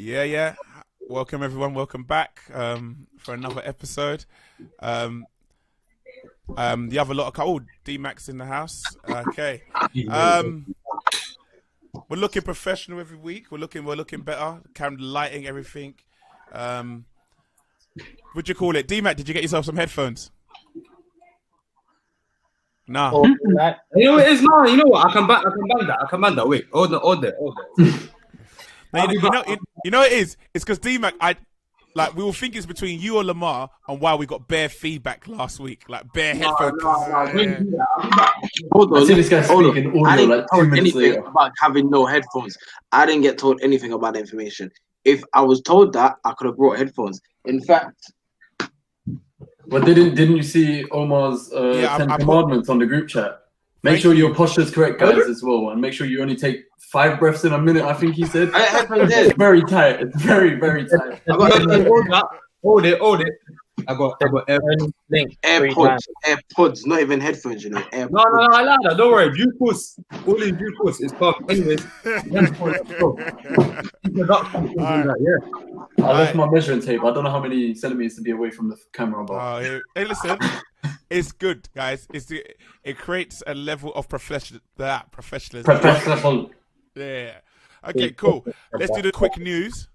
Yeah. Welcome everyone. Welcome back for another episode. You have a lot of D-Max in the house. Okay. We're looking professional every week. We're looking better. Camera, lighting, everything. What'd you call it? D-Mac, did you get yourself some headphones? Nah. You know what it is now? You know what? I can ban that. Wait, hold on. You know what it is? It's because D-Mac, we will think it's between you or Lamar on why we got bare feedback last week. Like bare headphones. Hold on. I see this guy speaking audio. I didn't like 2 told minutes anything later. about having no headphones. I didn't get told anything about the information. If I was told that, I could have brought headphones. In fact, But didn't you see Omar's 10 commandments on the group chat? Make sure your posture's correct, guys, as well, and make sure you only take 5 breaths in a minute. I think he said. It's very tight. It's very, very tight. Hold it. I got AirPods, not even headphones, you know. AirPods. No, I like that. Don't worry. Juice. All in Juice. It's perfect. Anyways, I left my measuring tape. I don't know how many centimeters to be away from the camera. But hey, listen, it's good, guys. It creates a level of professionalism. Professional. Yeah. Okay, cool. Let's do the quick news,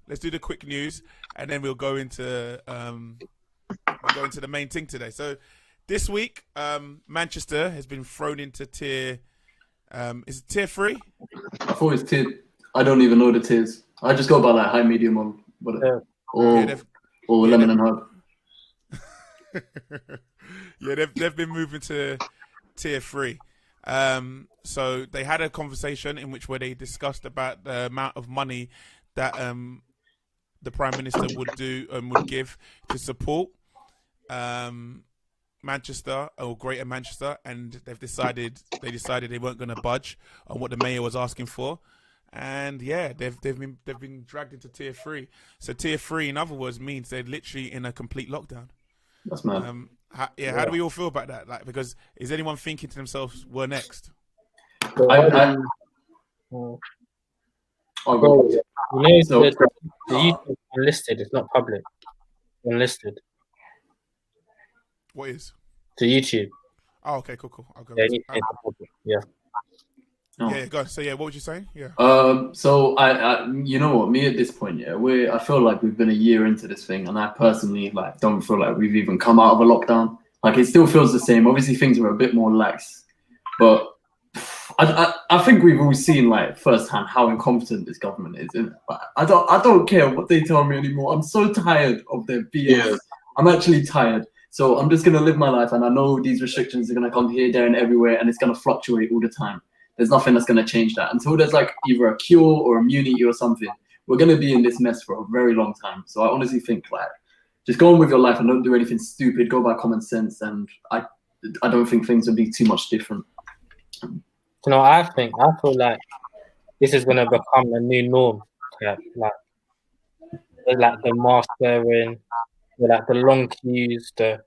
and then we'll go into the main thing today. So, this week, Manchester has been thrown into tier. Is it tier 3? I thought it's tier. I don't even know the tiers. I just go by like high, medium, or whatever, or lemon and herb. Yeah, they've been moving to tier 3. So they had a conversation in which where they discussed about the amount of money that the Prime Minister would give to support Manchester or Greater Manchester, and they decided they weren't going to budge on what the mayor was asking for, and yeah, they've been dragged into tier 3. So tier 3, in other words, means they're literally in a complete lockdown. That's mad. How do we all feel about that? Like, because is anyone thinking to themselves, "We're next"? The YouTube unlisted. It's not public. Unlisted. What is? The YouTube. Oh, okay, cool. I'll go. Yeah. Oh. Yeah, go. So yeah, what would you say? Yeah. So I you know what? Me at this point, I feel like we've been a year into this thing, and I personally don't feel like we've even come out of a lockdown. Like, it still feels the same. Obviously, things were a bit more lax, but I think we've all seen firsthand how incompetent this government is. And I don't care what they tell me anymore. I'm so tired of their BS. Yeah. I'm actually tired. So I'm just gonna live my life, and I know these restrictions are gonna come here, there, and everywhere, and it's gonna fluctuate all the time. There's nothing that's gonna change that until there's either a cure or immunity or something. We're gonna be in this mess for a very long time. So I honestly think just go on with your life and don't do anything stupid. Go by common sense, and I don't think things will be too much different. I feel like this is gonna become a new norm. Like the mask wearing, the long queues, the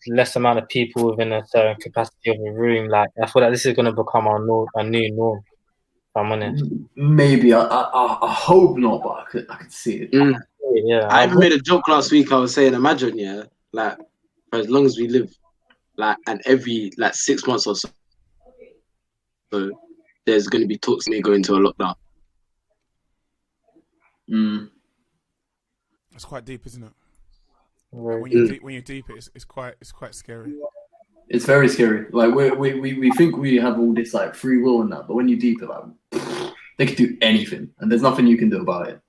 less amount of people within a certain capacity of a room. I feel like this is gonna become a new norm. If I'm honest. Maybe I hope not, but I could see it. Yeah, I even made a joke last week. I was saying, imagine, for as long as we live, and every 6 months or so, there's going to be talks of me going to a lockdown. It's quite deep, isn't it? Right. When you're deep, it's quite scary. It's very scary. We think we have all this free will and that, but when you deep it, they could do anything, and there's nothing you can do about it.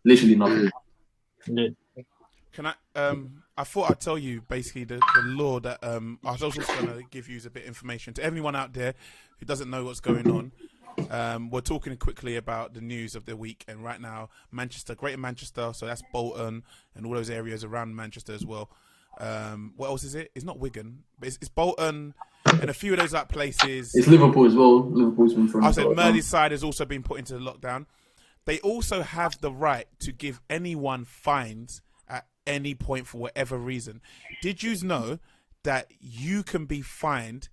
Literally nothing. Can I thought I'd tell you basically the law that I was also going to give you a bit of information to everyone out there who doesn't know what's going on. We're talking quickly about the news of the week, and right now Manchester, Greater Manchester, so that's Bolton and all those areas around Manchester as well. What else is it? It's not Wigan, but it's Bolton and a few of those places. It's Liverpool as well. Liverpool's been thrown. I said Merseyside has also been put into lockdown. They also have the right to give anyone fines at any point for whatever reason. Did you know that you can be fined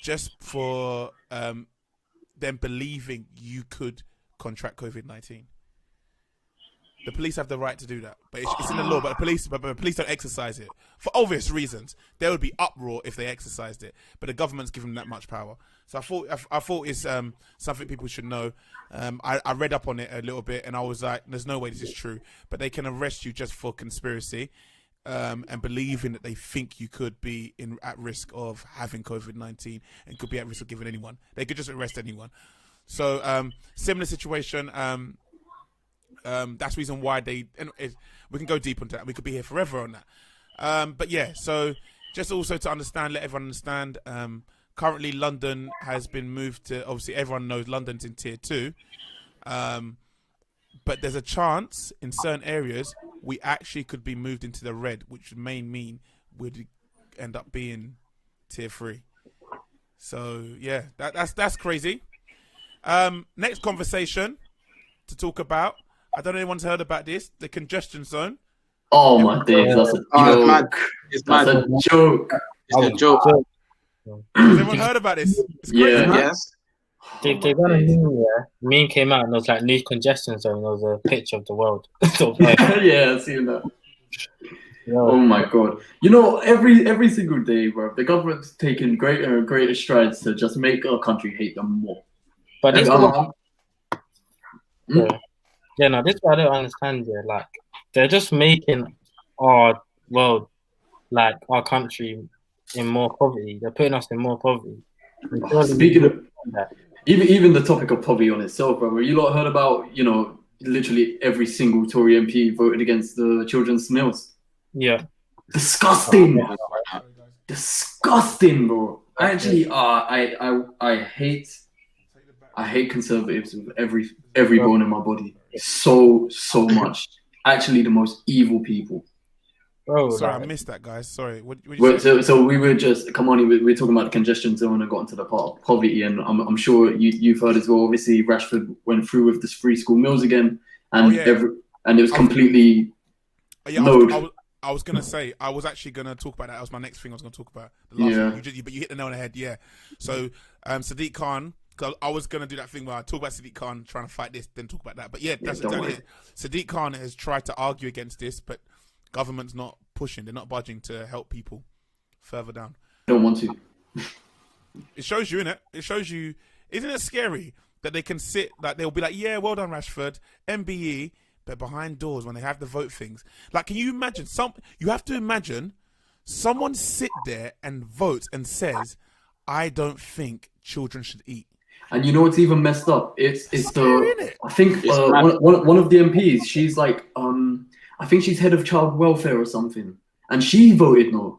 just for them believing you could contract COVID-19? The police have the right to do that, but it's in the law. But the police don't exercise it for obvious reasons. There would be uproar if they exercised it, but the government's given them that much power. So I thought it's something people should know. I read up on it a little bit, and I was like, "There's no way this is true." But they can arrest you just for conspiracy and believing that they think you could be at risk of having COVID-19 and could be at risk of giving anyone. They could just arrest anyone. So similar situation. That's the reason why we can go deep into that. We could be here forever on that. But yeah, so just also to understand, let everyone understand, currently London has been moved to, obviously everyone knows London's in tier 2. But there's a chance in certain areas we actually could be moved into the red, which may mean we'd end up being tier 3. So yeah, that's crazy. Next conversation to talk about. I don't know if anyone's heard about this. The congestion zone. Oh my days, that's a joke. It's mad. That's a joke. It's a joke. Has everyone heard about this? It's crazy, Yeah. man. Yes. They done a meme, yeah. Meme came out and it was like new congestion zone. It was a picture of the world. Yeah, I've seen that. Oh my god! You know, every single day, bro, the government's taking greater and greater strides to just make our country hate them more. But this Hmm? no, this is what I don't understand. Yeah, like they're just making our world, like our country, in more poverty. They're putting us in more poverty. Speaking of even the topic of poverty on itself, bro, you lot heard about, you know, literally every single Tory MP voted against the children's meals. Yeah, Disgusting, disgusting, bro. Actually, I hate conservatives with every bone in my body so much. Actually, the most evil people. bro. Sorry, like, I missed that, guys. Sorry. What you say? So we were just we were talking about the congestion zone and got into the part of poverty, and I'm sure you've heard as well. Obviously, Rashford went through with the free school meals again, and and it was completely load. I was gonna say I was actually gonna talk about that. That was my next thing I was gonna talk about. The last thing, but you hit the nail on the head. Yeah. So Sadiq Khan. Cause I was gonna do that thing where I talk about Sadiq Khan trying to fight this, then talk about that. But yeah, that's exactly it. Sadiq Khan has tried to argue against this, but government's not pushing. They're not budging to help people further down. Don't want to. It shows you, innit? It shows you. Isn't it scary that they can sit, like they'll be like, yeah, well done, Rashford, MBE, but behind doors when they have the vote things. Like, can you imagine? You have to imagine someone sit there and votes and says, I don't think children should eat. And you know what's even messed up? It's scary, the innit? I think one of the MPs. She's like I think she's head of child welfare or something, and she voted no.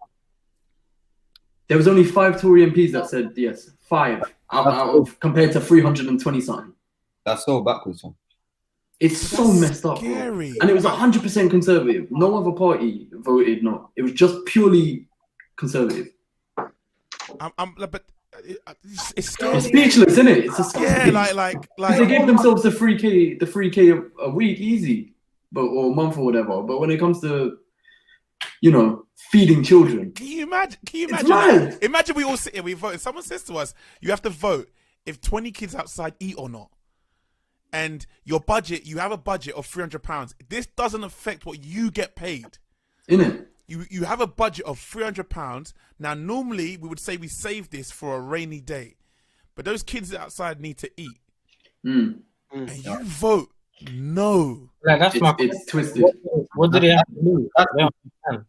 There was only 5 Tory MPs that said yes. 5 out of compared to 320 something. That's so backwards, man. It's so messed up, bro. And it was 100% conservative. No other party voted no. It was just purely conservative. But it's scary. It's speechless, isn't it? It's disgusting. Yeah, like they gave themselves the 3K a week easy, or a month or whatever. But when it comes to, you know, feeding children, can you imagine? Mad. Imagine we all sit here, we vote, and someone says to us, "You have to vote if 20 kids outside eat or not." And your budget, you have a budget of £300. This doesn't affect what you get paid, innit? You have a budget of £300. Now, normally we would say we save this for a rainy day, but those kids outside need to eat, and you vote no. like, that's It's twisted. What do they have to do? I don't understand.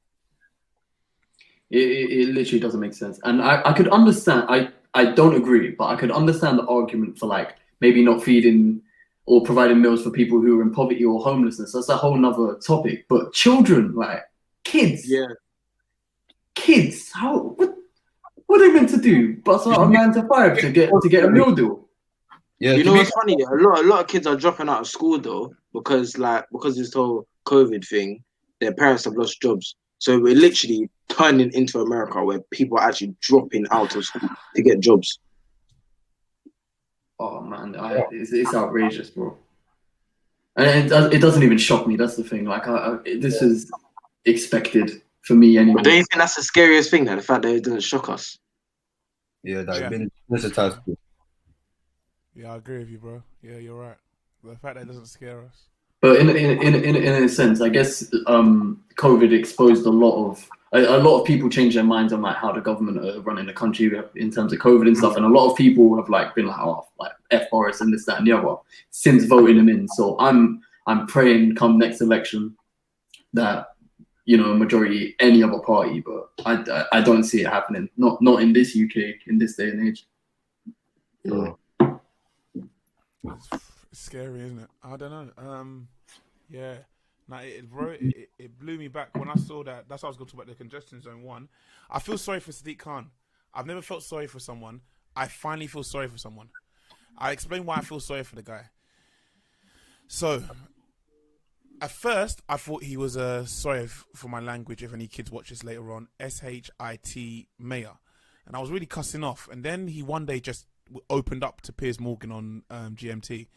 It literally doesn't make sense. And I could understand. I don't agree, but I could understand the argument for like maybe not feeding or providing meals for people who are in poverty or homelessness. That's a whole nother topic. But children, like kids, kids, what are they meant to do? Bust out a 9 to 5 to get a meal deal. Yeah, you know what's funny? A lot of kids are dropping out of school though because this whole COVID thing, their parents have lost jobs. So we're literally turning into America where people are actually dropping out of school to get jobs. Oh man, it's outrageous, bro. And it doesn't even shock me. That's the thing. Like, this is expected for me anyway. But don't you think that's the scariest thing? The fact that it doesn't shock us. Yeah, they've been desensitized to. Yeah, I agree with you, bro. Yeah, you're right. The fact that it doesn't scare us. But in a sense, I guess COVID exposed a lot of people changed their minds on like how the government are running the country in terms of COVID and stuff, and a lot of people have like been like, oh, like F Boris and this, that, and the other since voting him in. So I'm praying come next election that a majority any other party, but I don't see it happening. Not in this UK in this day and age. Yeah. It's scary, isn't it? I don't know. Yeah. Now it blew me back when I saw that. That's why I was going to talk about the congestion zone one. I feel sorry for Sadiq Khan. I've never felt sorry for someone. I finally feel sorry for someone. I'll explain why I feel sorry for the guy. So, at first, I thought he was sorry for my language. If any kids watch this later on, SHIT mayor, and I was really cussing off. And then he one day just opened up to Piers Morgan on GMT.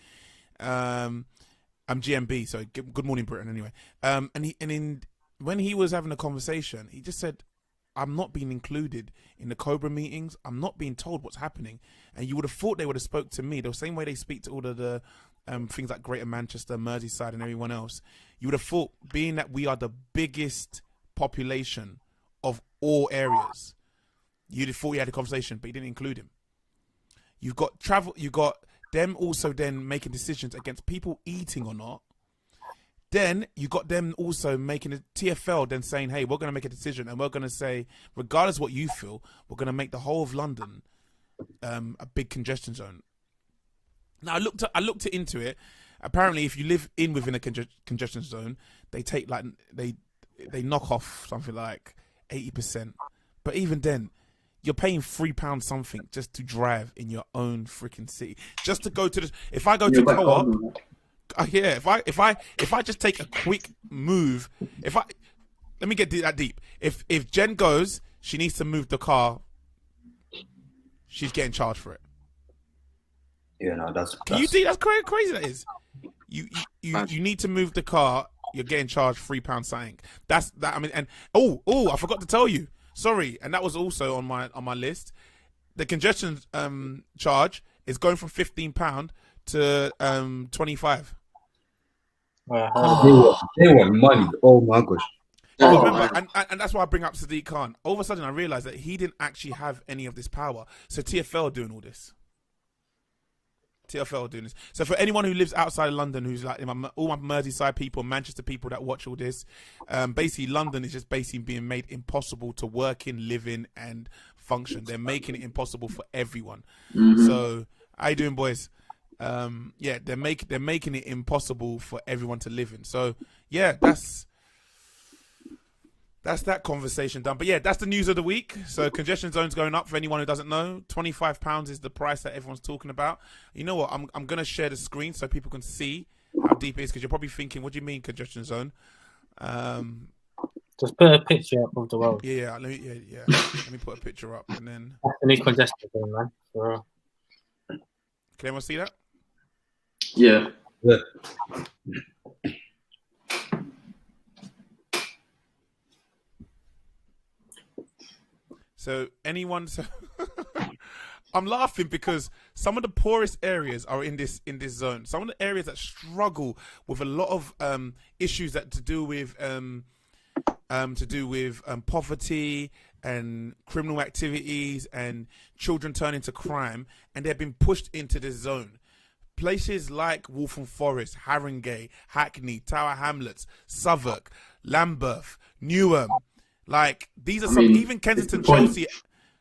GMB, so Good Morning Britain anyway. When he was having a conversation, he just said, I'm not being included in the Cobra meetings. I'm not being told what's happening. And you would have thought they would have spoke to me the same way they speak to all of the things like Greater Manchester, Merseyside and everyone else. You would have thought, being that we are the biggest population of all areas, you'd have thought he had a conversation, but he didn't include him. You've got travel, you got them also then making decisions against people eating or not. Then you got them also making a TfL then saying, hey, we're going to make a decision and we're going to say, regardless of what you feel, we're going to make the whole of London a big congestion zone. Now I looked into it. Apparently, if you live within a congestion zone, they take like they knock off something like 80%. But even then, you're paying £3 something just to drive in your own freaking city, just to go to the. If I go to Co-op, yeah. If I just take a quick move, let me get that deep. If Jen goes, she needs to move the car. She's getting charged for it. Yeah, no, that's. Can you see that's crazy? That is. You need to move the car. You're getting charged £3 something. That's that. I mean, and I forgot to tell you. Sorry, and that was also on my list. The congestion charge is going from £15 to 25. They want money. Oh my gosh. Remember, and that's why I bring up Sadiq Khan. All of a sudden, I realized that he didn't actually have any of this power. So TfL are doing all this. TfL are doing this. So for anyone who lives outside of London, who's like all my Merseyside people, Manchester people that watch all this, basically London is just basically being made impossible to work in, live in, and function. They're making it impossible for everyone. Mm-hmm. So how you doing, boys? Yeah, they're making it impossible for everyone to live in. So yeah, that's that conversation done. But yeah, that's the news of the week. So congestion zone's going up for anyone who doesn't know. £25 is the price that everyone's talking about. You know what? I'm going to share the screen so people can see how deep it is, because you're probably thinking, what do you mean congestion zone? Just put a picture up of the world. Yeah. Let me put a picture up and then. That's the new congestion zone, man. For real. Can anyone see that? Yeah. So I'm laughing because some of the poorest areas are in this zone. Some of the areas that struggle with a lot of issues that to do with poverty and criminal activities and children turning to crime, and they've been pushed into this zone. Places like Waltham Forest, Haringey, Hackney, Tower Hamlets, Southwark, Lambeth, Newham. Like these are even Kensington, Chelsea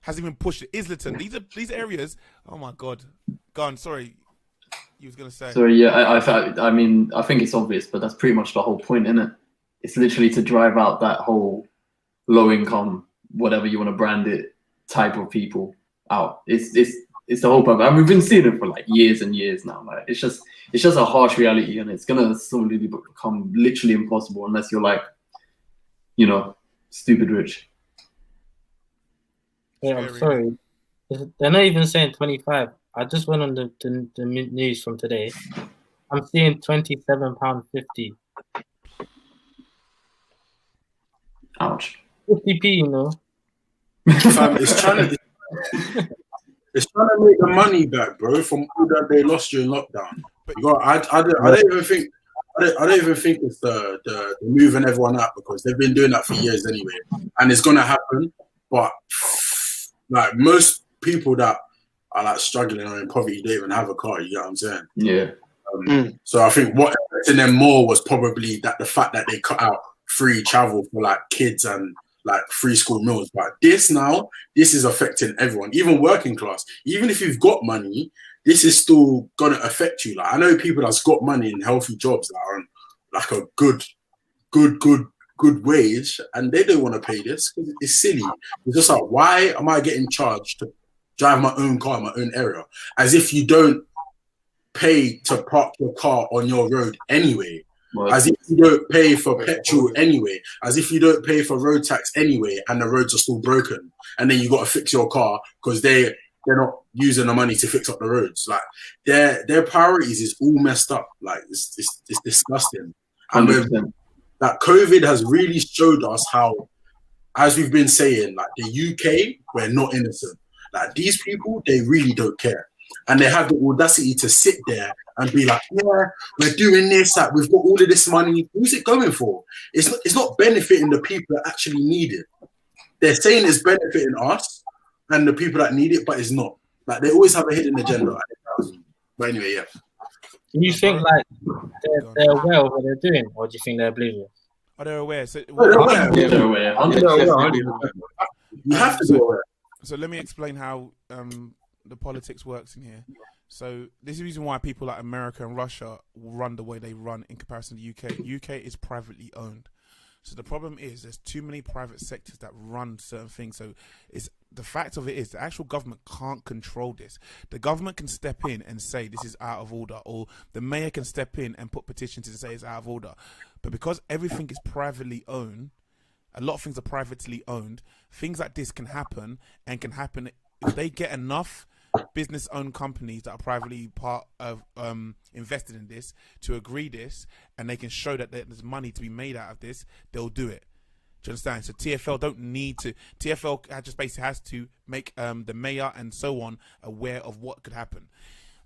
has even pushed it. Islington. These areas. Oh my God. Go on. Sorry, you was gonna say. Sorry. Yeah. I think it's obvious, but that's pretty much the whole point, isn't it? It's literally to drive out that whole low income, whatever you want to brand it, type of people out. It's the whole problem. I mean, we've been seeing it for like years and years now. Like it's just a harsh reality, and it's gonna slowly become literally impossible unless you're like, stupid rich. Yeah, I'm sorry. They're not even saying 25. I just went on the news from today. I'm seeing £27.50. Ouch. 50p, you know. It's trying to make the money back, bro, from all that they lost during lockdown. I don't even think I don't even think it's the moving everyone out, because they've been doing that for years anyway, and it's gonna happen. But like most people that are like struggling or in poverty, don't even have a car. You know what I'm saying? Yeah. So I think what affected them more was probably that the fact that they cut out free travel for like kids and like free school meals. But this is affecting everyone, even working class. Even if you've got money, this is still gonna affect you. Like I know people that's got money in healthy jobs that are on like a good wage, and they don't want to pay this because it's silly. It's just like, why am I getting charged to drive my own car in my own area, as if you don't pay to park your car on your road anyway, as if you don't pay for petrol anyway, as if you don't pay for road tax anyway, and the roads are still broken, and then you got to fix your car because they're not using the money to fix up the roads. Like their priorities is all messed up. Like it's disgusting. And that COVID has really showed us how, as we've been saying, like the UK, we're not innocent. Like these people, they really don't care. And they have the audacity to sit there and be like, yeah, we're doing this, like we've got all of this money. Who's it going for? It's not benefiting the people that actually need it. They're saying it's benefiting us and the people that need it, but it's not. Like they always have a hidden agenda. But anyway, yeah. Do you think like they're aware of what they're doing, or do you think they're oblivious? Are they aware? So, They're aware. You have to be aware. So let me explain how the politics works in here. So this is the reason why people like America and Russia run the way they run in comparison to the UK. UK is privately owned. So the problem is there's too many private sectors that run certain things. So it's the fact of it is the actual government can't control this. The government can step in and say this is out of order, or the mayor can step in and put petitions to say it's out of order. But because everything is privately owned, a lot of things are privately owned, things like this can happen, and can happen if they get enough business-owned companies that are privately part of invested in this to agree this, and they can show that there's money to be made out of this, they'll do it. Do you understand? So TFL don't need to. TFL just basically has to make the mayor and so on aware of what could happen.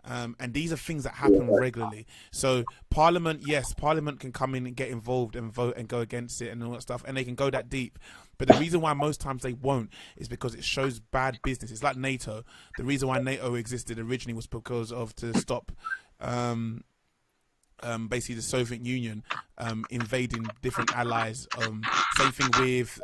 And these are things that happen regularly. So Parliament, yes, Parliament can come in and get involved and vote and go against it and all that stuff, and they can go that deep. But the reason why most times they won't is because it shows bad business. It's like NATO. The reason why NATO existed originally was because of to stop basically the Soviet Union invading different allies. Same thing with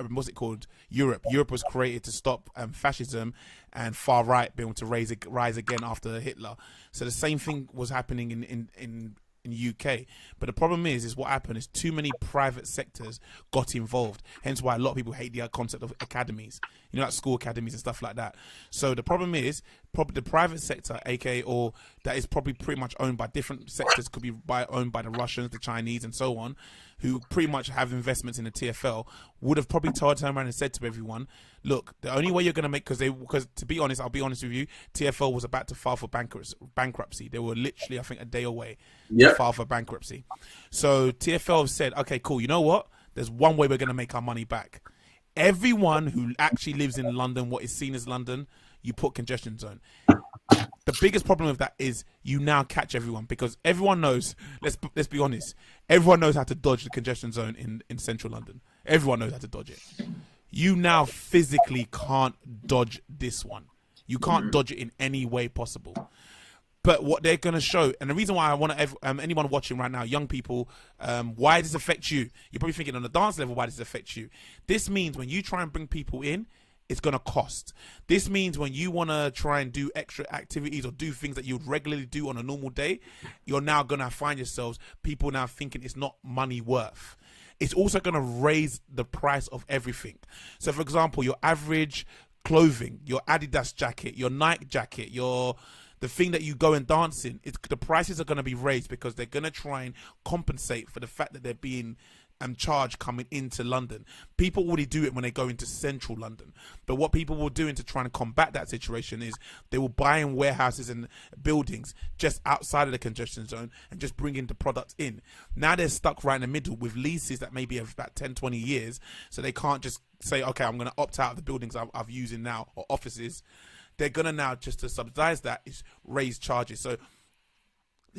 what's it called? Europe. Europe was created to stop fascism and far right being able to rise again after Hitler. So the same thing was happening in UK. But the problem is what happened is too many private sectors got involved. Hence why a lot of people hate the concept of academies, you know, like school academies and stuff like that. So the problem is the private sector, aka, or that is probably pretty much owned by different sectors, could be owned by the Russians, the Chinese, and so on, who pretty much have investments in the TFL, would have probably turned around and said to everyone, look, the only way you're going to make, because to be honest, I'll be honest with you, TFL was about to file for bankruptcy. They were literally, I think, a day away to file for bankruptcy. So TFL said, okay, cool, you know what? There's one way we're going to make our money back. Everyone who actually lives in London, what is seen as London, you put congestion zone. The biggest problem with that is you now catch everyone, because everyone knows, let's be honest, everyone knows how to dodge the congestion zone in central London. Everyone knows how to dodge it. You now physically can't dodge this one. You can't dodge it in any way possible. But what they're going to show, and the reason why I want to, anyone watching right now, young people, why does this affect you? You're probably thinking on the dance level, why does this affect you? This means when you try and bring people in, it's going to cost. This means when you want to try and do extra activities or do things that you would regularly do on a normal day, you're now going to find yourselves, people now thinking it's not money worth. It's also going to raise the price of everything. So for example, your average clothing, your Adidas jacket, your Nike jacket, the thing that you go and dance in, the prices are going to be raised because they're going to try and compensate for the fact that they're being charged coming into London. People already do it when they go into central London. But what people will do to try and combat that situation is they will buy in warehouses and buildings just outside of the congestion zone and just bring in the product in. Now they're stuck right in the middle with leases that maybe have about 10, 20 years. So they can't just say, okay, I'm going to opt out of the buildings I've using now or offices. They're going to now, just to subsidize that, is raise charges. So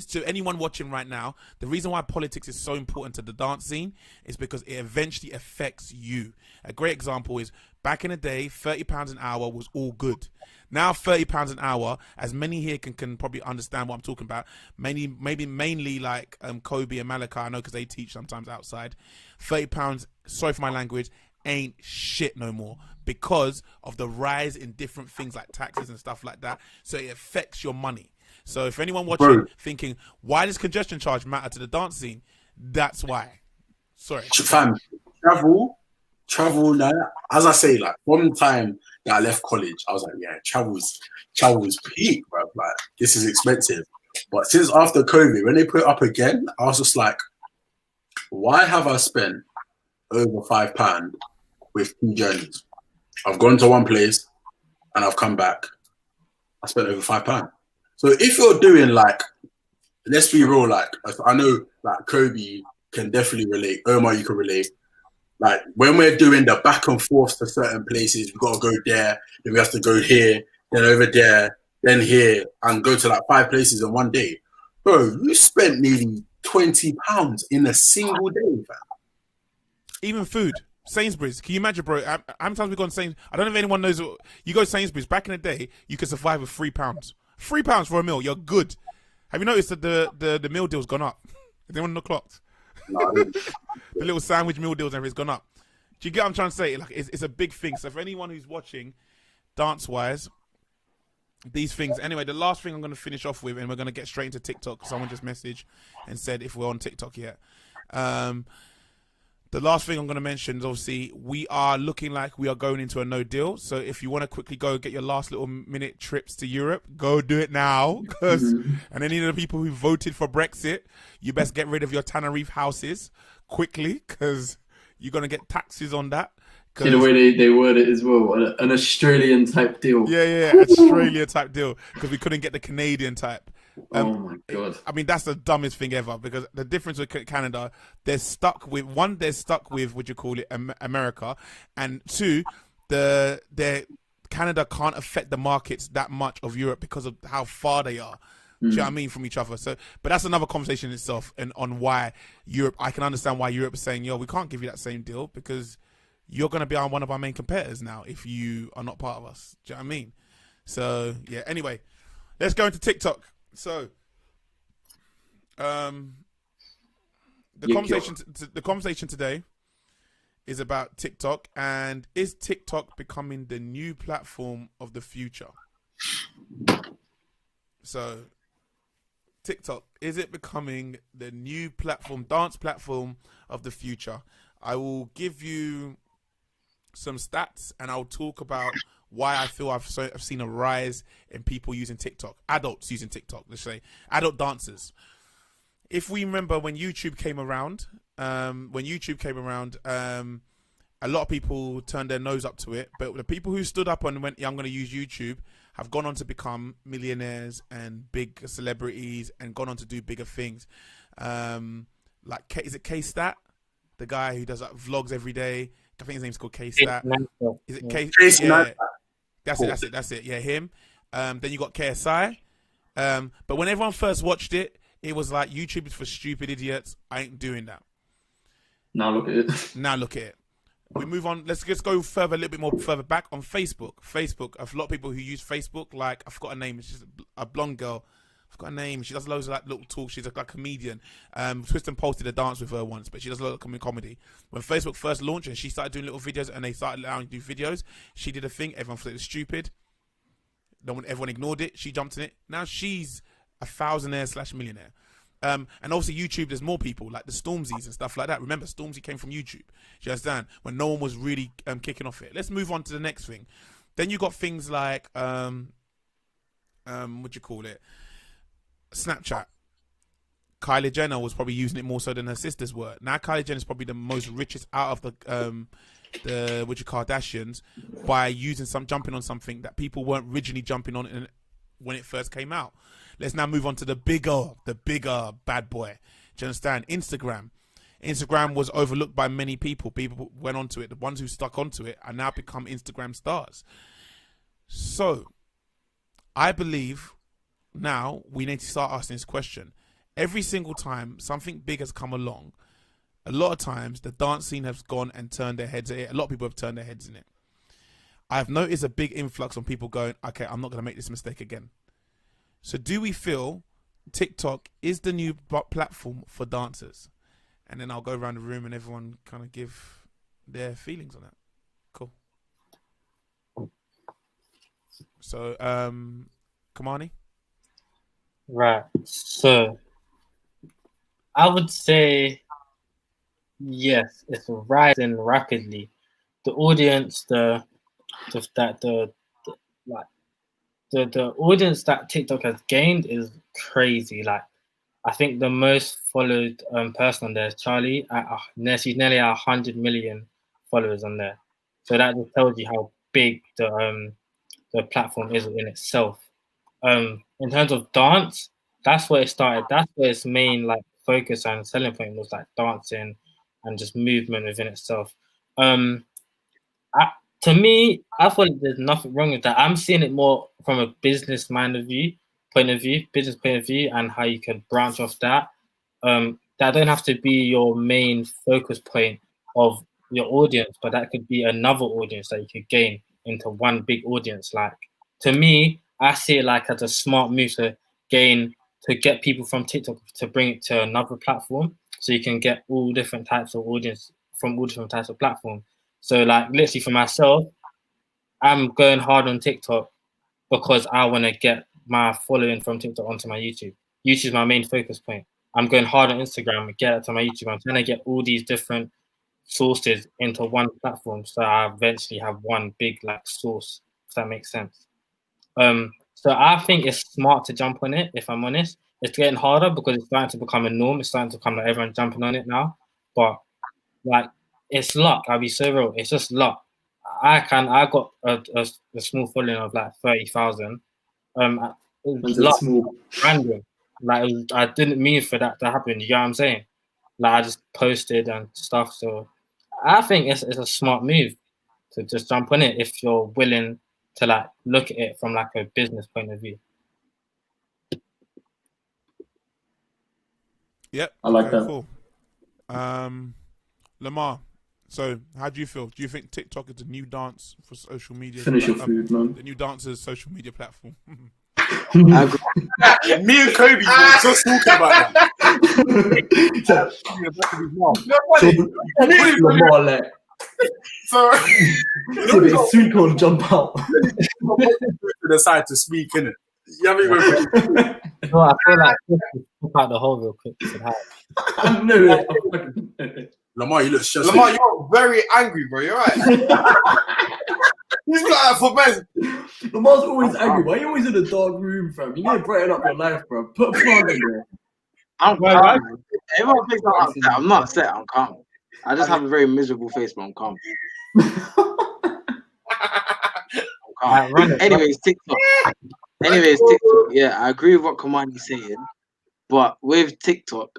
to anyone watching right now, the reason why politics is so important to the dance scene is because it eventually affects you. A great example is back in the day, £30 an hour was all good. Now £30 an hour, as many here can probably understand what I'm talking about, mainly like Kobe and Malika, I know because they teach sometimes outside, £30, sorry for my language, ain't shit no more because of the rise in different things like taxes and stuff like that. So it affects your money. So if anyone watching thinking, why does congestion charge matter to the dance scene? That's why. Sorry. Fam, travel, like, as I say, like, from the time that I left college, I was like, yeah, travel's peak, bro. Like, this is expensive. But since after COVID, when they put it up again, I was just like, why have I spent over £5 with 2 journeys? I've gone to one place and I've come back. I spent over £5. So if you're doing like, let's be real, like I know like Kobe can definitely relate. Omar, you can relate. Like when we're doing the back and forth to certain places, we've got to go there, then we have to go here, then over there, then here, and go to like 5 places in one day. Bro, you spent nearly £20 in a single day, fam. Even food. Sainsbury's. Can you imagine, bro? How many times we've gone Sainsbury's? I don't know if anyone knows. You go to Sainsbury's. Back in the day, you could survive with £3. £3 for a meal. You're good. Have you noticed that the meal deal's gone up? Has anyone not clocked? No, The little sandwich meal deals and everything's gone up. Do you get what I'm trying to say? Like it's a big thing. So for anyone who's watching, dance-wise, these things. Anyway, the last thing I'm going to finish off with, and we're going to get straight into TikTok. Someone just messaged and said if we're on TikTok yet. The last thing I'm going to mention is obviously we are looking like we are going into a no deal. So if you want to quickly go get your last little minute trips to Europe, go do it now. And any of the people who voted for Brexit, you best get rid of your Tenerife houses quickly because you're going to get taxes on that. See the way they word it as well, an Australian type deal. Yeah, Australia type deal because we couldn't get the Canadian type. Oh my god! I mean, that's the dumbest thing ever because the difference with Canada, they're stuck with what you call it, America, and 2, Canada can't affect the markets that much of Europe because of how far they are. Do you know what I mean, from each other? So, but that's another conversation in itself, and on why Europe. I can understand why Europe is saying, "Yo, we can't give you that same deal because you're going to be one of our main competitors now if you are not part of us." Do you know what I mean? So yeah. Anyway, let's go into TikTok. So, the conversation today is about TikTok, and is TikTok becoming the new platform of the future? So, TikTok, is it becoming the new dance platform of the future? I will give you some stats, and I'll talk about why I feel I've seen a rise in people using TikTok, adults using TikTok, let's say, adult dancers. If we remember when YouTube came around, a lot of people turned their nose up to it, but the people who stood up and went, yeah, I'm going to use YouTube, have gone on to become millionaires and big celebrities and gone on to do bigger things. Like, is it K-Stat? The guy who does like vlogs every day. I think his name's called K-Stat. Is it K? Yeah. That's it. Yeah, him. Then you got KSI. But when everyone first watched it, it was like, YouTube is for stupid idiots. I ain't doing that. Now look at it. We move on. Let's just go a little bit more further back on Facebook. A lot of people who use Facebook, like, I forgot her name. It's just a blonde girl. I forgot her name. She does loads of like little talk. She's like a comedian. Tristan posted a dance with her once, but she does a lot of comedy. When Facebook first launched and she started doing little videos and they started allowing to do videos, she did a thing. Everyone thought it was stupid. Everyone ignored it. She jumped in it. Now she's a thousandaire/millionaire. And obviously YouTube, there's more people like the Stormzys and stuff like that. Remember, Stormzy came from YouTube. Do you understand? When no one was really kicking off it. Let's move on to the next thing. Then you got things like what do you call it? Snapchat. Kylie Jenner was probably using it more so than her sisters were. Now Kylie Jenner is probably the most richest out of the Kardashians by jumping on something that people weren't originally jumping on when it first came out. Let's now move on to the bigger bad boy. Do you understand? Instagram. Instagram was overlooked by many people. People went onto it. The ones who stuck onto it are now become Instagram stars. So, I believe now we need to start asking this question. every single time something big has come along, a lot of times the dance scene has gone and turned their heads at it. A lot of people have turned their heads in it. I've noticed a big influx on people going, okay, I'm not going to make this mistake again. So do we feel TikTok is the new platform for dancers? And then I'll go around the room and everyone kind of give their feelings on that. Cool. So, Kamani? Right. So I would say yes, it's rising rapidly. The audience, like the audience that TikTok has gained is crazy. Like I think the most followed person on there is Charlie. She's nearly 100 million followers on there. So that just tells you how big the platform is in itself. In terms of dance, that's where it started. That's where its main like focus and selling point was, like dancing and just movement within itself. I, to me, I feel like there's nothing wrong with that. I'm seeing it more from a business business point of view, and how you can branch off that. That don't have to be your main focus point of your audience, but that could be another audience that you could gain into one big audience. Like to me, I see it like as a smart move to get people from TikTok to bring it to another platform, so you can get all different types of audience from all different types of platforms. So like literally for myself, I'm going hard on TikTok because I want to get my following from TikTok onto my YouTube. YouTube is my main focus point. I'm going hard on Instagram and get it to my YouTube. I'm trying to get all these different sources into one platform, so I eventually have one big like source, if that makes sense. So I think it's smart to jump on it, if I'm honest. It's getting harder because it's starting to become a norm. It's starting to become like everyone jumping on it now. But like it's luck, I'll be so real. It's just luck. I got a small following of like 30,000. It was luck, small. random. Like I didn't mean for that to happen. You know what I'm saying? Like I just posted and stuff. So I think it's a smart move to just jump on it if you're willing to like look at it from like a business point of view. Yep. I like okay, that. Cool. Lamar, so how do you feel? Do you think TikTok is the new dance for social media? Finish your food, man. The new dancer's social media platform. Me and Kobe were just talking about that. So it's soon called jump out. to decide to speak in it. You haven't even No, I feel like pop out the hole real quick. I knew it. Lamar, you look stressed. Lamar, you're very angry, bro. You're right. He's like that for men. Lamar's always angry. Why are you always in a dark room, fam? You need to brighten up your life, bro. Put a plant in there. I'm calm. Everyone thinks I'm upset. I'm not upset. I'm calm. I just have a very miserable face, but I'm calm. I'm calm. Anyways, TikTok. Yeah, I agree with what Kamani's saying. But with TikTok,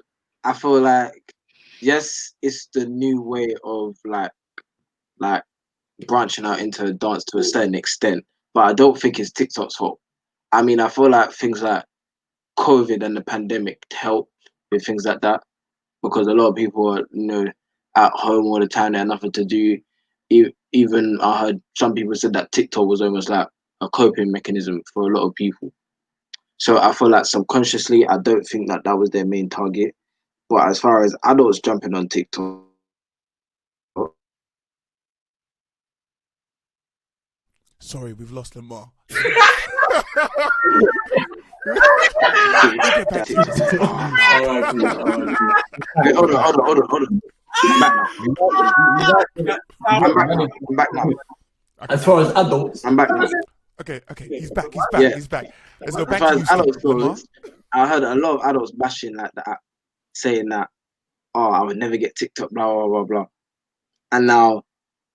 I feel like, yes, it's the new way of like branching out into dance to a certain extent. But I don't think it's TikTok's fault. I mean, I feel like things like COVID and the pandemic helped with things like that, because a lot of people are, at home all the time. They had nothing to do. Even I heard some people said that TikTok was almost like a coping mechanism for a lot of people. So I feel like subconsciously, I don't think that was their main target. But as far as adults jumping on TikTok, Sorry, we've lost Lamar. Hold on. I'm back now. As far as adults, I'm back now. Okay, he's back. Yeah. He's back. Let's go back As to far you, as adults Lamar. goes, I heard a lot of adults bashing like that, saying that, oh, I would never get TikTok, blah, blah, blah, blah. And now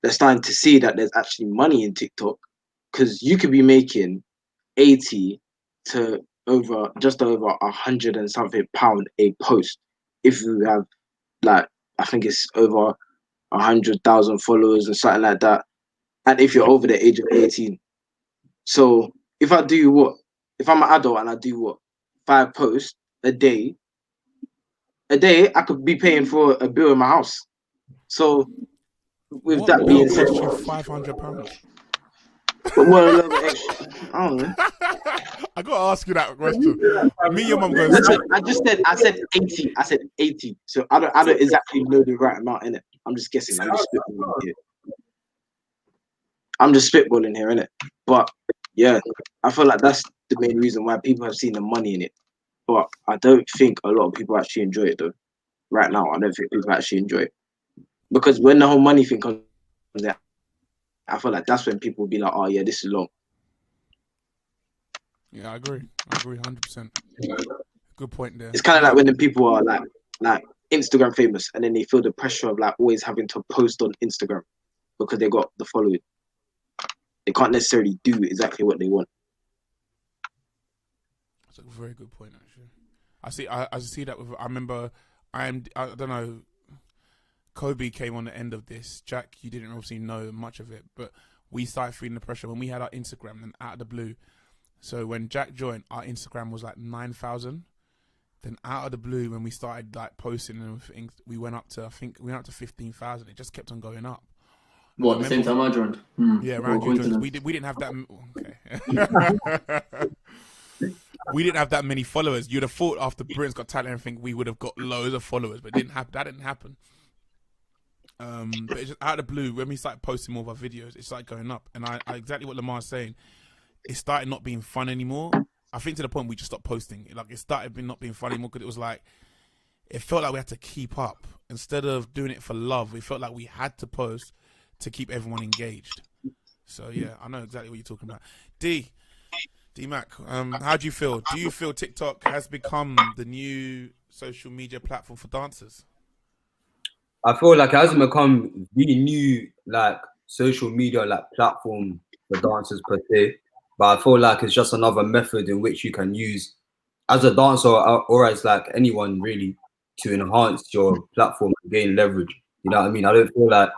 they're starting to see that there's actually money in TikTok, because you could be making 80 to just over 100 and something pound a post if you have, like, I think it's over 100,000 followers or something like that, and if you're over the age of 18. So if I'm an adult and I do 5 posts a day, a day, I could be paying for a bill in my house. So with What that bill being cost said, you £500? but what a little bit extra. I don't know. I gotta ask you that question. Me and your mum goes. Listen, I said 80. I said 80. So I don't exactly know the right amount in it. I'm just guessing. I'm just spitballing here, innit? But yeah, I feel like that's the main reason why people have seen the money in it. But I don't think a lot of people actually enjoy it though. Right now, I don't think people actually enjoy it. Because when the whole money thing comes out, I feel like that's when people will be like, oh yeah, this is long. Yeah, I agree 100%. Good point there. It's kind of like when the people are like Instagram famous and then they feel the pressure of like always having to post on Instagram because they got the following. They can't necessarily do exactly what they want. That's a very good point, actually. I see that with. I remember. I don't know. Kobe came on the end of this. Jack, you didn't obviously know much of it, but we started feeling the pressure when we had our Instagram and out of the blue. So when Jack joined, our Instagram was like 9,000. Then out of the blue, when we started like posting and everything, we went up to 15,000. It just kept on going up. What, the same time I joined? Yeah, around you joined. We didn't have that. Okay. We didn't have that many followers. You'd have thought after Britain's Got Talent and everything, we would have got loads of followers, but that didn't happen. But it's just out of the blue, when we started posting more of our videos, it started going up. And I exactly what Lamar's saying, it started not being fun anymore. I think to the point we just stopped posting. Like, it started not being fun anymore because it was like, it felt like we had to keep up. Instead of doing it for love, we felt like we had to post to keep everyone engaged. So yeah, I know exactly what you're talking about. D-Mac, how do you feel? Do you feel TikTok has become the new social media platform for dancers? I feel like it hasn't become the new like social media like platform for dancers per se, but I feel like it's just another method in which you can use as a dancer or as like anyone really to enhance your platform and gain leverage. You know what I mean? I don't feel like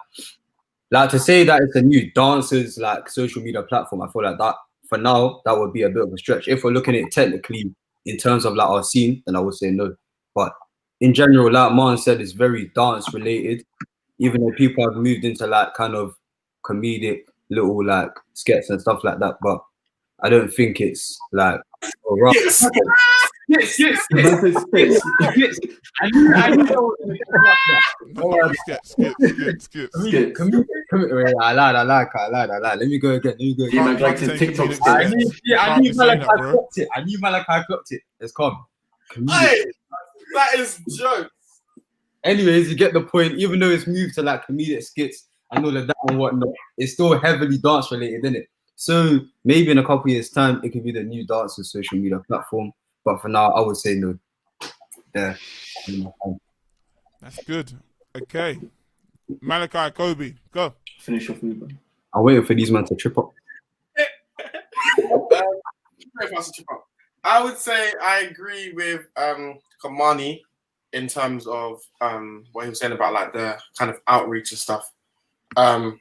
to say that it's a new dancers like social media platform. I feel like that for now that would be a bit of a stretch. If we're looking at it technically in terms of like our scene, then I would say no. But in general, like Man said, it's very dance related. Even though people have moved into like kind of comedic little like skits and stuff like that, but I don't think it's like rough. Skits. I knew that was I lied. Let me go again. D-Mac likes his TikTok skits. I knew Malachi clocked it. It's calm. Hey, that is joke. Anyways, you get the point. Even though it's moved to like comedic skits and all of that and whatnot, it's still heavily dance related, isn't it? So maybe in a couple years' time, it could be the new dancer social media platform. But for now, I would say no. Yeah. That's good. Okay. Malachi, Kobe, go. Finish off me, bro. I'm waiting for these men to trip up. I would say I agree with Kamani in terms of what he was saying about like the kind of outreach and stuff. I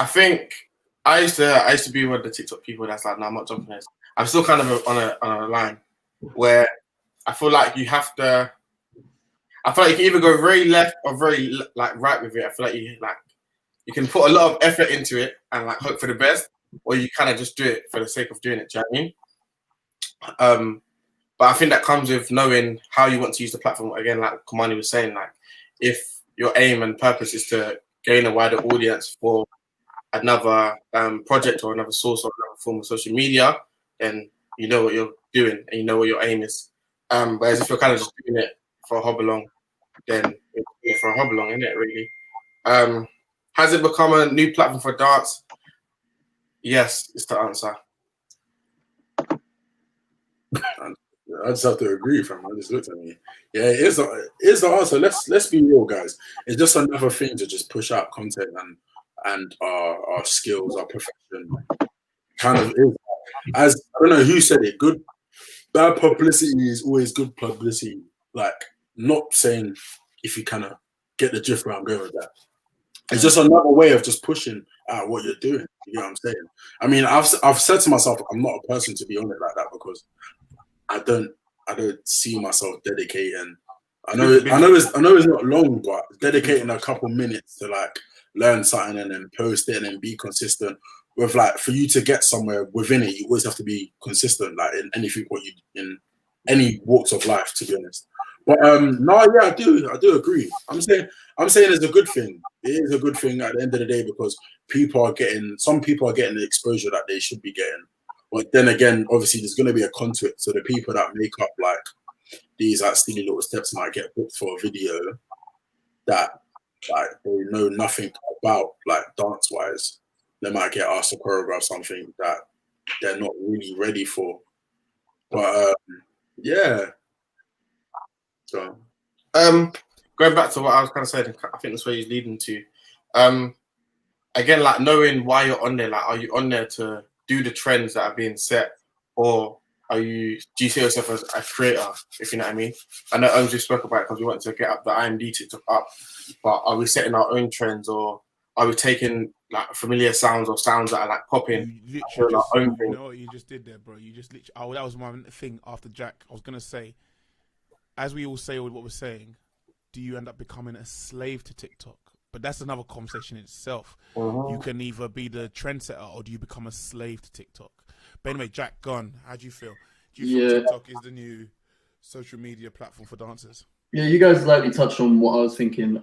think I used to be one of the TikTok people that's like, no, I'm not jumping this. I'm still kind of on a line where I feel like you have to. I feel like you can either go very left or very like right with it. I feel like you can put a lot of effort into it and like hope for the best, or you kind of just do it for the sake of doing it. Do you know what I mean? But I think that comes with knowing how you want to use the platform. Again, like Kamani was saying, like if your aim and purpose is to gain a wider audience for another project or another source or another form of social media, then you know what you're doing and you know what your aim is. Whereas if you're kind of just doing it for a hobby-long, then it's for a hobby-long, isn't it, really? Has it become a new platform for dance? Yes, is the answer. I just have to agree with him. I just looked at me. Yeah, it is the answer. Let's be real, guys. It's just another thing to just push out content and our skills, our profession. Kind of is. As I don't know who said it. Bad publicity is always good publicity. Like, not saying if you kind of get the drift where I'm going with that. It's just another way of just pushing out what you're doing. You know what I'm saying? I mean, I've said to myself, I'm not a person to be on it like that because I don't see myself dedicating I know it's not long, but dedicating a couple minutes to like learn something and then post it and then be consistent with like for you to get somewhere within it, you always have to be consistent, like in anything what you in any walks of life, to be honest. But no, yeah, I do agree. I'm saying it's a good thing. It is a good thing at the end of the day because some people are getting the exposure that they should be getting. But then again, obviously there's gonna be a con to it. So the people that make up like these like silly little steps might get booked for a video that like they know nothing about, like dance wise. They might get asked to choreograph something that they're not really ready for. But yeah. So going back to what I was kind of saying, I think that's where he's leading to. Again, like knowing why you're on there, like are you on there to do the trends that are being set, or do you see yourself as a creator, if you know what I mean? I know we spoke about it because we want to get up the IMD TikTok up, but are we setting our own trends, or are we taking like familiar sounds or sounds that are like popping? You know what you just did there, bro? You just literally. Oh, that was my thing after Jack. I was gonna say, as we all say with what we're saying, do you end up becoming a slave to TikTok? But that's another conversation in itself. You can either be the trendsetter or do you become a slave to TikTok? But anyway, Jack, gone. How do you feel? Do you feel TikTok is the new social media platform for dancers? Yeah, you guys lightly touched on what I was thinking.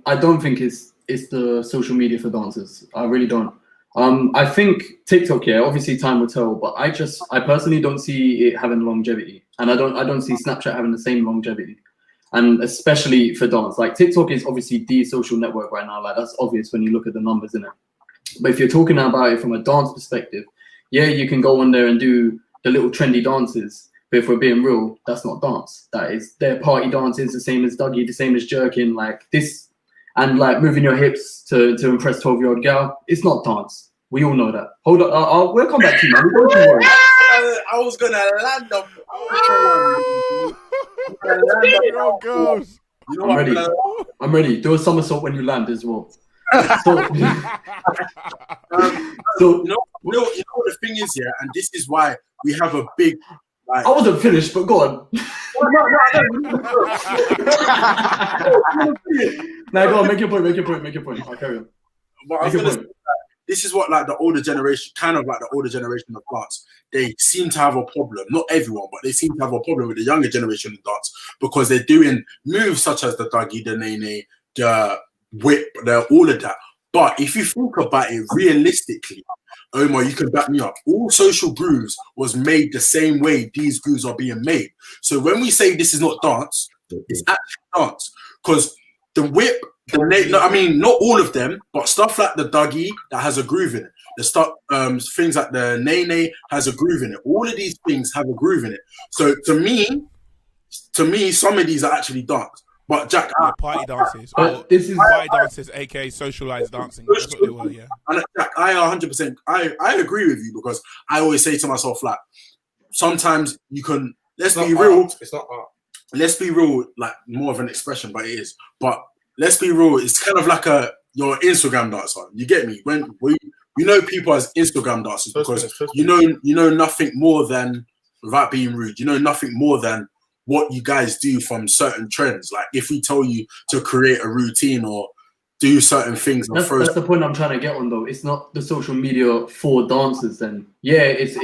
I don't think it's the social media for dancers. I really don't. I think TikTok, yeah, obviously time will tell, but I personally don't see it having longevity, and I don't see Snapchat having the same longevity, and especially for dance. Like TikTok is obviously the social network right now. Like that's obvious when you look at the numbers in it. But if you're talking about it from a dance perspective, yeah, you can go on there and do the little trendy dances. But if we're being real, that's not dance. That is their party dances, the same as Dougie, the same as jerking, like this, and like moving your hips to impress 12-year-old girl. It's not dance. We all know that. Hold on, we'll come back to you, man. Don't you worry. I was gonna land up. I'm ready. I'm ready. Do a somersault when you land as well. So you know what the thing is, yeah, and this is why we have a big. Like, I wasn't finished, but go on. No, go on. Make your point. I'll carry on. But I was gonna say, this is what like the older generation, kind of like the older generation of dance, they seem to have a problem. Not everyone, but they seem to have a problem with the younger generation of dance because they're doing moves such as the Dougie, the Nene, the whip, all of that. But if you think about it realistically, Omar, you can back me up. All social grooves was made the same way these grooves are being made. So when we say this is not dance, it's actually dance. Because the whip, not all of them, but stuff like the Dougie that has a groove in it. The stuff, things like the Nene has a groove in it. All of these things have a groove in it. So to me, some of these are actually dance. But Jack, party dances, party dances, aka socialized dancing. That's what they were, yeah. And Jack, I 100%, I agree with you because I always say to myself, like, sometimes you can. Let's be real. It's not art. Let's be real, like more of an expression, but it is. But let's be real. It's kind of like your Instagram dancer. You get me? When we know people as Instagram dancers because you know nothing more than, without being rude, you know nothing more than what you guys do from certain trends. Like if we tell you to create a routine or do certain things. That's the point I'm trying to get on though. It's not the social media for dancers then. Yeah, it's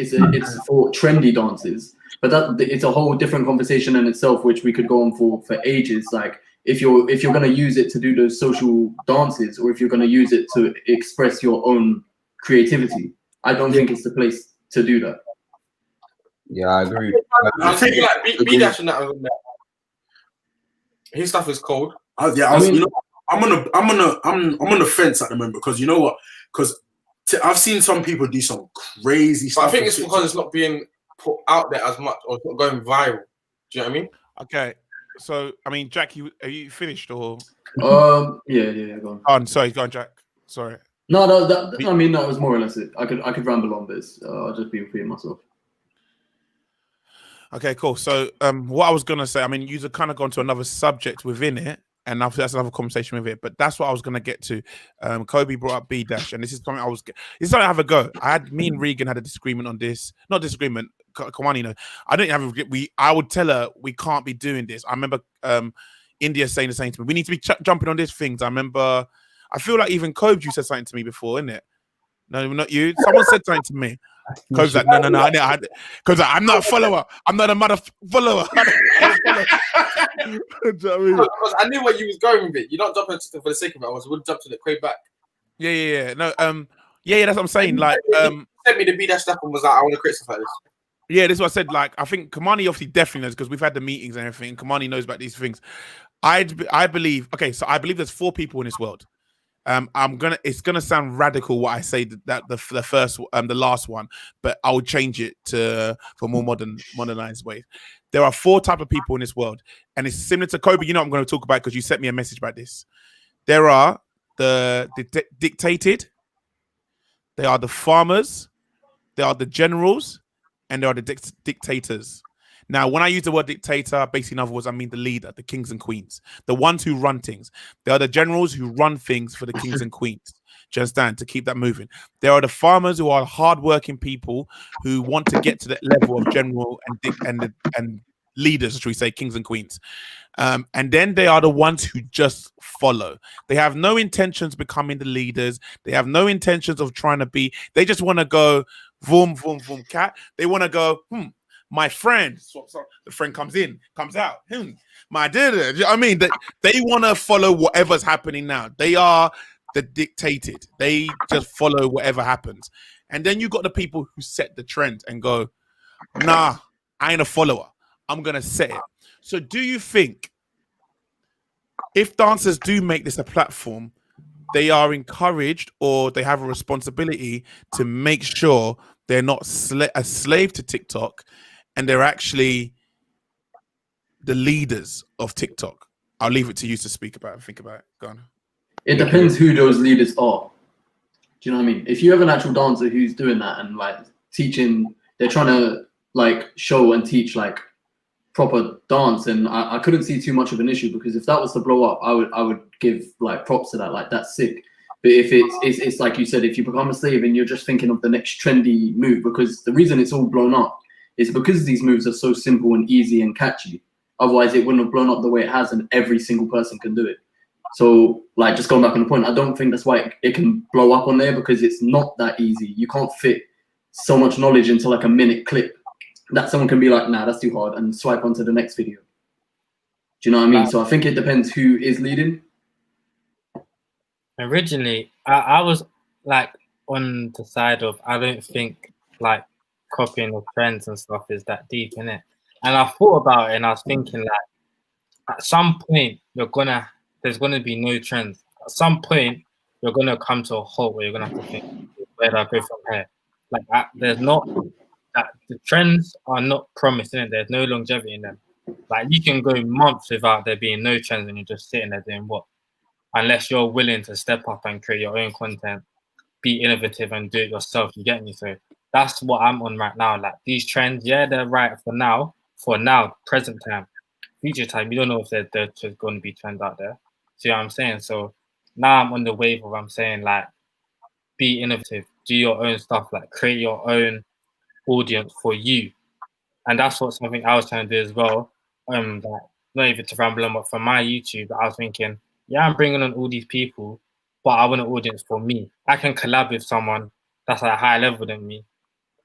for trendy dances. But it's a whole different conversation in itself, which we could go on for ages. Like if you're gonna use it to do those social dances or if you're gonna use it to express your own creativity, I don't think it's the place to do that. Yeah, I agree. I think like B Dash and that was on there. His stuff is cold. I'm on the fence at the moment because you know what? Because I've seen some people do some crazy stuff. But I think it's because it's not being put out there as much or it's not going viral. Do you know what I mean? Okay, so I mean, Jack, are you finished or? Yeah, go on. Oh, sorry, go on, Jack. Sorry. No, that was more or less it. I could ramble on this. I'll just be repeating myself. Okay, cool. So, what I was gonna say, I mean, you've kind of gone to another subject within it, and that's another conversation with it. But that's what I was gonna get to. Kobe brought up B Dash, and this is something I have a go. Me and Regan had a disagreement on this. Not disagreement. Kamani knows. I don't have I would tell her we can't be doing this. I remember India saying the same to me. We need to be jumping on these things. I remember. I feel like even Kobe, you said something to me before, isn't it? No, not you. Someone said something to me. Kobe's like, no. Kobe's like, I'm not a follower. I'm not a mother follower. Do you know what I mean? Because I knew where you was going with it. You don't jump into it for the sake of it. I would jump to the quay back. Yeah. No, yeah, that's what I'm saying. Like, sent me the B dash stuff and was like, I want to create stuff like this. Yeah, this is what I said. Like, I think Kamani obviously definitely knows because we've had the meetings and everything. Kamani knows about these things. I believe. Okay, so I believe there's 4 people in this world. It's gonna sound radical what I say that the last one, but I'll change it for more modernized ways. There are 4 type of people in this world, and it's similar to Kobe. You know, I'm going to talk about because you sent me a message about this. There are the dictated, there are the farmers, there are the generals, and there are the dictators. Now, when I use the word dictator, basically, in other words, I mean the leader, the kings and queens, the ones who run things. There are the generals who run things for the kings and queens. Do you understand? To keep that moving. There are the farmers who are hardworking people who want to get to that level of general and leaders, should we say, kings and queens. And then they are the ones who just follow. They have no intentions of becoming the leaders. They have no intentions of trying to be. They just want to go, vroom, vroom, vroom, cat. They want to go, my friend. So the friend comes in, comes out. My did. You know what I mean? They want to follow whatever's happening now. They are the dictated. They just follow whatever happens. And then you got the people who set the trend and go, nah, I ain't a follower. I'm going to set it. So do you think if dancers do make this a platform, they are encouraged or they have a responsibility to make sure they're not a slave to TikTok and they're actually the leaders of TikTok? I'll leave it to you to speak about it, think about it. Go on. It depends who those leaders are. Do you know what I mean? If you have an actual dancer who's doing that and like teaching, they're trying to like show and teach like proper dance, and I couldn't see too much of an issue, because if that was to blow up, I would give like props to that. Like, that's sick. But if it's like you said, if you become a slave and you're just thinking of the next trendy move, because the reason it's all blown up is because these moves are so simple and easy and catchy. Otherwise, it wouldn't have blown up the way it has, and every single person can do it. So, like, just going back on the point, I don't think that's why it can blow up on there, because it's not that easy. You can't fit so much knowledge into like a minute clip that someone can be like, nah, that's too hard, and swipe onto the next video. Do you know what I mean? So I think it depends who is leading. Originally, I was like on the side of, I don't think like copying of trends and stuff is that deep in it. And I thought about it and I was thinking like, at some point there's gonna be no trends. At some point you're gonna come to a halt where you're gonna have to think, where do I go from here? Like, there's not that the trends are not promised in it. There's no longevity in them. Like, you can go months without there being no trends and you're just sitting there doing what? Unless you're willing to step up and create your own content, be innovative and do it yourself. You get me? So that's what I'm on right now. Like, these trends, yeah, they're right for now, present time. Future time, you don't know if there's just going to be trends out there. See what I'm saying? So now I'm on the wave of, I'm saying, like, be innovative, do your own stuff, like create your own audience for you. And that's something I was trying to do as well. Like, not even to ramble on, but for my YouTube, I was thinking, yeah, I'm bringing on all these people, but I want an audience for me. I can collab with someone that's at a higher level than me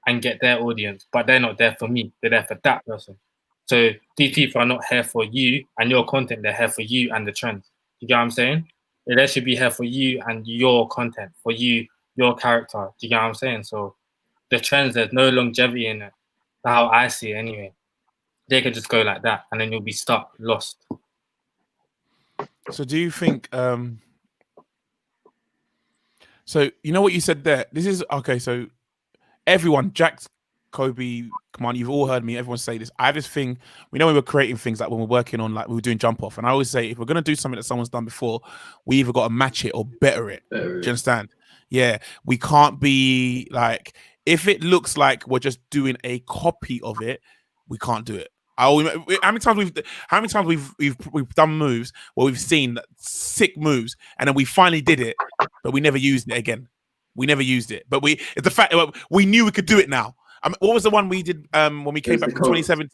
and get their audience, but they're not there for me. They're there for that person. So these people are not here for you and your content. They're here for you and the trends. You get what I'm saying? They should be here for you and your content, for you, your character. Do you get what I'm saying? So the trends, there's no longevity in it. That's how I see it anyway. They could just go like that and then you'll be stuck, lost. So do you think so you know what you said there? This is okay, so everyone, Jack, Kobe, come on, you've all heard me, everyone say this. I have this thing, we know when we're creating things, like when we're working on, like we were doing jump off, and I always say if we're gonna do something that someone's done before, we either got to match it or better it. Do you understand? Yeah, we can't be like, if it looks like we're just doing a copy of it, we can't do it. How many times we've done moves where we've seen sick moves and then we finally did it, but we never used it again. We never used it, but it's the fact that we knew we could do it now, I mean, what was the one we did when we came was back the from coat. 2017?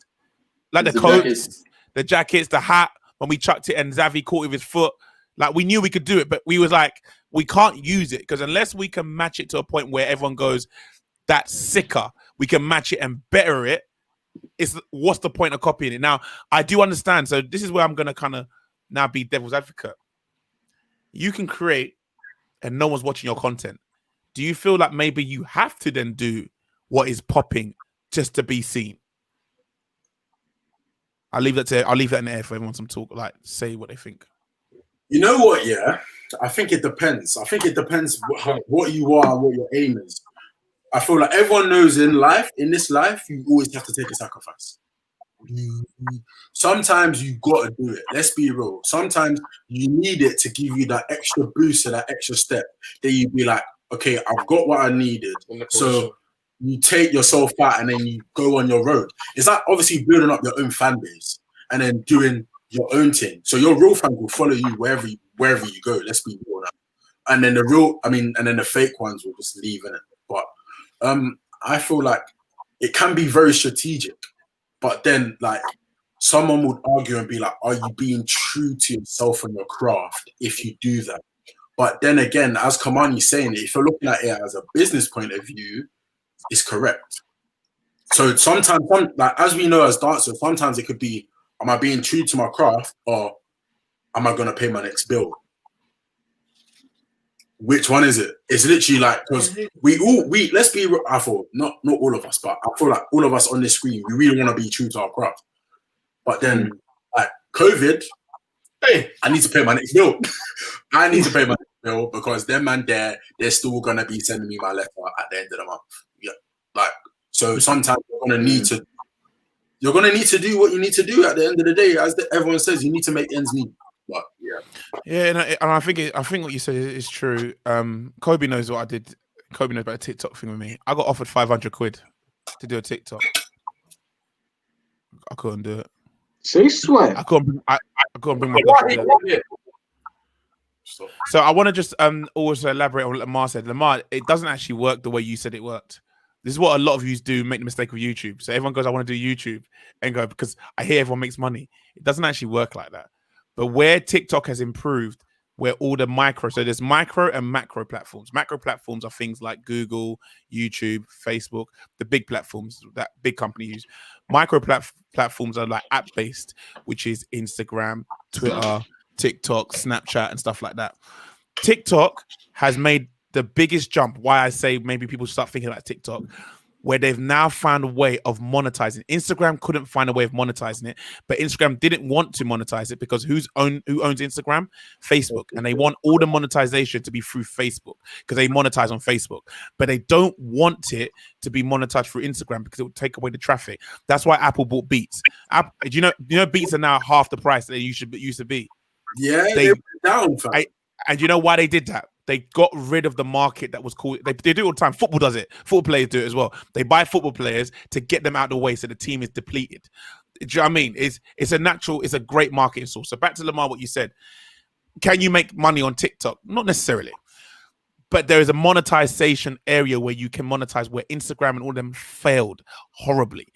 Like It the was the coats, jackets. the jackets, the hat. When we chucked it and Xavi caught it with his foot, like we knew we could do it, but we was like, we can't use it because unless we can match it to a point where everyone goes, that's sicker, we can match it and better it. It's what's the point of copying it? Now I do understand. So this is where I'm gonna kind of now be devil's advocate. You can create, and no one's watching your content. Do you feel like maybe you have to then do what is popping just to be seen? I'll leave that in the air for everyone to talk, like say what they think. You know what? Yeah, I think it depends. I think it depends what you are and what your aim is. I feel like everyone knows in this life, you always have to take a sacrifice. Sometimes you got to do it. Let's be real. Sometimes you need it to give you that extra boost or that extra step. Then you be like, okay, I've got what I needed. So you take yourself out and then you go on your road. It's like obviously building up your own fan base and then doing your own thing. So your real fans will follow you wherever you go. Let's be real now. And then the fake ones will just leave in it. But I feel like it can be very strategic. But then like someone would argue and be like, are you being true to yourself and your craft if you do that? But then again, as Kamani's saying it, if you're looking at it as a business point of view, it's correct. So sometimes, like as we know as dancers, sometimes it could be, am I being true to my craft or am I going to pay my next bill? Which one is it? It's literally like, because let's be real, I thought, not all of us, but I feel like all of us on this screen, we really want to be true to our craft. But then, like COVID, hey, I need to pay my next bill. I need to pay my next bill because them man they're still gonna be sending me my letter at the end of the month. Yeah, like so. Sometimes you're gonna need to do what you need to do at the end of the day. As everyone says, you need to make ends meet. But yeah, and I think what you said is true. Kobe knows what I did. Kobe knows about the TikTok thing with me. I got offered 500 quid to do a TikTok. I couldn't do it. So you swear? I couldn't bring my book to do it. So I want to just also elaborate on what Lamar said. Lamar, it doesn't actually work the way you said it worked. This is what a lot of you do, make the mistake with YouTube. So everyone goes, I want to do YouTube, and go, because I hear everyone makes money. It doesn't actually work like that. But where TikTok has improved, where all the so there's micro and macro platforms. Macro platforms are things like Google, YouTube, Facebook, the big platforms that big companies use. Micro platforms are like app-based, which is Instagram, Twitter, TikTok, Snapchat, and stuff like that. TikTok has made the biggest jump. Why I say maybe people start thinking about TikTok, where they've now found a way of monetizing. Instagram couldn't find a way of monetizing it, but Instagram didn't want to monetize it because who owns Instagram? Facebook. And they want all the monetization to be through Facebook because they monetize on Facebook. But they don't want it to be monetized through Instagram because it would take away the traffic. That's why Apple bought Beats. Do you know Beats are now half the price that they used to be? Yeah, they went down. And you know why they did that? They got rid of the market that was called. They do it all the time. Football does it. Football players do it as well. They buy football players to get them out of the way so the team is depleted. Do you know what I mean? It's a great marketing source. So back to Lamar, what you said. Can you make money on TikTok? Not necessarily. But there is a monetization area where you can monetize, where Instagram and all of them failed horribly.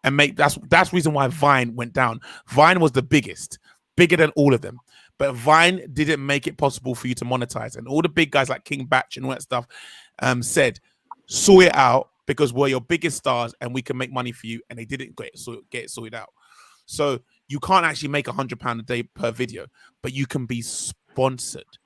And that's the reason why Vine went down. Vine was the biggest, bigger than all of them. But Vine didn't make it possible for you to monetize. And all the big guys like King Batch and all that stuff said, sort it out because we're your biggest stars and we can make money for you. And they didn't get it sorted out. So you can't actually make £100 a day per video, but you can be sponsored.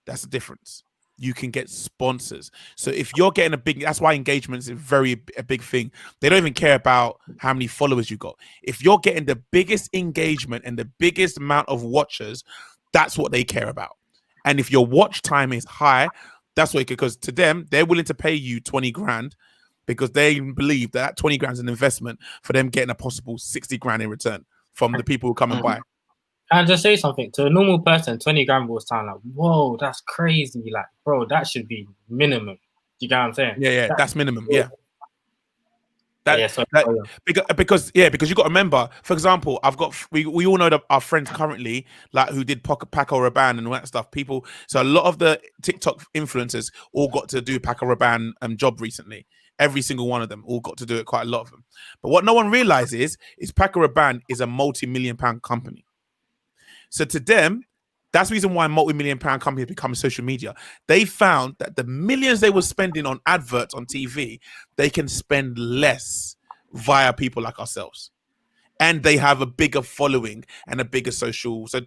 That's the difference. You can get sponsors. So if you're getting that's why engagement is a big thing. They don't even care about how many followers you got. If you're getting the biggest engagement and the biggest amount of watchers, that's what they care about. And if your watch time is high, that's what because to them, they're willing to pay you 20 grand because they believe that 20 grand is an investment for them getting a possible 60 grand in return from the people who come and buy. Can I just say something? To a normal person, 20 grand will sound like, whoa, that's crazy. Like, bro, that should be minimum. You get what I'm saying? Yeah, that's minimum. Yeah. Because you got to remember, for example, we all know that our friends currently, like who did Paco Rabanne and all that stuff. So a lot of the TikTok influencers all got to do Paco Rabanne job recently. Every single one of them all got to do it, quite a lot of them. But what no one realizes is Paco Rabanne is a multi-million-pound company. So to them, that's the reason why multi-million-pound companies become social media. They found that the millions they were spending on adverts on TV, they can spend less via people like ourselves. And they have a bigger following and a bigger social. So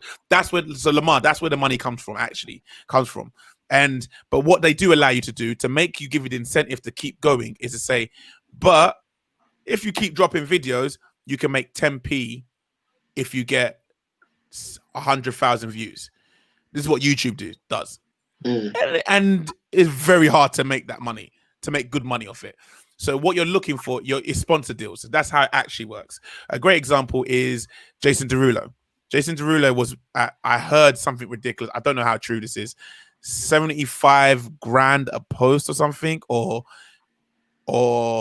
Lamar, that's where the money comes from, actually. But what they do allow you to do to make you give you the incentive to keep going is to say, but if you keep dropping videos, you can make 10p if you get 100,000 views. This is what YouTube does. And it's very hard to make that money, to make good money off it. So what you're looking for is sponsor deals. That's how it actually works. A great example is Jason Derulo. Jason Derulo was, I heard something ridiculous. I don't know how true this is. 75 grand a post or something, or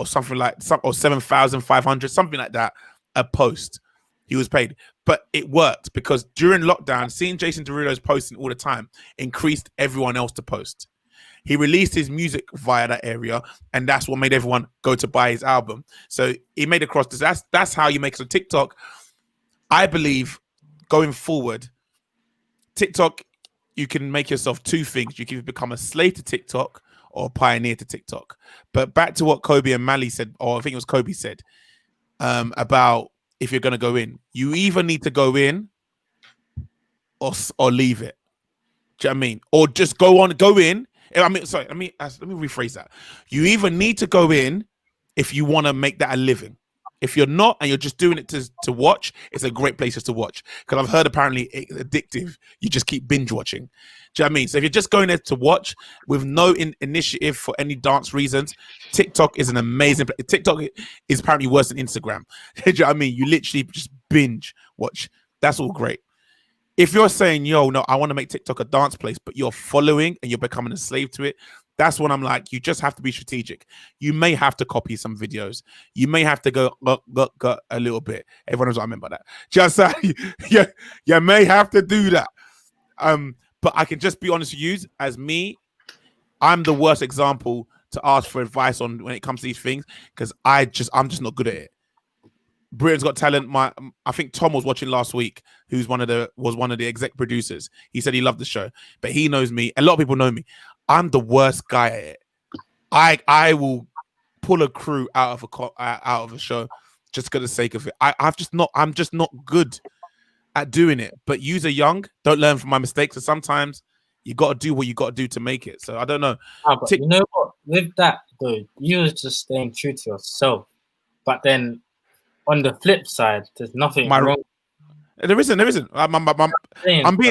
something like, or 7,500, something like that, a post he was paid. But it worked because during lockdown, seeing Jason Derulo's posting all the time increased everyone else to post. He released his music via that area, and that's what made everyone go to buy his album. So he made it across. That's how you make it. So TikTok, I believe, going forward, TikTok, you can make yourself two things. You can become a slave to TikTok or a pioneer to TikTok. But back to what Kobe and Mally said, or I think it was Kobe said, about if you're going to go in, you either need to go in or leave it. Do you know what I mean? Or just go in. I mean, sorry, let me rephrase that. You either need to go in if you want to make that a living. If you're not and you're just doing it to watch, it's a great place to watch. Because I've heard apparently it's addictive. You just keep binge watching. Do you know what I mean? So if you're just going there to watch with no initiative for any dance reasons, TikTok is an amazing place. TikTok is apparently worse than Instagram. Do you know what I mean? You literally just binge watch. That's all great. If you're saying, yo, no, I want to make TikTok a dance place, but you're following and you're becoming a slave to it, that's when I'm like, you just have to be strategic. You may have to copy some videos. You may have to go a little bit. Everyone knows what I meant by that. Just you may have to do that. But I can just be honest with you, as me, I'm the worst example to ask for advice on when it comes to these things because I'm just not good at it. Britain's Got Talent. I think Tom was watching last week, who's one of the exec producers. He said he loved the show, but he knows me. A lot of people know me. I'm the worst guy at it. I will pull a crew out of a show just for the sake of it. I'm just not good at doing it. But yous are young, don't learn from my mistakes. So sometimes you got to do what you got to do to make it. So I don't know. But you know what? With that though, you was just staying true to yourself. But then on the flip side, there's nothing wrong. There isn't. I'm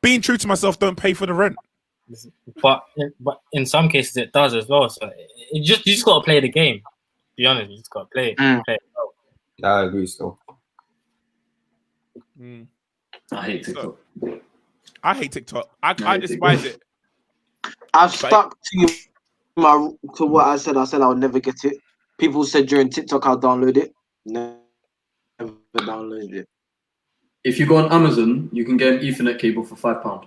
being true to myself. Don't pay for the rent. But in some cases it does as well. So you just got to play the game. To be honest, you just got to play it. Play it well. Yeah, I agree still. I hate TikTok. I hate TikTok. I despise it. I've stuck to what I said. I said I would never get it. People said during TikTok I'll download it. Never downloaded it. If you go on Amazon, you can get an Ethernet cable for £5.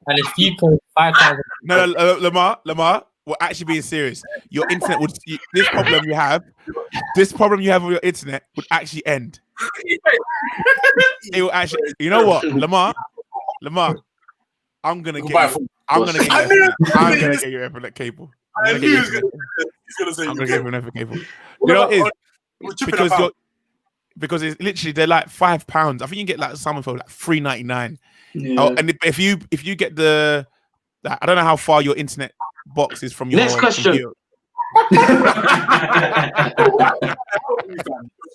And if you pay £5,000, no, Lamar, we're actually being serious. Your internet would this problem you have with your internet would actually end. It will actually. You know what, Lamar, I'm gonna get you your Ethernet cable. I'm gonna get you an Ethernet cable. You know what it is? Because it's literally they're like £5. I think you can get like some for like £3.99. Yeah. Oh, and if you get I don't know how far your internet box is from your next question. He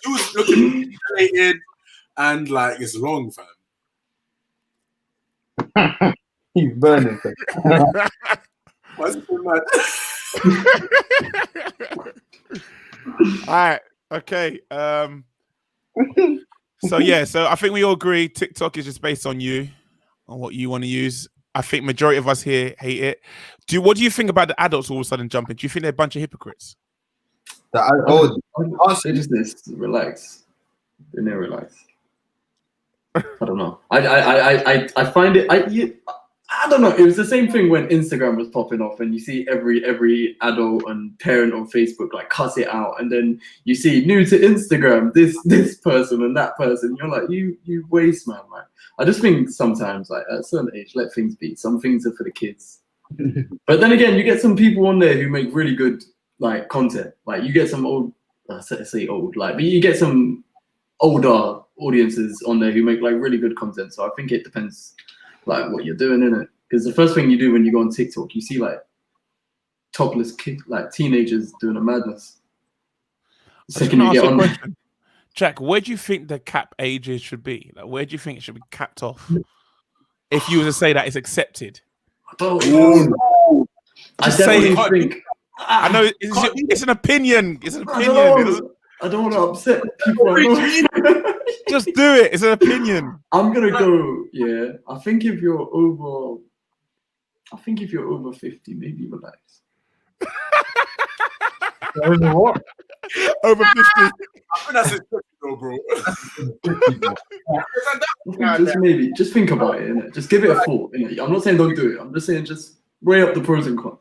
was looking related and like it's long, fam. He's burning. Why is it so mad? All right. Okay. So I think we all agree TikTok is just based on you, on what you want to use. I think majority of us here hate it. What do you think about the adults all of a sudden jumping? Do you think they're a bunch of hypocrites? They just relax. They never relax. I don't know. I find it. I don't know. It was the same thing when Instagram was popping off, and you see every adult and parent on Facebook like cuss it out, and then you see new to Instagram this person and that person. You're like, you waste, man. Like, I just think sometimes, like at a certain age, let things be. Some things are for the kids. But then again, you get some people on there who make really good like content. Like you get some old, say old, like, but you get some older audiences on there who make like really good content. So I think it depends like what you're doing in it. Because the first thing you do when you go on TikTok, you see like topless like teenagers doing a madness. Second you get on there. Jack, where do you think the cap ages should be? Like, where do you think it should be capped off? If you were to say that it's accepted. I definitely think. I know it's an opinion. It's an opinion. I don't want to upset people. Just do it. It's an opinion. I'm gonna go. Yeah, I think if you're over 50, maybe relax. Over what? Over 50. I think that's it, though, bro. Just think about it. Innit? Just give it a thought. Innit? I'm not saying don't do it. I'm just saying just weigh up the pros and cons.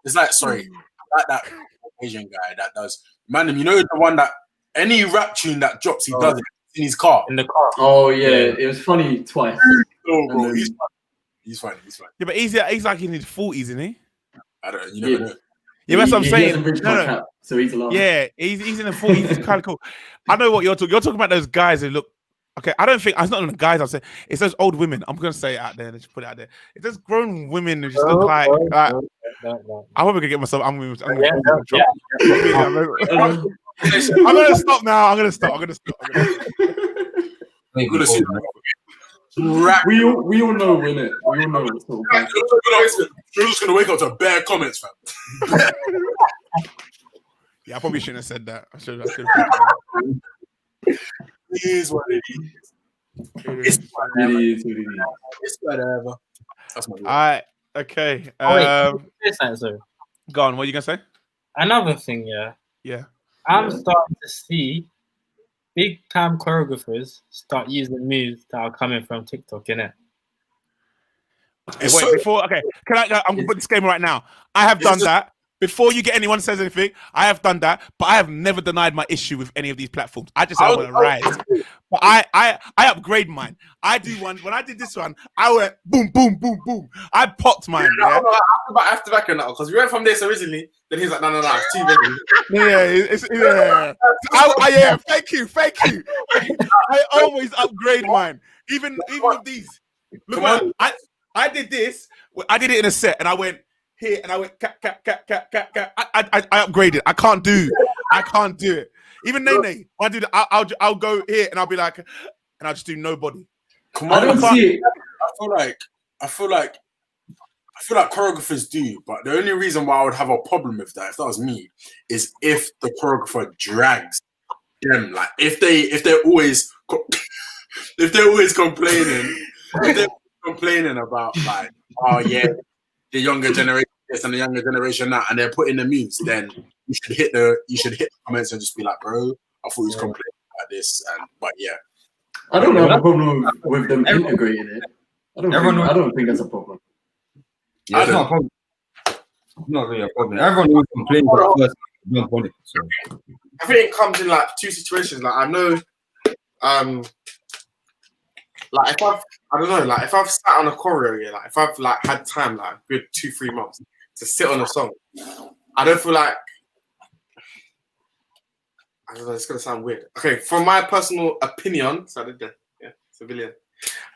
It's like sorry, like that Asian guy that does. Man, you know the one that any rap tune that drops, he does it in his car. In the car. Oh yeah, it was funny twice. No, bro, he's funny. Yeah, but he's like in his 40s, isn't he? I don't know. You never know. Yeah, that's what I'm saying. Cap, so he's alive. Yeah, he's in the 40s. He's kind of cool. I know what you're talking. You're talking about those guys who look. Okay, I don't think it's not the guys. I'll say it's those old women. I'm gonna say it out there. Let's put it out there. It's those grown women who just look like. I'm probably gonna get myself. I'm gonna stop now. I'm gonna stop. We all know, innit? We all know what's all bad. You're just gonna wake up to bad comments, fam. Yeah, I probably shouldn't have said that. I should. It is what it is. It's whatever. That's my. All right. Okay. Go on. What are you gonna say? Another thing, yeah. Yeah. I'm starting to see big time choreographers start using moves that are coming from TikTok, innit? Okay. I'm gonna put this disclaimer right now. I have done that. Before you get anyone says anything, I have done that, but I have never denied my issue with any of these platforms. I just I want to rise. But I upgrade mine. I do one. When I did this one, I went boom, boom, boom, boom. I popped mine. Yeah? I have to back it now because we went from this originally. Then he's like, no, it's too big. Yeah. Thank you. I always upgrade mine, even with these. Look, man, I did this. I did it in a set, and I went here, and I went cap. I upgraded. I can't do it. Even Nene, I do that. I'll go here, and I'll be like, and I'll just do nobody. Come on, I don't see it. I feel like choreographers do, but the only reason why I would have a problem with that, if that was me, is if the choreographer drags them. Like if they're always complaining about like, oh yeah, the younger generation this and the younger generation that, and they're putting the moves, then you should hit the comments and just be like, bro, I thought he was complaining about this, but yeah. I don't have a problem with them integrating it. I don't think that's a problem. Yeah, it's not a problem. It's not really a problem. Everyone always complains about first jump on it. So. I think it comes in like two situations. Like I know, like if I've sat on a choreo, yeah, like if I've like had time, like a good 2-3 months to sit on a song, I don't feel like. I don't know, it's gonna sound weird. Okay, from my personal opinion, so I did that. Yeah, civilian.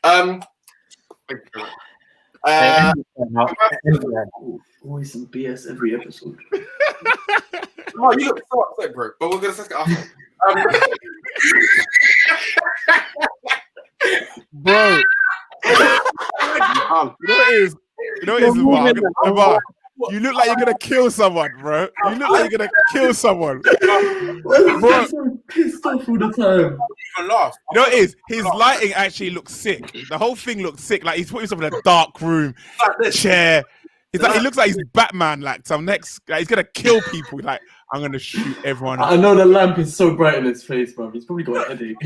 Thank you very much. Always some BS every episode. Oh, you look so upset, bro. But we're gonna take it after. Bro, you know what it is, Lamar? You look like you're gonna kill someone, bro. You look like you're gonna kill someone, bro. So pissed off all the time. Even laugh. You know what it is? His lighting actually looks sick. The whole thing looks sick. Like he's putting himself in a dark room, chair. It's like he looks like he's Batman. Like he's gonna kill people. Like I'm gonna shoot everyone. I know the lamp is so bright in his face, bro. He's probably got a headache.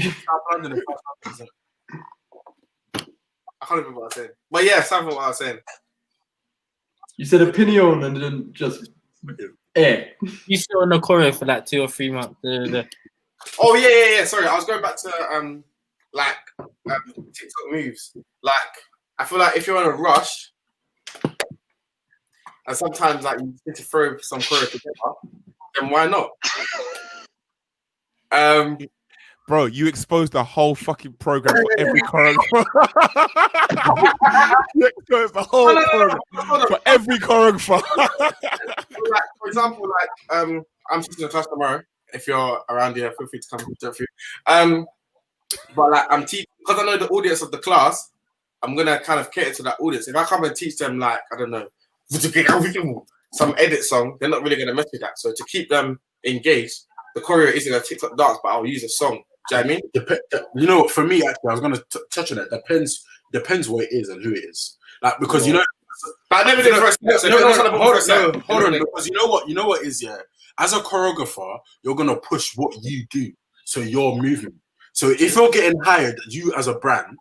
can't remember what I was saying. But yeah, something what I was saying. You said opinion and then just air. You sit on the choreo for like 2 or 3 months. Oh yeah. Sorry, I was going back to TikTok moves. Like, I feel like if you're in a rush, and sometimes like you need to throw some choreo together, then why not? Bro, you exposed the whole fucking program for every choreographer. You exposed the whole program for every choreographer. Like, for example, like I'm teaching a class tomorrow. If you're around here, feel free to come to a few. But like I'm teaching because I know the audience of the class. I'm gonna kind of cater to that audience. If I come and teach them like I don't know some edit song, they're not really gonna mess with that. So to keep them engaged, the choreo isn't a TikTok dance, but I'll use a song. Do you know what I mean? You know, for me, actually, I was gonna touch on it. Depends what it is and who it is. Like because you know, but I never did first. Hold on, because you know what is as a choreographer, you're gonna push what you do, so your movement. So if you're getting hired, you as a brand.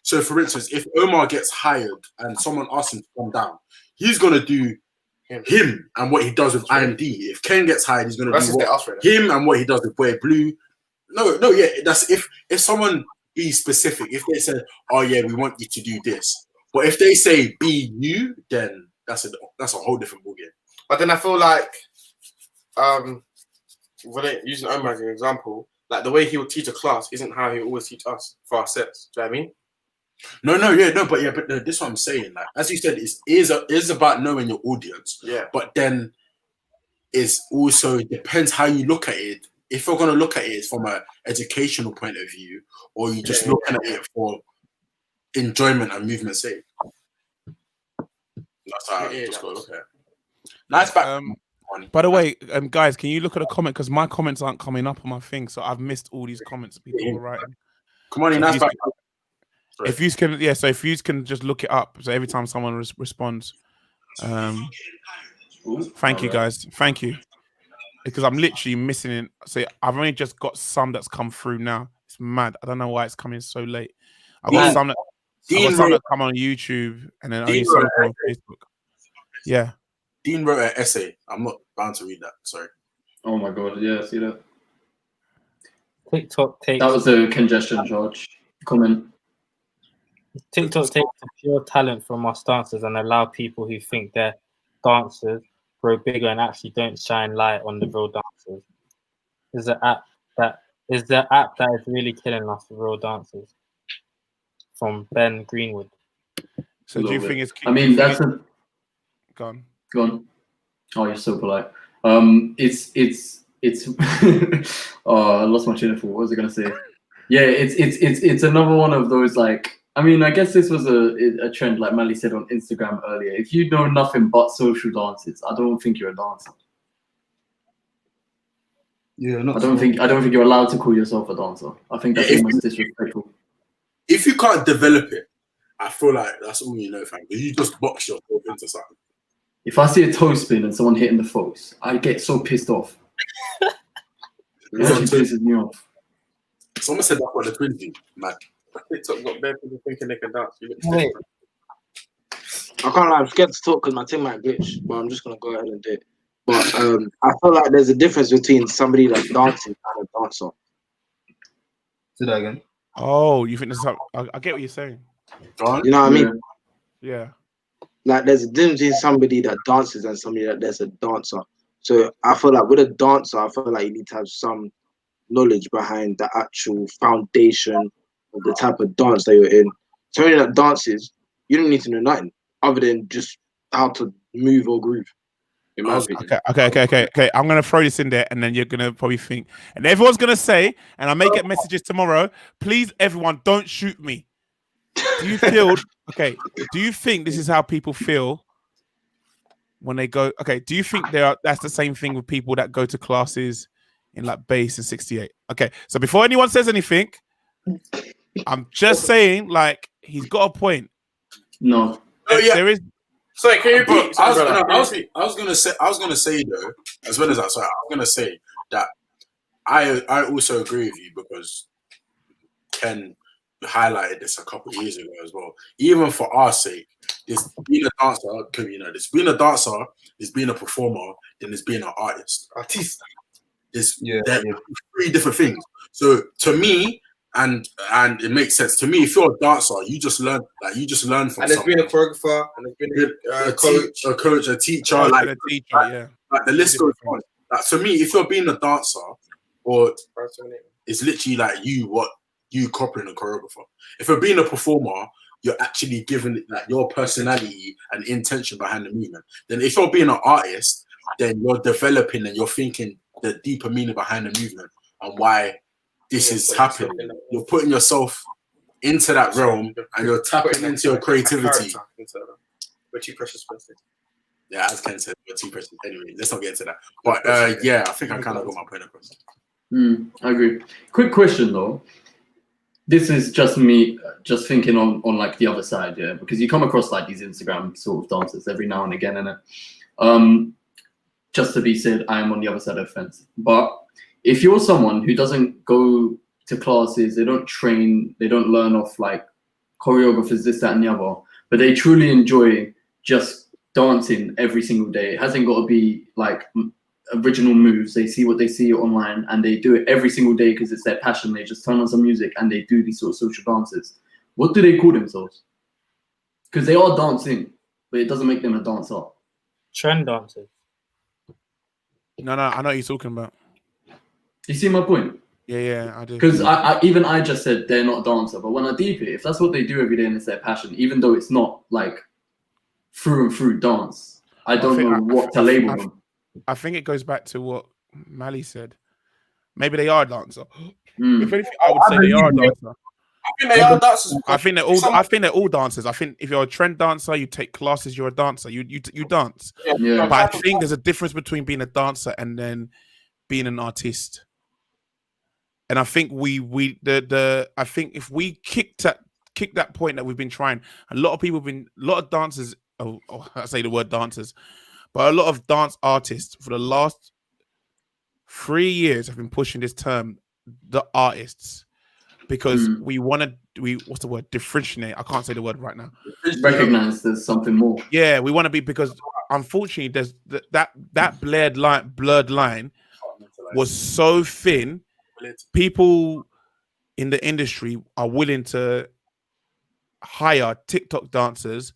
So for instance, if Omar gets hired and someone asks him to come down, he's gonna do him and what he does with IMD. If Ken gets hired, he's gonna do him and what he does with Wear Blue. No, yeah, that's if someone be specific. If they say, "Oh yeah, we want you to do this," but if they say "be you," then that's a whole different ballgame. But then I feel like, using Omar as an example, like the way he would teach a class isn't how he would always teach us for our sets. Do you know what I mean? But this is what I'm saying. Like as you said, it is about knowing your audience. Yeah. But then it's also depends how you look at it. If you're gonna look at it from an educational point of view, or you just looking at it for enjoyment and movement sake. That's how I just gotta look at it. Nice back. By the way, guys, can you look at a comment because my comments aren't coming up on my thing, so I've missed all these comments people were writing. Come on, nice back. If you can, so if you can just look it up, so every time someone responds, thank you guys, thank you, because I'm literally missing it. So I've only just got some that's come through now. It's mad. I don't know why it's coming so late. I've got some that come on YouTube and then only some on Facebook. Yeah. Dean wrote an essay. I'm not bound to read that. Sorry. Oh my god! Yeah, see that. TikTok takes. That was a congestion charge comment. TikTok takes the pure talent from us dancers and allow people who think they're dancers grow bigger and actually don't shine light on the real dancers. Is the app that is really killing us, the real dancers. From Ben Greenwood. So do you think it's? I mean, that's a. Go on. Oh, you're so polite. It's. Oh, I lost my train of thought. What was I gonna say? Yeah, it's another one of those like. I mean, I guess this was a trend, like Mally said on Instagram earlier. If you know nothing but social dances, I don't think you're a dancer. Yeah, I don't think you're allowed to call yourself a dancer. I think that's almost disrespectful. If you can't develop it, I feel like that's all you know, fam. You just box yourself into something. If I see a toe spin and someone hitting the folks, I get so pissed off. It actually pisses me off. Someone said that for the twins, man. TikTok got bare people thinking they can dance. Wait. I can't lie, I'm scared to talk because my thing might glitch, but I'm just gonna go ahead and do it. But I feel like there's a difference between somebody that's dancing and a dancer. Say that again. Oh, you think there's I get what you're saying. You know what I mean? Yeah. Like there's a difference between somebody that dances and somebody that's a dancer. So I feel like with a dancer, I feel like you need to have some knowledge behind the actual foundation of the type of dance that you're in. Somebody that dances, you don't need to know nothing other than just how to move or groove. In my opinion. Okay. I'm gonna throw this in there, and then you're gonna probably think, and everyone's gonna say, and I may get messages tomorrow. Please, everyone, don't shoot me. Do you feel okay? Do you think this is how people feel when they go? Okay. Do you think that's the same thing with people that go to classes in like bass and 68? Okay. So before anyone says anything, I'm just saying, like, he's got a point. No. Oh yeah. There is. Sorry, can you repeat? I was gonna say though, as well as that. Sorry, I was gonna say that I also agree with you because Ken highlighted this a couple of years ago as well. Even for our sake, there's being a dancer, there's being a dancer, there's being a performer, then there's being an artist. There's three different things. So to me, and it makes sense to me. If you're a dancer, you just learn from. And there's been a choreographer, and there's been a coach, a teacher, a teacher, like the list goes on. Like for me, if you're being a dancer, or it's literally like you copying a choreographer. If you're being a performer, you're actually giving it like your personality and intention behind the movement. Then if you're being an artist, then you're developing and you're thinking the deeper meaning behind the movement and why this is happening. You're putting yourself into that realm and you're tapping into your creativity. We're too precious for this. Yeah, as Ken said, we're too precious. Anyway, let's not get into that. But yeah, I think I kind of got my point across. I agree. Quick question though. This is just me just thinking on like the other side, yeah, because you come across like these Instagram sort of dancers every now and again, and just to be said, I am on the other side of the fence. But if you're someone who doesn't go to classes, they don't train, they don't learn off like choreographers, this, that, and the other, but they truly enjoy just dancing every single day. It hasn't got to be like original moves. They see what they see online and they do it every single day because it's their passion. They just turn on some music and they do these sort of social dances. What do they call themselves? Because they are dancing, but it doesn't make them a dancer. Trend dancers. No, I know what you're talking about. You see my point? Yeah, I do. Because I just said they're not a dancer, but when I deep it, if that's what they do every day and it's their passion, even though it's not like through and through dance, I don't know what to label them. I think it goes back to what Mally said. Maybe they are a dancer. If anything, I would say they are a dancer. I think they are dancers. I think they're all dancers. I think if you're a trend dancer, you take classes. You're a dancer. You dance. Yeah. But I think there's a difference between being a dancer and then being an artist. And I think I think if we kick that point that we've been trying, a lot of dancers. I say the word dancers, but a lot of dance artists for the last 3 years have been pushing this term, the artists, because we what's the word? Differentiate. I can't say the word right now. Recognize there's something more. Yeah, we want to be, because unfortunately there's that blurred line was so thin. People in the industry are willing to hire TikTok dancers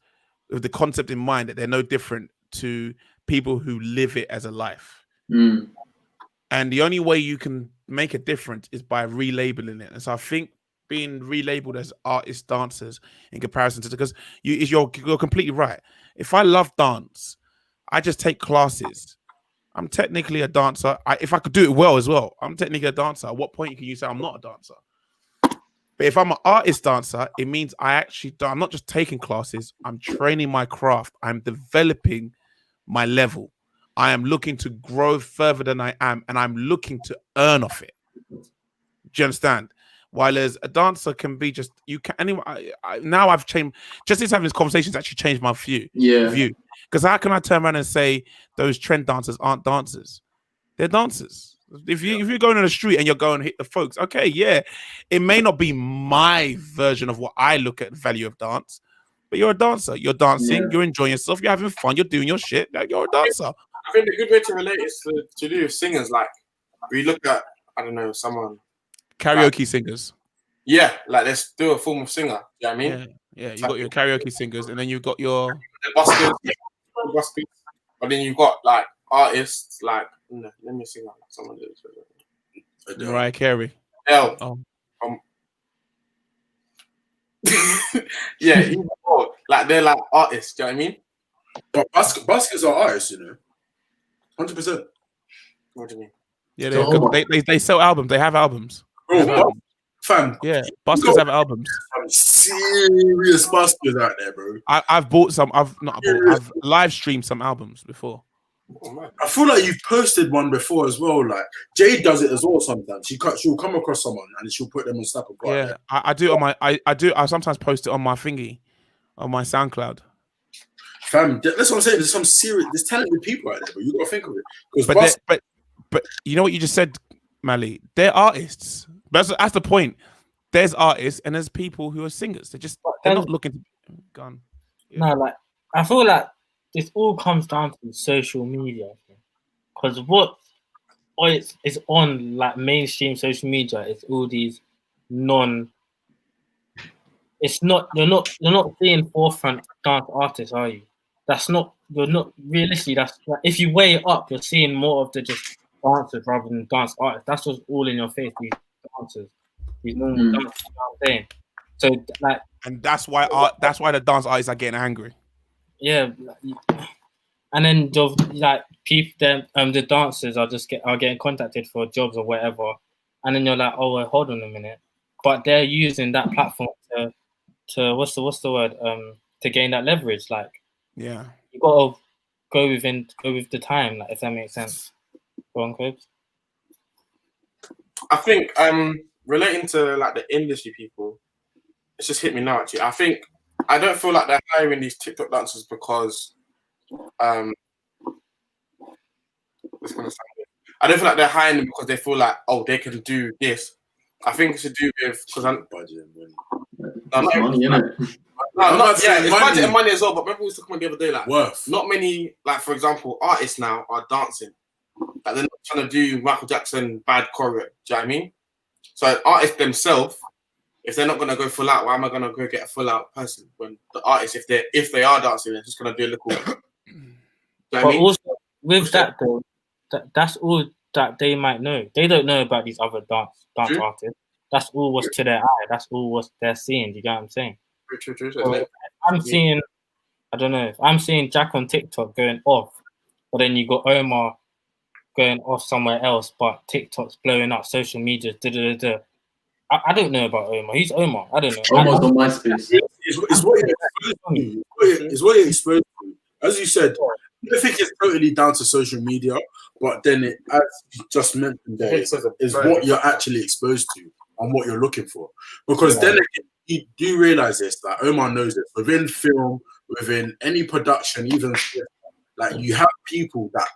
with the concept in mind that they're no different to people who live it as a life. And the only way you can make a difference is by relabeling it. And so I think being relabeled as artist dancers in comparison to, because you're completely right. If I love dance, I just take classes. I'm technically a dancer. If I could do it well as well, I'm technically a dancer. At what point can you say I'm not a dancer? But if I'm an artist dancer, it means I'm not just taking classes. I'm training my craft. I'm developing my level. I am looking to grow further than I am, and I'm looking to earn off it. Do you understand? While as a dancer can be just, you can anyway. Now I've changed. Just since having this conversation, it's actually changed my view. Because how can I turn around and say those trend dancers aren't dancers? They're dancers. If you're going on the street and you're going to hit the folks, okay, yeah, it may not be my version of what I look at the value of dance, but you're a dancer. You're dancing. You're enjoying yourself. You're having fun. You're doing your shit. You're a dancer. I think the good way to relate is to do with singers. Like we look at, I don't know, someone karaoke singers. Yeah, like let's do a form of singer. You know what I mean? Yeah. You got your karaoke singers, and then you've got your buskers, but then you've got like artists. Like let me sing like someone did. Mariah Carey. Yeah, like they're like artists. Do you know what I mean? But buskers are artists, 100%. What do you mean? Yeah, they sell albums. They have albums. Bro, fam. Yeah, buskers have albums. Some serious buskers out there, bro. I've bought some. I've live streamed some albums before. Oh, I feel like you've posted one before as well. Like Jade does it as well sometimes. She'll come across someone and she'll put them on Snap. Yeah, I do on my. I sometimes post it on my thingy, on my SoundCloud. Fam, that's what I'm saying. There's talented people out there, but you gotta think of it. But you know what you just said, Mally? They're artists. That's the point. there's artists and there's people who are singers. They're not looking to gone. No, like I feel like this all comes down to social media, because it's on like mainstream social media. It's all these non. It's not you're not seeing forefront dance artists, are you? That's not you're not realistically. That's like, if you weigh it up, you're seeing more of the just dancers rather than dance artists. That's just all in your face. These dancers, these normal dancers. You know what I'm saying? So like, And that's why the dance artists are getting angry. yeah, and then like people, the dancers are getting contacted for jobs or whatever, and then you're like, oh, well, hold on a minute, but they're using that platform to what's the word to gain that leverage. Like, Yeah, you gotta go with the time, like, if that makes sense. Go on, Cribs. I think relating to like the industry people, it's just hit me now actually. I don't feel like they're hiring these TikTok dancers because I don't feel like they're hiring them because they feel like, oh, they can do this. I think it's to do with because I'm budget money, innit? it's budget and money as well. But remember we was talking about the other day, like worth. Not many, like for example, artists now are dancing. Like they're not trying to do Michael Jackson bad choreo. Do you know what I mean? So artists themselves, if they're not gonna go full out, why am I gonna go get a full out person when the artists, if they are dancing, they're just gonna do a little. Do you know but I mean? Also with that though, that's all that they might know. They don't know about these other dance artists. That's all what's to their eye. That's all what they're seeing. Do you get what I'm saying? True. So I'm seeing, I don't know, if I'm seeing Jack on TikTok going off, but then you got Omar going off somewhere else, but TikTok's blowing up, social media, I don't know about Omar. He's Omar. I don't know. Omar's on MySpace. It's what you're exposed to. As you said, I don't think it's totally down to social media, but then it, as you just mentioned there, is what you're actually exposed to and what you're looking for. Because then again, you do realize this, like Omar knows this, within film, within any production, even like you have people that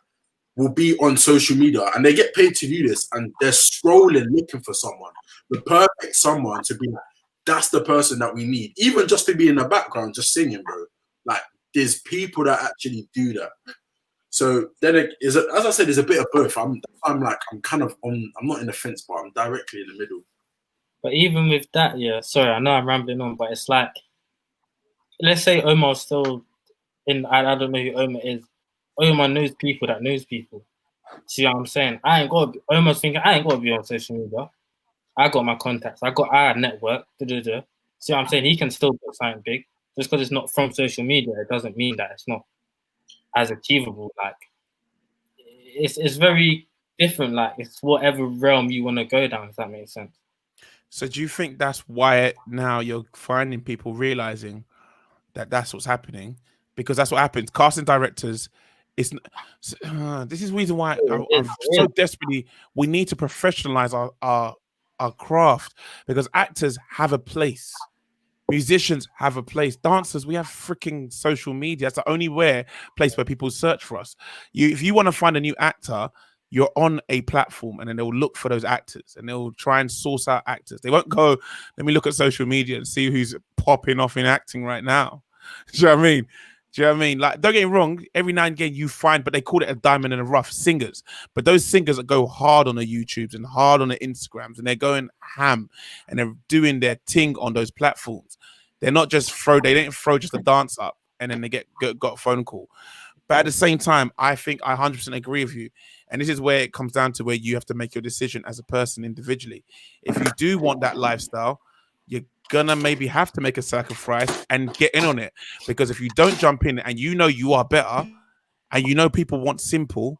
will be on social media and they get paid to do this and they're scrolling looking for someone, the perfect someone to be like, that's the person that we need, even just to be in the background just singing, bro. Like there's people that actually do that. So then as I said, there's a bit of both. I'm kind of on, I'm not in the fence, but I'm directly in the middle. But even with that, yeah, sorry, I know I'm rambling on, but it's like, let's say Omar's still in, I don't know who Omar is. Omar knows people that knows people. See what I'm saying? Omar's thinking, I ain't got to be on social media. I got my contacts. I had network. See what I'm saying? He can still do something big. Just because it's not from social media, it doesn't mean that it's not as achievable. Like, it's very different. Like, it's whatever realm you want to go down, if that makes sense. So do you think that's why now you're finding people realizing that that's what's happening? Because that's what happens. Casting directors, this is the reason why I'm so desperately, we need to professionalize our craft, because actors have a place. Musicians have a place. Dancers, we have freaking social media. That's the only place where people search for us. If you want to find a new actor, you're on a platform and then they'll look for those actors and they'll try and source out actors. They won't go, let me look at social media and see who's popping off in acting right now. Do you know what I mean? Do you know what I mean? Like, don't get me wrong, every now and again you find, but they call it a diamond in the rough, singers. But those singers that go hard on the YouTubes and hard on the Instagrams and they're going ham and they're doing their thing on those platforms. They're not just they didn't throw just a dance up and then they got a phone call. But at the same time, I think I 100% agree with you. And this is where it comes down to where you have to make your decision as a person individually. If you do want that lifestyle, you're gonna maybe have to make a sacrifice and get in on it. Because if you don't jump in and you know you are better and you know people want simple,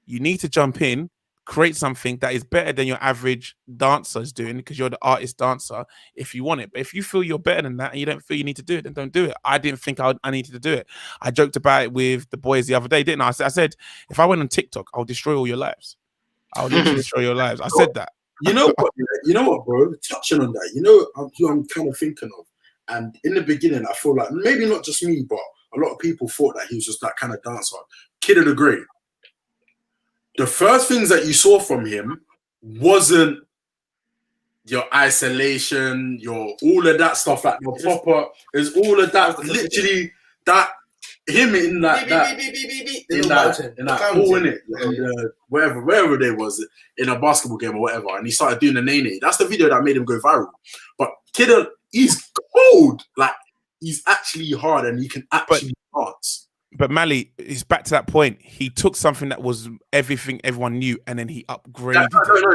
you need to jump in, create something that is better than your average dancer is doing, because you're the artist dancer if you want it. But if you feel you're better than that and you don't feel you need to do it, then don't do it. I didn't think I needed to do it. I joked about it with the boys the other day, didn't I? I said, if I went on TikTok, I'll destroy all your lives. I'll literally destroy your lives. I said that. You know what, bro? Touching on that, you know who I'm kind of thinking of. And in the beginning, I feel like maybe not just me, but a lot of people thought that he was just that kind of dancer. Kid of the Great. The first things that you saw from him wasn't your isolation, your all of that stuff, like your proper, there's all of that. Literally, that him in that hall in it, wherever they was in a basketball game or whatever, and he started doing the nene. That's the video that made him go viral. But Kiddo, he's cold. Like he's actually hard, and he can actually dance. But Mali, it's back to that point. He took something that was everything everyone knew, and then he upgraded.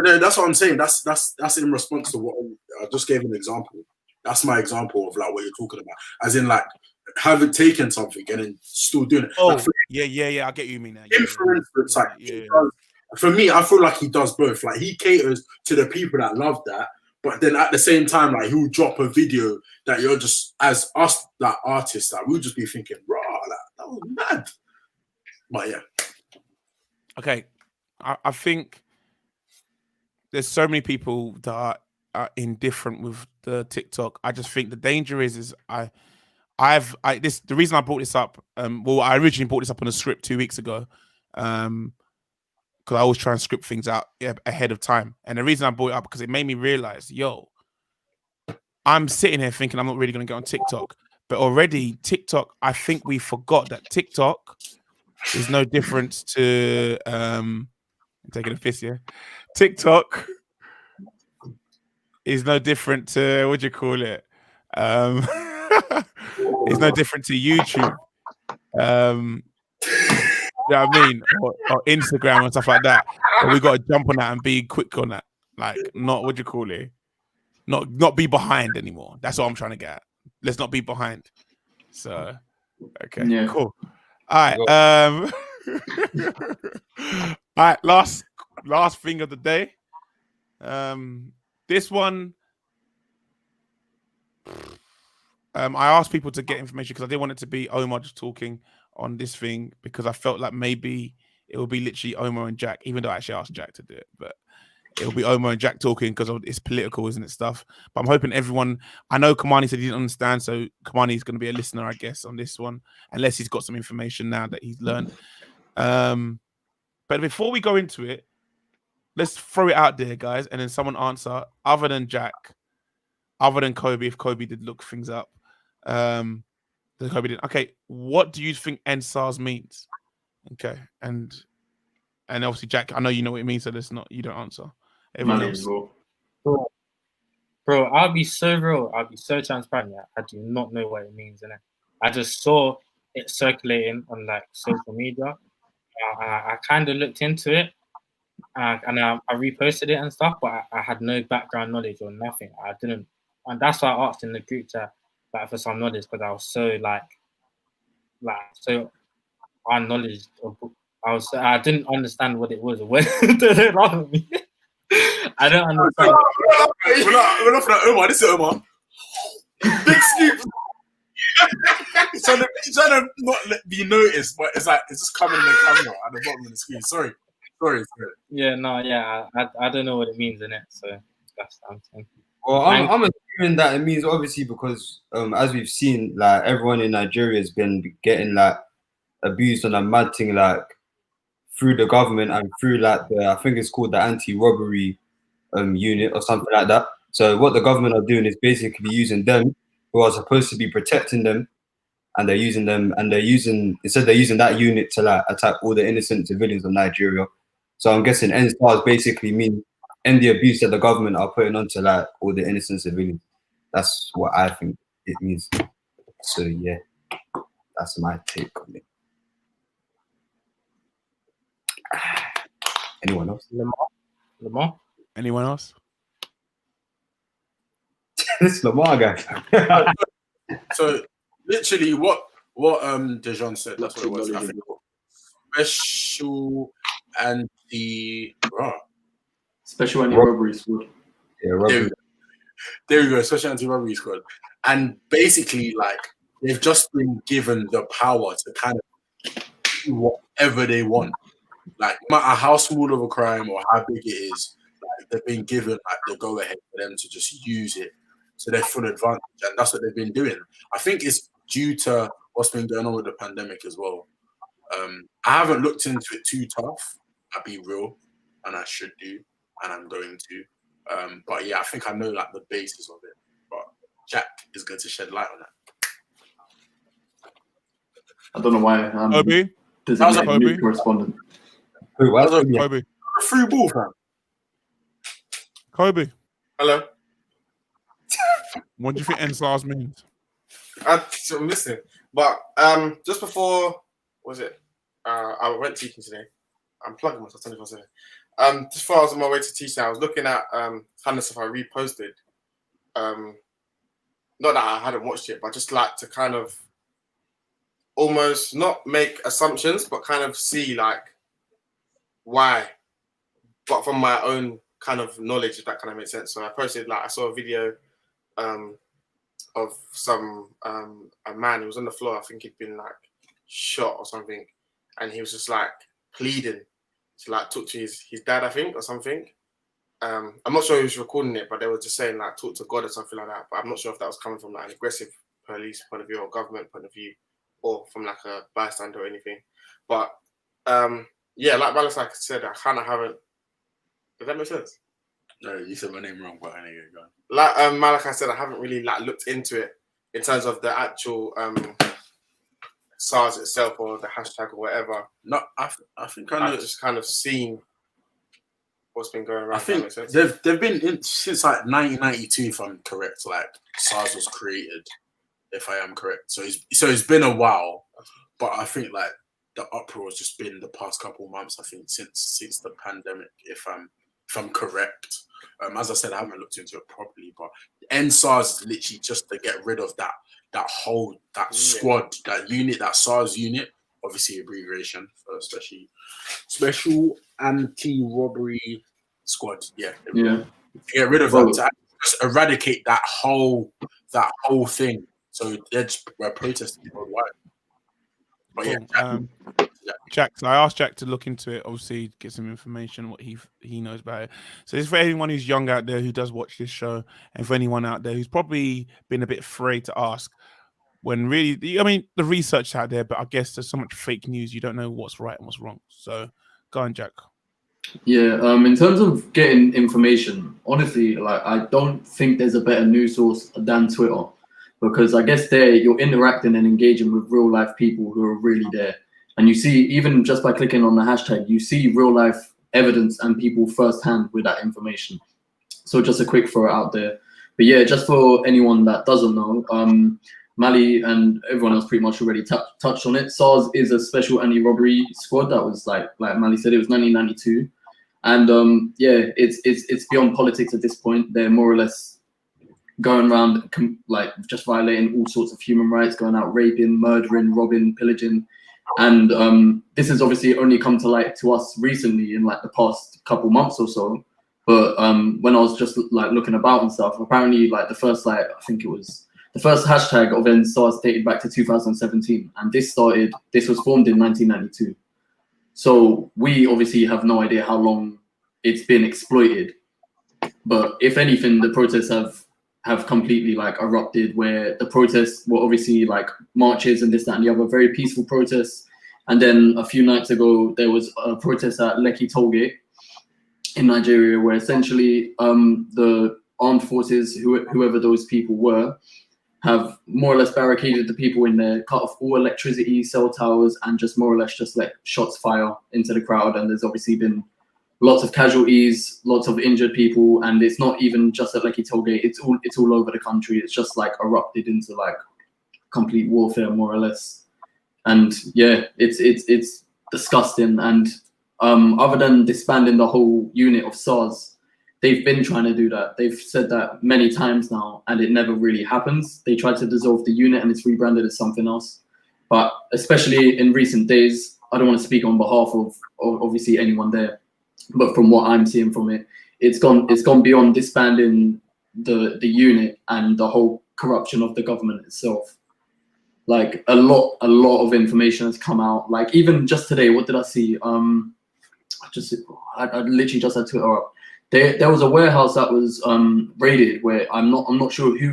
No, that's what I'm saying. That's in response to what I just gave an example. That's my example of like what you're talking about, as in like having taken something and then still doing it. Oh, like, yeah, I get you mean now. For instance, for me, I feel like he does both. Like he caters to the people that love that, but then at the same time, like he'll drop a video that you're just as us, like artists, that we'll just be thinking, bro, like, that was mad. But yeah. Okay, I think there's so many people that are indifferent with the TikTok. I just think the danger is the reason I brought this up. I originally brought this up on a script 2 weeks ago, because I always try and script things out ahead of time. And the reason I brought it up because it made me realize, I'm sitting here thinking I'm not really going to get on TikTok, but already TikTok, I think we forgot that TikTok is no different to I'm taking a piss here. TikTok is no different to what do you call it? It's no different to YouTube. You know what I mean? Or Instagram and stuff like that. But we got to jump on that and be quick on that. Like, not what do you call it? Not be behind anymore. That's what I'm trying to get at. Let's not be behind. So, okay, Yeah. cool. All right. All right. Last thing of the day. This one. I asked people to get information because I didn't want it to be Omar just talking on this thing because I felt like maybe it would be literally Omar and Jack, even though I actually asked Jack to do it, but it'll be Omar and Jack talking because it's political, isn't it, stuff? But I'm hoping everyone, I know Kamani said he didn't understand, so Kamani is going to be a listener, I guess, on this one, unless he's got some information now that he's learned. But before we go into it, let's throw it out there, guys, and then someone answer, other than Jack, other than Kobe, if Kobe did look things up. Kobe didn't. Okay, what do you think NSARS means? Okay, and obviously, Jack, I know you know what it means, so you don't answer. Everyone else. Bro, I'll be so real. I'll be so transparent. Yeah, I do not know what it means, innit? I just saw it circulating on like social media. I kind of looked into it, and I reposted it and stuff, but I had no background knowledge or nothing. I didn't, and that's why I asked in the group chat like for some knowledge because I was so so unknowledge. I didn't understand what it was. When don't laugh at me. I don't understand. We're not for Omar. This is Omar. Big scoop. He's trying to not be noticed, but it's just coming in the camera at the bottom of the screen. Sorry. Yeah, no, yeah, I don't know what it means in it, so that's something. Well, I'm assuming that it means obviously because as we've seen, like everyone in Nigeria has been getting like abused on a mad thing, like through the government and through like I think it's called the anti-robbery unit or something like that. So what the government are doing is basically using them who are supposed to be protecting them, and they're using that unit to like attack all the innocent civilians of Nigeria. So I'm guessing NSARS basically mean end the abuse that the government are putting onto like all the innocent civilians. That's what I think it means. So yeah, that's my take on it. Anyone else? Lamar? Anyone else? This Lamar guy. So literally what Dejan said, that's what it was. I think Special anti-robbery squad. Yeah, robbery. There we go, special anti-robbery squad. And basically, like, they've just been given the power to kind of do whatever they want. Like, no matter how small of a crime or how big it is, like, they've been given like the go-ahead for them to just use it to their full advantage. And that's what they've been doing. I think it's due to what's been going on with the pandemic as well. I haven't looked into it too tough. I'll be real, and I should do, and I'm going to. But yeah, I think I know like the basis of it. But Jack is going to shed light on that. I don't know why I'm Kobe, designated Kobe. news correspondent. Who? Why don't you? Kobe, Free ball, fam. Kobe. Hello. What do you think NSARS means? I'm listening. But just before, was it? I went teaching today. I'm plugging myself 24/7. Just before I was on my way to teaching, I was looking at kind of stuff I reposted. Not that I hadn't watched it, but just like to kind of almost not make assumptions, but kind of see like why, but from my own kind of knowledge, if that kind of makes sense. So I posted like I saw a video of some a man who was on the floor. I think he'd been like shot or something, and he was just like pleading to like talk to his dad, I think, or something. I'm not sure who was recording it, but they were just saying like talk to God or something like that. But I'm not sure if that was coming from like an aggressive police point of view or government point of view, or from like a bystander or anything. But yeah, like Malak said, I kind of haven't. Does that make sense? No, you said my name wrong, but I know you're going. Like Malachi said, I haven't really like looked into it in terms of the actual SARS itself or the hashtag or whatever. No, I think I know. I've just kind of seen what's been going around. I think they've been in since like 1992, if I'm correct. Like SARS was created, if I am correct. So it's been a while, but I think like the uproar has just been the past couple of months. I think since the pandemic, if I'm correct. As I said, I haven't looked into it properly, but NSARS is literally just to get rid of that whole squad, that unit, that SARS unit. Obviously, abbreviation for special anti-robbery squad. Yeah. Yeah. To get rid of that, to just eradicate that whole thing. So we're protesting worldwide. But yeah. Jack, so I asked Jack to look into it, obviously get some information, what he knows about it. So it's for anyone who's young out there who does watch this show, and for anyone out there who's probably been a bit afraid to ask, when really, I mean, the research out there, but I guess there's so much fake news, you don't know what's right and what's wrong. So go on, Jack. Yeah, in terms of getting information, honestly, like I don't think there's a better news source than Twitter, because I guess there you're interacting and engaging with real life people who are really there. And you see, even just by clicking on the hashtag, you see real life evidence and people firsthand with that information. So just a quick throw it out there. But yeah, just for anyone that doesn't know, Mali and everyone else pretty much already touched on it. SARS is a special anti-robbery squad that was like Mali said, it was 1992. And yeah, it's beyond politics at this point. They're more or less going around like just violating all sorts of human rights, going out raping, murdering, robbing, pillaging. And this has obviously only come to light to us recently in like the past couple months or so. But when I was just like looking about and stuff, apparently like the first I think it was the first hashtag of NSARS dated back to 2017, and this was formed in 1992. So we obviously have no idea how long it's been exploited. But if anything, the protests have completely like erupted, where the protests were obviously like marches and this, that, and the other, very peaceful protests. And then a few nights ago, there was a protest at Lekki Tollgate in Nigeria, where essentially the armed forces, whoever those people were, have more or less barricaded the people in there, cut off all electricity, cell towers, and just more or less just let shots fire into the crowd. And there's obviously been lots of casualties, lots of injured people, and it's not even just at Lekki Tollgate. It's all over the country. It's just like erupted into like complete warfare, more or less. And yeah, it's disgusting. And other than disbanding the whole unit of SARS, they've been trying to do that. They've said that many times now, and it never really happens. They tried to dissolve the unit, and it's rebranded as something else. But especially in recent days, I don't want to speak on behalf of obviously anyone there, but from what I'm seeing from it, it's gone beyond disbanding the unit and the whole corruption of the government itself. Like a lot of information has come out. Like even just today, what did I see? I literally just had Twitter up. There was a warehouse that was raided, where I'm not sure who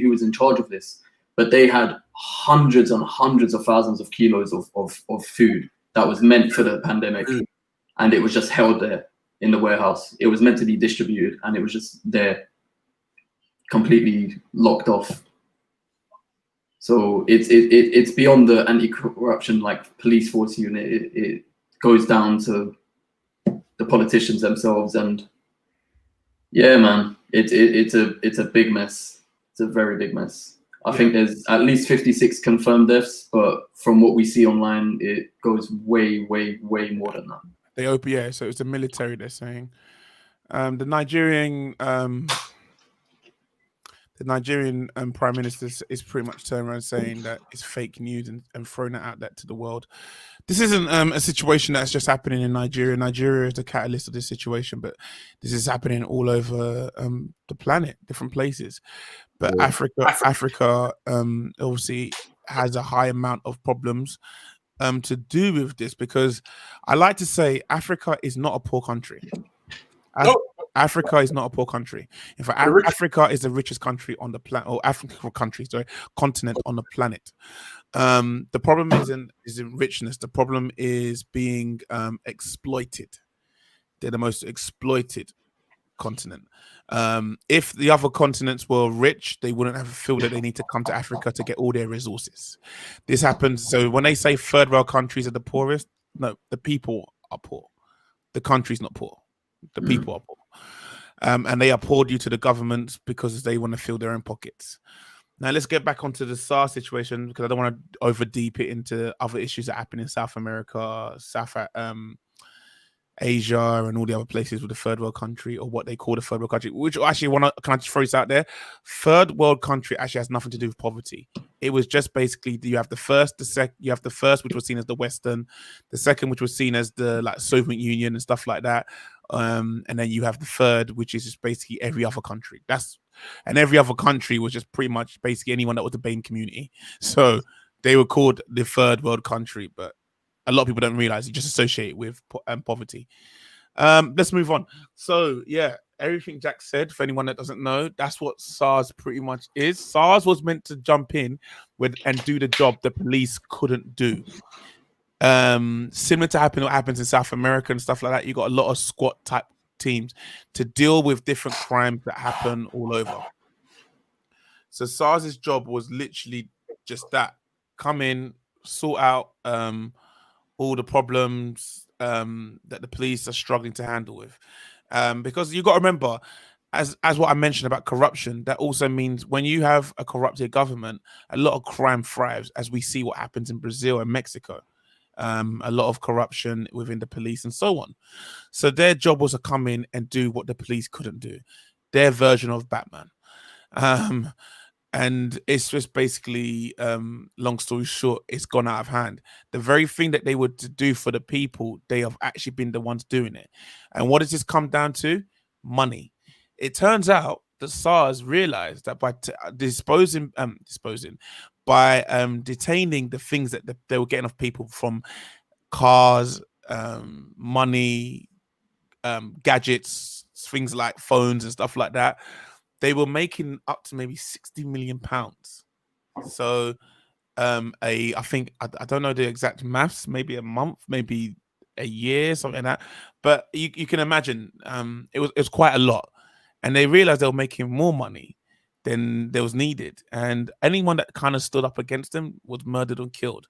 was in charge of this, but they had hundreds and hundreds of thousands of kilos of food that was meant for the pandemic, and it was just held there. in the warehouse. It was meant to be distributed, and it was just there, completely locked off. So it's beyond the anti-corruption like police force unit. It goes down to the politicians themselves, and yeah, man, it's a big mess. It's a very big mess. I think there's at least 56 confirmed deaths, but from what we see online, it goes way more than that. They open, yeah. So it's the military. They're saying the Nigerian Prime Minister is pretty much turned around saying that it's fake news and throwing it out there to the world. This isn't a situation that's just happening in Nigeria. Nigeria is the catalyst of this situation, but this is happening all over the planet, different places. But Africa obviously has a high amount of problems to do with this, because I like to say Africa is not a poor country. Africa is not a poor country. In fact, Africa is the richest country on the planet, or African country, sorry, continent on the planet. The problem isn't richness. The problem is being exploited. They're the most exploited continent. If the other continents were rich, they wouldn't have feel that they need to come to Africa to get all their resources. This happens. So when they say third world countries are the poorest, no, the people are poor. The country's not poor. The people are poor. And they are poor due to the governments because they want to fill their own pockets. Now let's get back onto the SARS situation, because I don't want to over deep it into other issues that happen in South America, Asia, and all the other places with the third world country, or what they call the third world country, which actually can I just throw this out there? Third world country actually has nothing to do with poverty. It was just basically you have the first, you have the first, which was seen as the Western, the second, which was seen as the like Soviet Union and stuff like that. And then you have the third, which is just basically every other country. And every other country was just pretty much basically anyone that was the BAME community. So they were called the third world country, but a lot of people don't realize you just associate it with poverty. Let's move on. So yeah, everything Jack said, for anyone that doesn't know, that's what SARS pretty much is. SARS was meant to jump in and do the job the police couldn't do. Similar to what happens in South America and stuff like that. You got a lot of squad type teams to deal with different crimes that happen all over. So SARS's job was literally just that: come in, sort out all the problems that the police are struggling to handle with. Because you got to remember, as what I mentioned about corruption, that also means when you have a corrupted government, a lot of crime thrives, as we see what happens in Brazil and Mexico. A lot of corruption within the police and so on. So their job was to come in and do what the police couldn't do, their version of Batman. And it's just basically, long story short, it's gone out of hand. The very thing that they were to do for the people, they have actually been the ones doing it. And what does this come down to? Money. It turns out that SARS realized that by detaining the things that they were getting off people, from cars, money, gadgets, things like phones and stuff like that, they were making up to maybe £60 million. So I think I don't know the exact maths, maybe a month, maybe a year, something like that. But you can imagine it was quite a lot. And they realized they were making more money than there was needed. And anyone that kind of stood up against them was murdered or killed.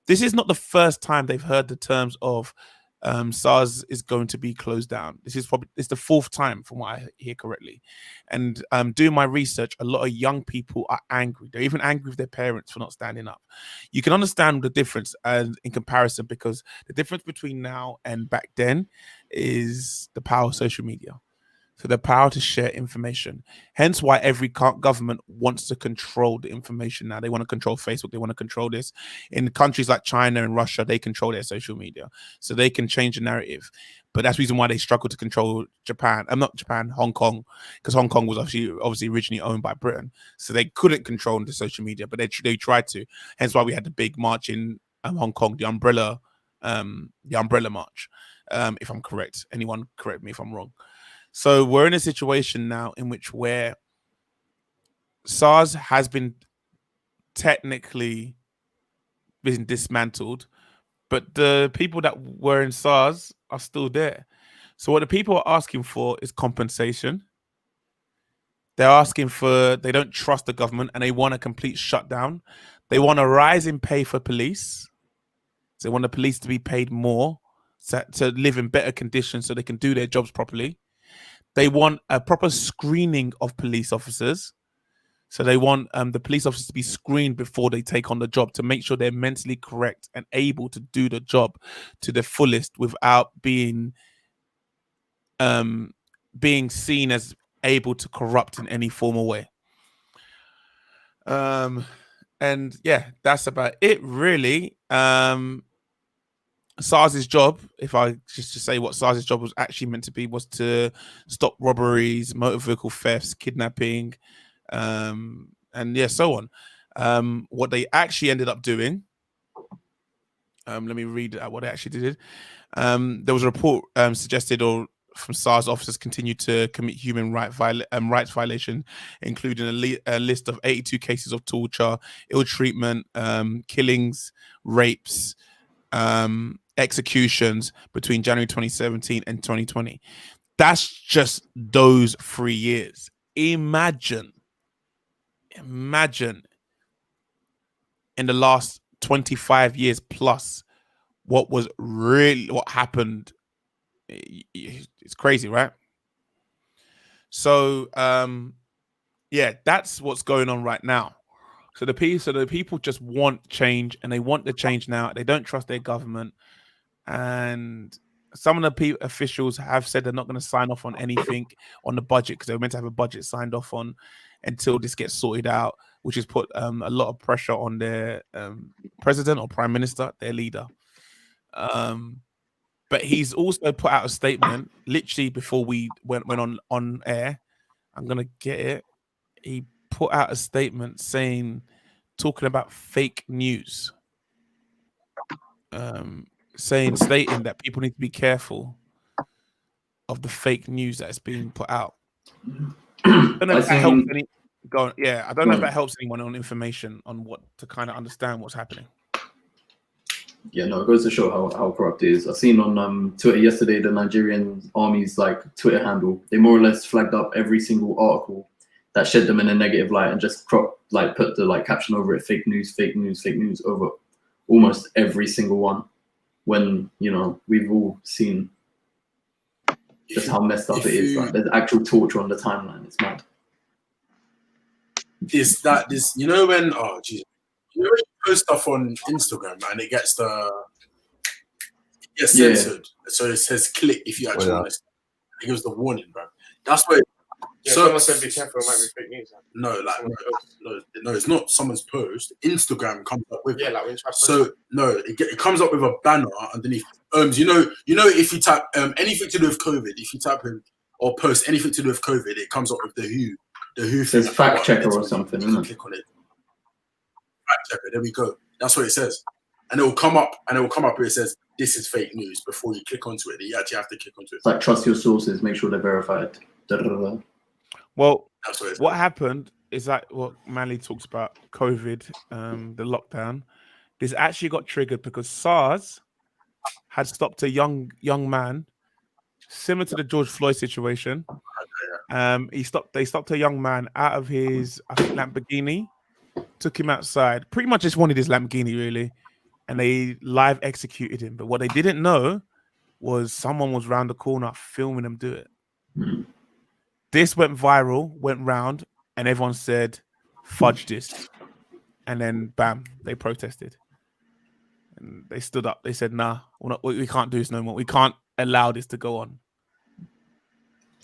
This is not the first time they've heard the terms of SARS is going to be closed down. It's the fourth time, from what I hear correctly. And doing my research, a lot of young people are angry. They're even angry with their parents for not standing up. You can understand the difference in comparison, because the difference between now and back then is the power of social media. So the power to share information. Hence why every government wants to control the information now. They want to control Facebook. They want to control this. In countries like China and Russia, they control their social media. So they can change the narrative. But that's the reason why they struggle to control Japan. Not Japan, Hong Kong. Because Hong Kong was obviously originally owned by Britain. So they couldn't control the social media, but they tried to. Hence why we had the big march in Hong Kong, the umbrella march. If I'm correct. Anyone correct me if I'm wrong. So we're in a situation now in which where SARS has been technically been dismantled, but the people that were in SARS are still there. So what the people are asking for is compensation. They're asking for, they don't trust the government and they want a complete shutdown. They want a rise in pay for police. So they want the police to be paid more, to live in better conditions so they can do their jobs properly. They want a proper screening of police officers. So they want the police officers to be screened before they take on the job to make sure they're mentally correct and able to do the job to the fullest without being seen as able to corrupt in any formal way. And yeah, that's about it, really. SARS's job, if I just to say what SARS's job was actually meant to be, was to stop robberies, motor vehicle thefts, kidnapping, and yeah, so on. What they actually ended up doing, let me read what they actually did. There was a report suggested from SARS officers continue to commit human rights violation, including a list of 82 cases of torture, ill treatment, killings, rapes, executions between January 2017 and 2020. That's just those 3 years. Imagine in the last 25 years plus what happened. It's crazy, right? So yeah, that's what's going on right now. So the people just want change, and they want the change now. They don't trust their government, and some of the officials have said they're not going to sign off on anything on the budget because they were meant to have a budget signed off on until this gets sorted out, which has put a lot of pressure on their president or prime minister, their leader. But he's also put out a statement literally before we went on air. I'm gonna get it. He put out a statement talking about fake news, stating that people need to be careful of the fake news that is being put out. I don't know if that helps I don't know if that helps anyone on information on what to kind of understand what's happening. Yeah, no, it goes to show how corrupt it is. I seen on Twitter yesterday the Nigerian army's Twitter handle. They more or less flagged up every single article that shed them in a negative light and just put the caption over it: fake news, fake news, fake news, over almost every single one. When we've all seen just how messed up it is. There's actual torture on the timeline. It's mad. When you post stuff on Instagram and it gets censored, so it says click if you actually want to. It gives the warning, bro. That's where. Someone said be careful, it might be fake news. No, it's not someone's post. Instagram comes up with it comes up with a banner underneath. If you type anything to do with COVID, if you type in or post anything to do with COVID, it comes up with the WHO. The WHO says fact checker or something. You click on it. Fact checker. There we go. That's what it says, and it will come up. Where it says this is fake news before you click onto it. You actually have to click onto it. It's like trust your sources. Make sure they're verified. Well, what happened is what Manly talks about COVID, the lockdown. This actually got triggered because SARS had stopped a young man, similar to the George Floyd situation. They stopped a young man out of his, I think, Lamborghini, took him outside, pretty much just wanted his Lamborghini, really, and they live executed him. But what they didn't know was someone was round the corner filming them do it. Mm. This went viral, went round, and everyone said, fudge this. And then, bam, they protested. And they stood up. They said, nah, we can't do this no more. We can't allow this to go on.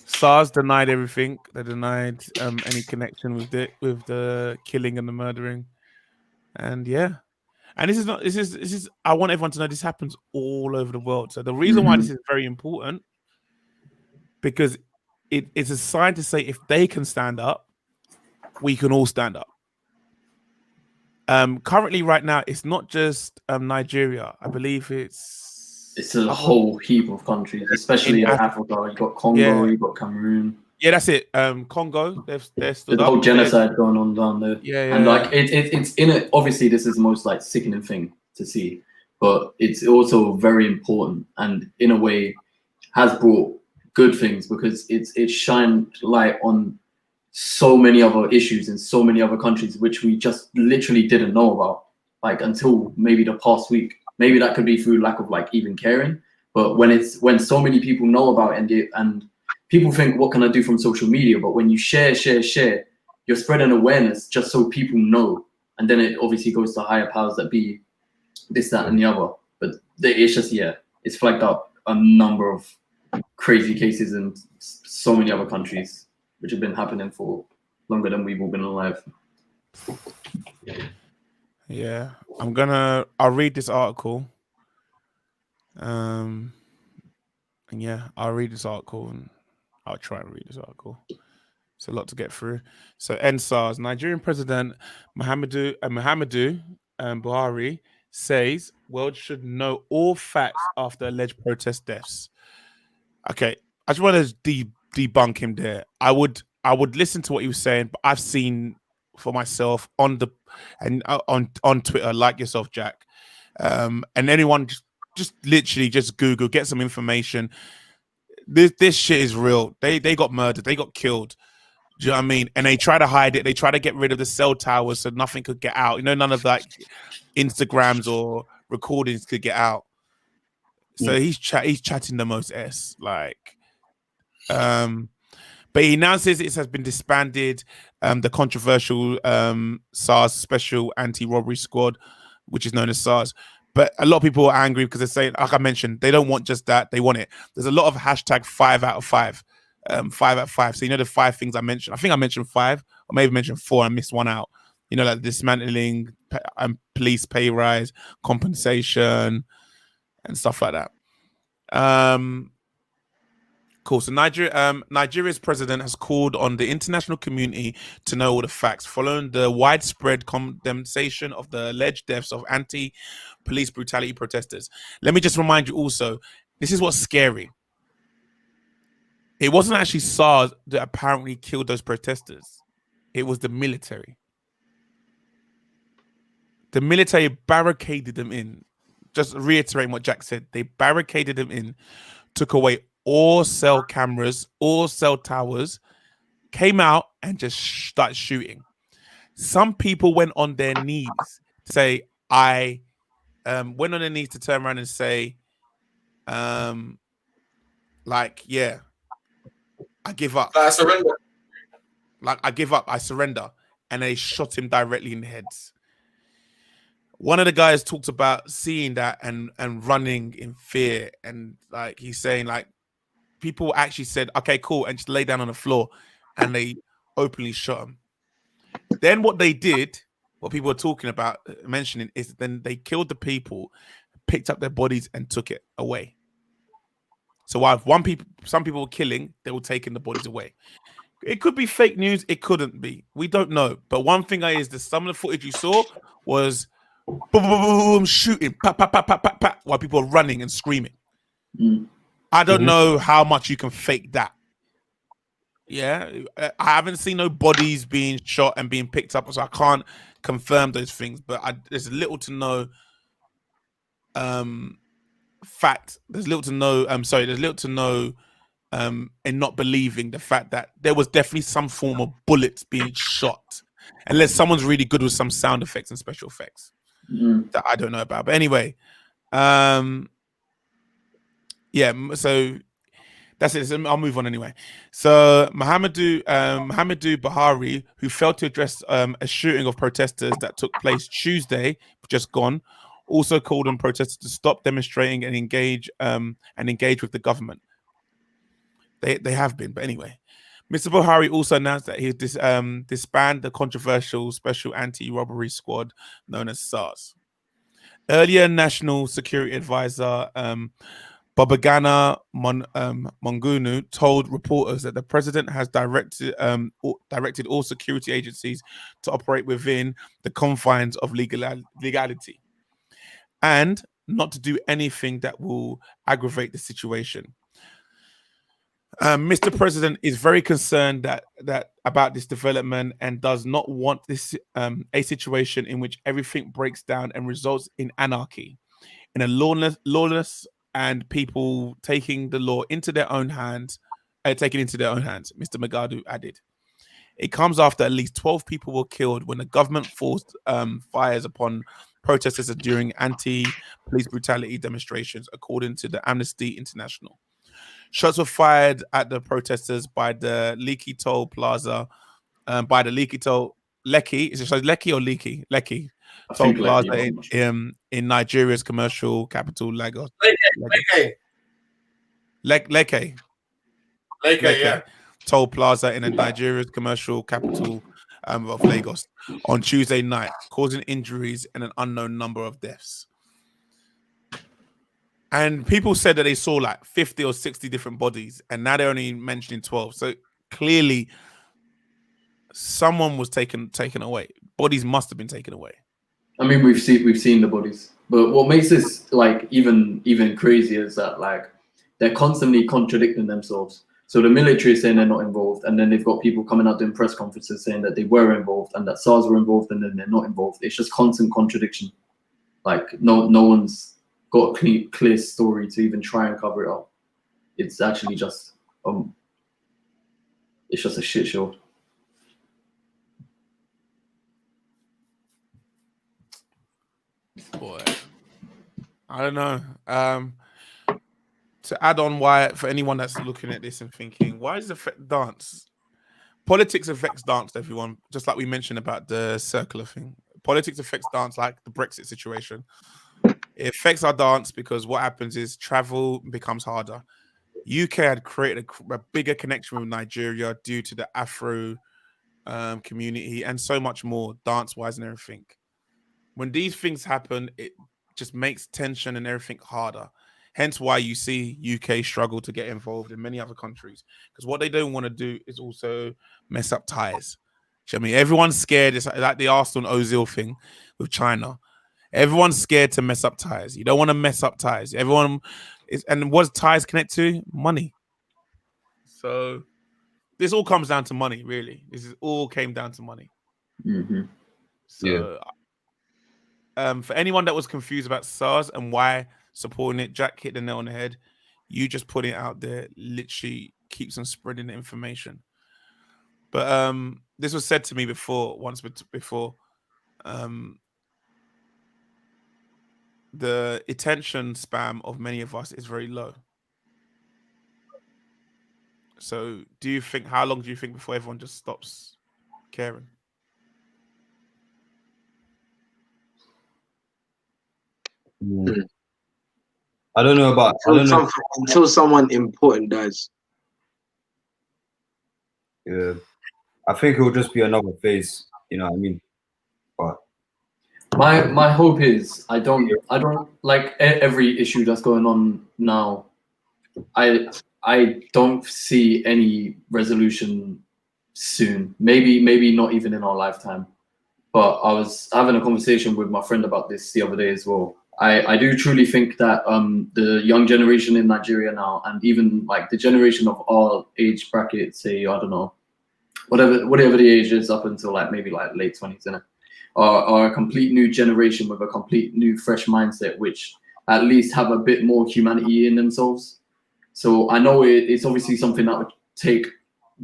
SARS denied everything. They denied any connection with the killing and the murdering. And yeah. And this is I want everyone to know this happens all over the world. So the reason why this is very important, because it's a sign to say if they can stand up, we can all stand up. Currently, right now, it's not just Nigeria. I believe it's a whole heap of countries, especially in Africa. You've got Congo, you've got Cameroon. Yeah, that's it. Congo, they're stood There's a whole genocide going on down there. Yeah. And it's in it. Obviously, this is the most sickening thing to see, but it's also very important, and in a way, has brought good things because it's shined light on so many other issues in so many other countries which we just literally didn't know about, like until maybe the past week. Maybe that could be through lack of like even caring, but when so many people know about it and people think, what can I do from social media? But when you share, you're spreading awareness just so people know, and then it obviously goes to higher powers that be, this, that, and the other. But it's just, it's flagged up a number of crazy cases in so many other countries, which have been happening for longer than we've all been alive. Yeah, I'll read this article. And yeah, I'll read this article and I'll try and read this article. It's a lot to get through. So, NSARS, Nigerian President Muhammadu Buhari says world should know all facts after alleged protest deaths. Okay, I just want to debunk him there. I would listen to what he was saying, but I've seen for myself on Twitter, like yourself, Jack, and anyone just literally just Google, get some information. This shit is real. They got murdered. They got killed. Do you know what I mean? And they try to hide it. They try to get rid of the cell towers so nothing could get out. You know, none of like Instagrams or recordings could get out. So he's chatting the most like, but he now says it has been disbanded. The controversial SARS Special Anti-Robbery Squad, which is known as SARS. But a lot of people are angry because they're saying, like I mentioned, they don't want just that. They want it. There's a lot of hashtag 5 out of 5. 5 out of 5. So you know the 5 things I mentioned. I think I mentioned 5, or maybe mentioned 4. I missed one out. You know, like dismantling police pay rise, compensation, and stuff like that. Cool. So Nigeria's president has called on the international community to know all the facts following the widespread condemnation of the alleged deaths of anti-police brutality protesters. Let me just remind you also, this is what's scary. It wasn't actually SARS that apparently killed those protesters. It was the military. The military barricaded them in. Just reiterating what Jack said, they barricaded them in, took away all cell cameras, all cell towers, came out and just started shooting. Some people went on their knees to say, went on their knees to turn around and say, like, yeah, I give up. I surrender. Like, I give up, I surrender. And they shot him directly in the heads. One of the guys talked about seeing that and running in fear. And like, he's saying like, people actually said, okay, cool, and just lay down on the floor, and they openly shot him. Then what they did, what people are talking about, mentioning, is then they killed the people, picked up their bodies, and took it away. So while some people were killing, they were taking the bodies away. It could be fake news, it couldn't be. We don't know. But one thing is that some of the footage you saw was boom, boom, boom, boom, shooting, pat, pat, pat, pat, pat, pat, while people are running and screaming. I don't know how much you can fake that. Yeah, I haven't seen no bodies being shot and being picked up, so I can't confirm those things. But there's little to no fact. There's little to no. There's little to no in not believing the fact that there was definitely some form of bullets being shot, unless someone's really good with some sound effects and special effects that I don't know about. But anyway, yeah. So that's it. So I'll move on anyway. So Muhammadu Buhari, who failed to address a shooting of protesters that took place Tuesday, just gone, also called on protesters to stop demonstrating and engage with the government. They have been, but anyway, Mr. Buhari also announced that he disbanded the controversial Special Anti-Robbery Squad known as SARS. Earlier, National Security Advisor Babagana Mongunu told reporters that the president has directed all security agencies to operate within the confines of legality and not to do anything that will aggravate the situation. Mr. President is very concerned that about this development and does not want this a situation in which everything breaks down and results in anarchy, in a lawless and people taking the law into their own hands, taking it into their own hands. Mr. Magadu added. It comes after at least 12 people were killed when the government forced fires upon protesters during anti-police brutality demonstrations, according to the Amnesty International. Shots were fired at the protesters by the Leaky Toll Plaza, by the Leaky Toll Lekki. Is it Lekki or Leaky? Lekki Toll Plaza in Nigeria's commercial capital, Lagos. Lekki. Yeah. Toll Plaza in Nigeria's commercial capital of Lagos on Tuesday night, causing injuries and an unknown number of deaths. And people said that they saw like 50 or 60 different bodies, and now they're only mentioning 12. So clearly, someone was taken away. Bodies must have been taken away. I mean, we've seen the bodies, but what makes this like even crazier is that like they're constantly contradicting themselves. So the military is saying they're not involved, and then they've got people coming out doing press conferences saying that they were involved and that SARS were involved, and then they're not involved. It's just constant contradiction. Like no one's got a clear story to even try and cover it up. It's actually just it's just a shit show. Boy, I don't know. To add on, why for anyone that's looking at this and thinking, why does it affect dance? Politics affects dance, everyone. Just like we mentioned about the circular thing. Politics affects dance, like the Brexit situation. It affects our dance because what happens is travel becomes harder. UK had created a bigger connection with Nigeria due to the Afro community and so much more, dance-wise and everything. When these things happen, it just makes tension and everything harder. Hence why you see UK struggle to get involved in many other countries. Because what they don't want to do is also mess up ties. Do you know what I mean? Everyone's scared. It's like the Arsenal Ozil thing with China. Everyone's scared to mess up ties. You don't want to mess up ties. Everyone is, and what ties connect to? Money. So this all comes down to money, really. This is all came down to money. Mm-hmm. So for anyone that was confused about SARS and why supporting it, Jack hit the nail on the head. You just put it out there, literally keeps on spreading the information. But this was said to me once before. The attention span of many of us is very low. So how long do you think before everyone just stops caring? I don't know about until someone important dies. Yeah, I think it will just be another phase. You know what I mean? But my hope is I don't like every issue that's going on now. I don't see any resolution soon. Maybe not even in our lifetime. But I was having a conversation with my friend about this the other day as well. I do truly think that the young generation in Nigeria now, and even like the generation of our age bracket, say, I don't know, whatever the age is up until like maybe like late 20s, are a complete new generation with a complete new fresh mindset, which at least have a bit more humanity in themselves. So I know it's obviously something that would take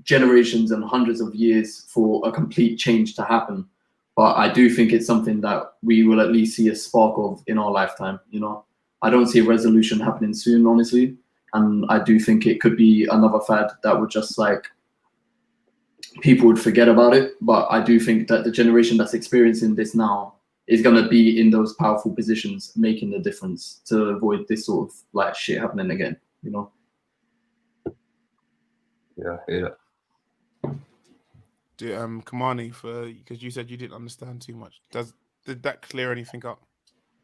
generations and hundreds of years for a complete change to happen. But I do think it's something that we will at least see a spark of in our lifetime. You know, I don't see a resolution happening soon, honestly. And I do think it could be another fad that would just like people would forget about it. But I do think that the generation that's experiencing this now is going to be in those powerful positions, making the difference to avoid this sort of like shit happening again, you know? Yeah. Kamani, because you said you didn't understand too much. Did that clear anything up?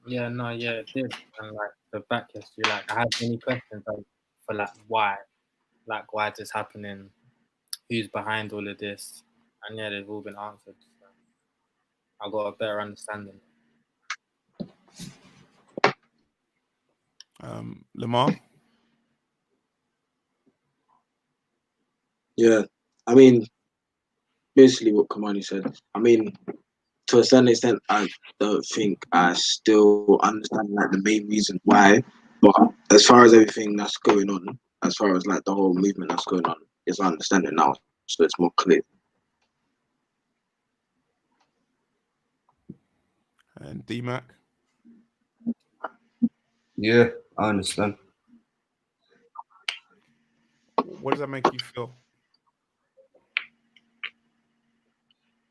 Yeah, it did. And like the back history, like I had many questions for like why is this happening? Who's behind all of this? And yeah, they've all been answered. So I got a better understanding. Lamar? Yeah, I mean, basically what Kamani said. I mean, to a certain extent, I don't think I still understand like the main reason why But as far as everything that's going on, as far as like the whole movement that's going on, is I understand it now, so it's more clear. And DMAC. Yeah, I understand. What does that make you feel?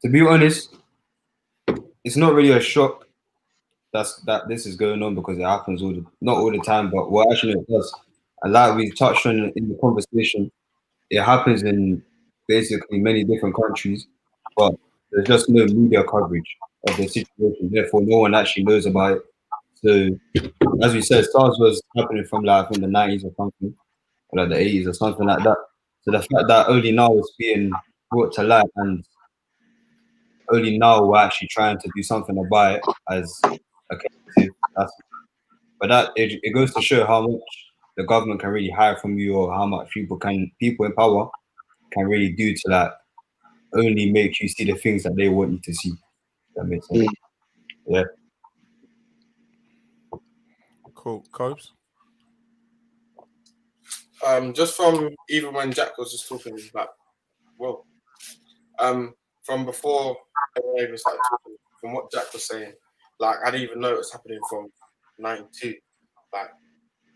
To be honest, it's not really a shock that this is going on because it happens not all the time, but what actually it does. And like we touched on in the conversation, it happens in basically many different countries, but there's just no media coverage of the situation. Therefore, no one actually knows about it. So, as we said, SARS was happening from like I think the 90s or something, or like the 80s or something like that. So the fact that only now it's being brought to light and only now we're actually trying to do something about it as a collective. But it goes to show how much the government can really hide from you, or how much people in power can really do to like only make you see the things that they want you to see. That makes sense. Yeah. Cool. Cobes? Just from even when Jack was just talking, like, well, from before everyone even started talking, from what Jack was saying, like, I didn't even know it was happening from 92. Like,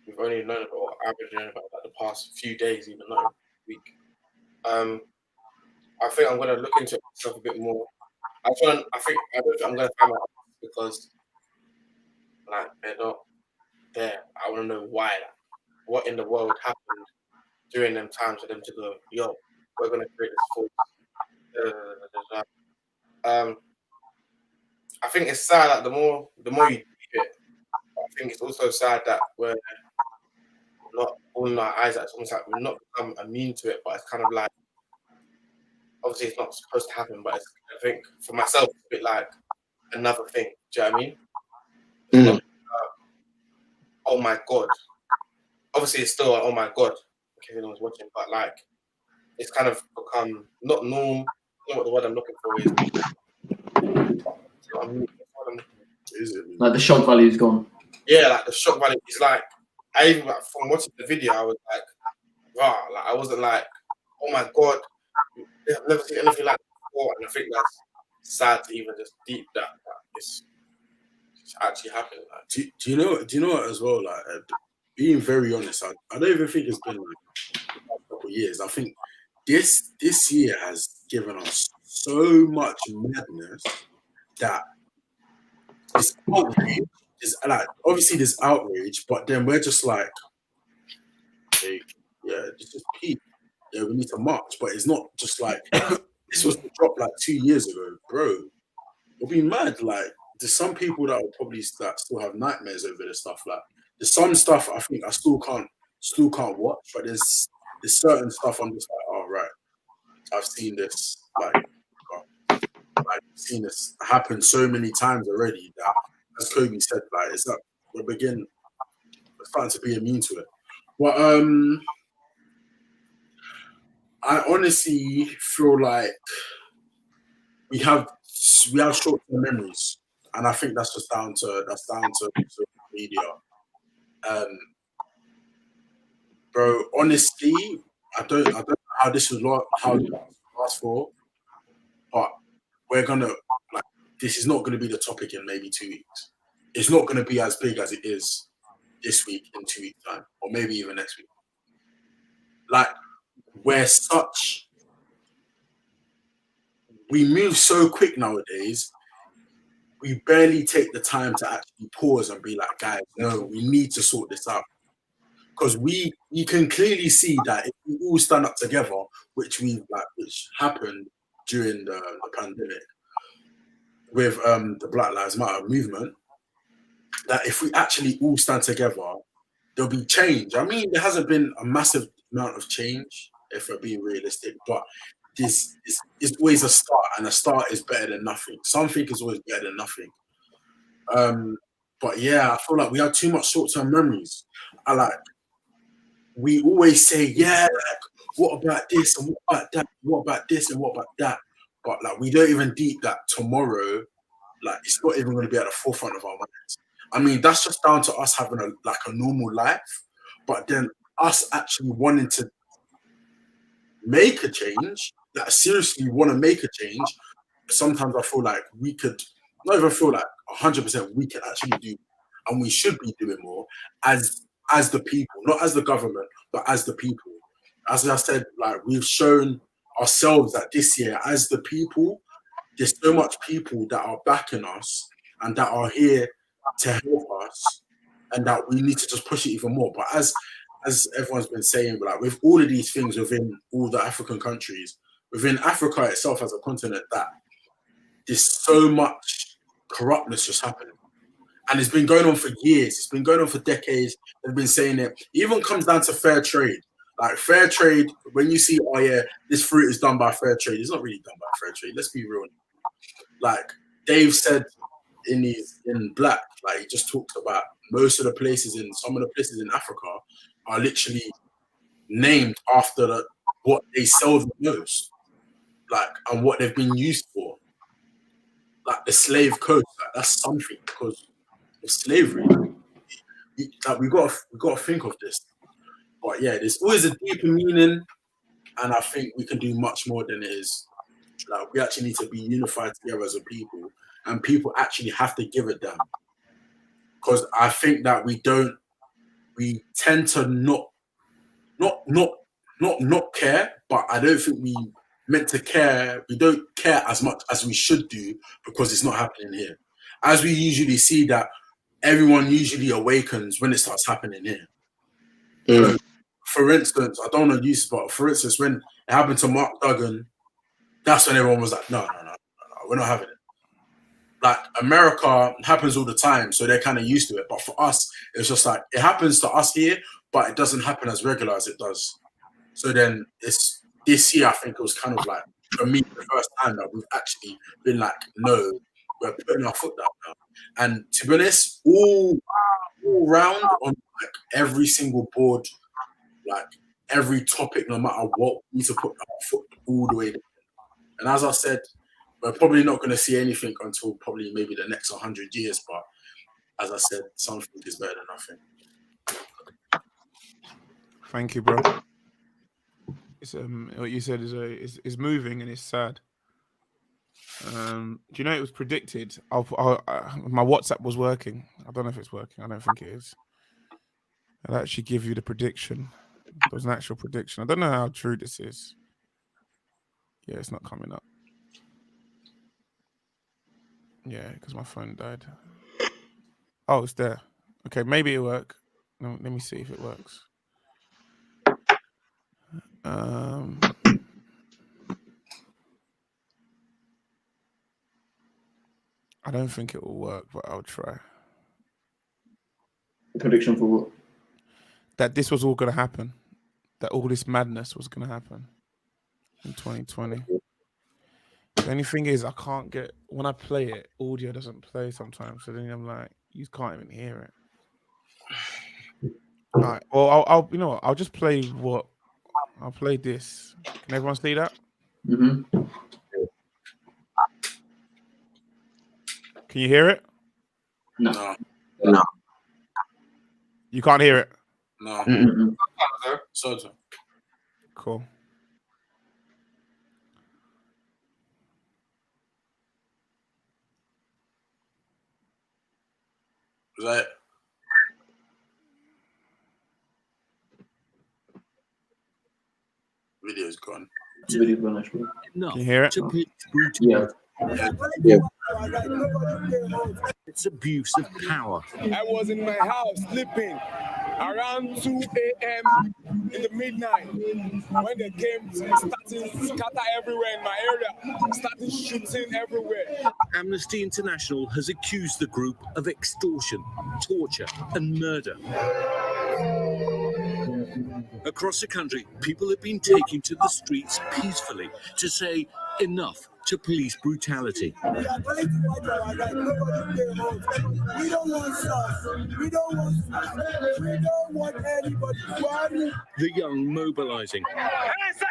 we've only known about, or average known about like the past few days, even not week. I think I'm gonna look into it myself a bit more. I don't think I'm gonna find out because like they're not there. I want to know why. Like, what in the world happened during them times for them to go, yo, we're gonna create this force. I think it's sad that the more you do it, I think it's also sad that we're not all in our eyes. It's almost like we're not become immune to it, but it's kind of like obviously it's not supposed to happen, but I think for myself it's a bit like another thing. Do you know what I mean? It's not, oh my god. Obviously it's still oh my god, in case anyone's watching, but like it's kind of become not norm. I don't know what the word I'm looking for is. Like the shock value is gone. Yeah, like the shock value is like I even like, from watching the video I was like, wow, like I wasn't like, oh my god, I've never seen anything like that before, and I think that's sad to even just deep that it's actually happening. Like, Do you know what as well? Like, being very honest, I don't even think it's been like a couple of years. I think this year has given us so much madness that it's outrage. Is like obviously there's outrage, but then we're just like, hey, yeah, it's just peak. Yeah, we need to march, but it's not just like this was the drop like 2 years ago, bro. It'll be mad. Like there's some people that will probably still have nightmares over this stuff. Like there's some stuff I think I still can't watch, but there's certain stuff I'm just like, oh right, I've seen this I've seen this happen so many times already that, as Kobe said, like it's like we're starting to be immune to it. But I honestly feel like we have short-term memories, and I think that's just down to social media. Bro, honestly, I don't know how this will last for, but we're gonna like this is not gonna be the topic in maybe 2 weeks. It's not gonna be as big as it is this week in 2 weeks' time, or maybe even next week. Like we move so quick nowadays. We barely take the time to actually pause and be like, guys, no, we need to sort this out. Because you can clearly see that if we all stand up together, which happened during the pandemic with the Black Lives Matter movement, that if we actually all stand together, there'll be change. I mean, there hasn't been a massive amount of change, if we're being realistic, but this is always a start, and a start is better than nothing. Something is always better than nothing. But yeah, I feel like we have too much short-term memories. We always say, yeah, like, what about this and what about that? What about this and what about that? But like, we don't even deep that tomorrow, like, it's not even going to be at the forefront of our minds. I mean, that's just down to us having a normal life. But then us actually wanting to make a change, like seriously want to make a change, sometimes I feel like we could, not even feel like 100% we can actually do, and we should be doing more as the people, not as the government, but as the people. As I said, like we've shown ourselves that this year, as the people, there's so much people that are backing us and that are here to help us, and that we need to just push it even more. But as everyone's been saying, like with all of these things within all the African countries, within Africa itself as a continent, that there's so much corruptness just happening. And it's been going on for years. It's been going on for decades. They've been saying it. It even comes down to fair trade. Like fair trade, when you see, oh yeah, this fruit is done by fair trade, it's not really done by fair trade. Let's be real. Like Dave said in Black, like he just talked about most of the places some of the places in Africa are literally named after what they sell the most, like, and what they've been used for. Like the slave coast, like, that's something because of slavery. Like we got to think of this. But yeah, there's always a deeper meaning, and I think we can do much more than it is. Like we actually need to be unified together as a people, and people actually have to give a damn. Because I think that we tend to not care, but I don't think we meant to care. We don't care as much as we should do because it's not happening here. As we usually see that everyone usually awakens when it starts happening here. So, for instance, I don't want to use, but for instance, when it happened to Mark Duggan, that's when everyone was like, no, we're not having it. Like America happens all the time, so they're kind of used to it. But for us, it's just like it happens to us here, but it doesn't happen as regular as it does. So then it's this year, I think it was kind of like for me the first time that we've actually been like, no, we're putting our foot down now. And to be honest, all round on like every single board, like every topic, no matter what, we need to put our foot all the way down. And as I said, we're probably not going to see anything until probably maybe the next 100 years. But as I said, something is better than nothing. Thank you, bro. It's what you said is moving and it's sad. Do you know it was predicted? My WhatsApp was working. I don't know if it's working. I don't think it is. I'll actually give you the prediction. It was an actual prediction. I don't know how true this is. Yeah, it's not coming up. Yeah, because my phone died. Oh, it's there. Okay, maybe it worked. No, let me see if it works. I don't think it will work, but I'll try. Prediction for what? That this was all going to happen. That all this madness was going to happen in 2020. The only thing is, I can't get, when I play it, audio doesn't play sometimes. So then I'm like, you can't even hear it. All right. Well, I'll you know what? I'll just play I'll play this. Can everyone see that? Mm-hmm. Can you hear it? No. You can't hear it? No. Mm-mm. So. Cool. Is that it? Video's gone. Video gone, actually. Can you hear it? Yeah. Yeah. It's abuse of power. I was in my house sleeping around 2 a.m. in the midnight when they came starting scatter everywhere in my area, starting shooting everywhere. Amnesty International has accused the group of extortion, torture, and murder. Across the country, people have been taking to the streets peacefully to say enough to police brutality. We are going to fight our right. Nobody stay home. We don't want stuff. We don't want anybody. The young mobilizing. Answers!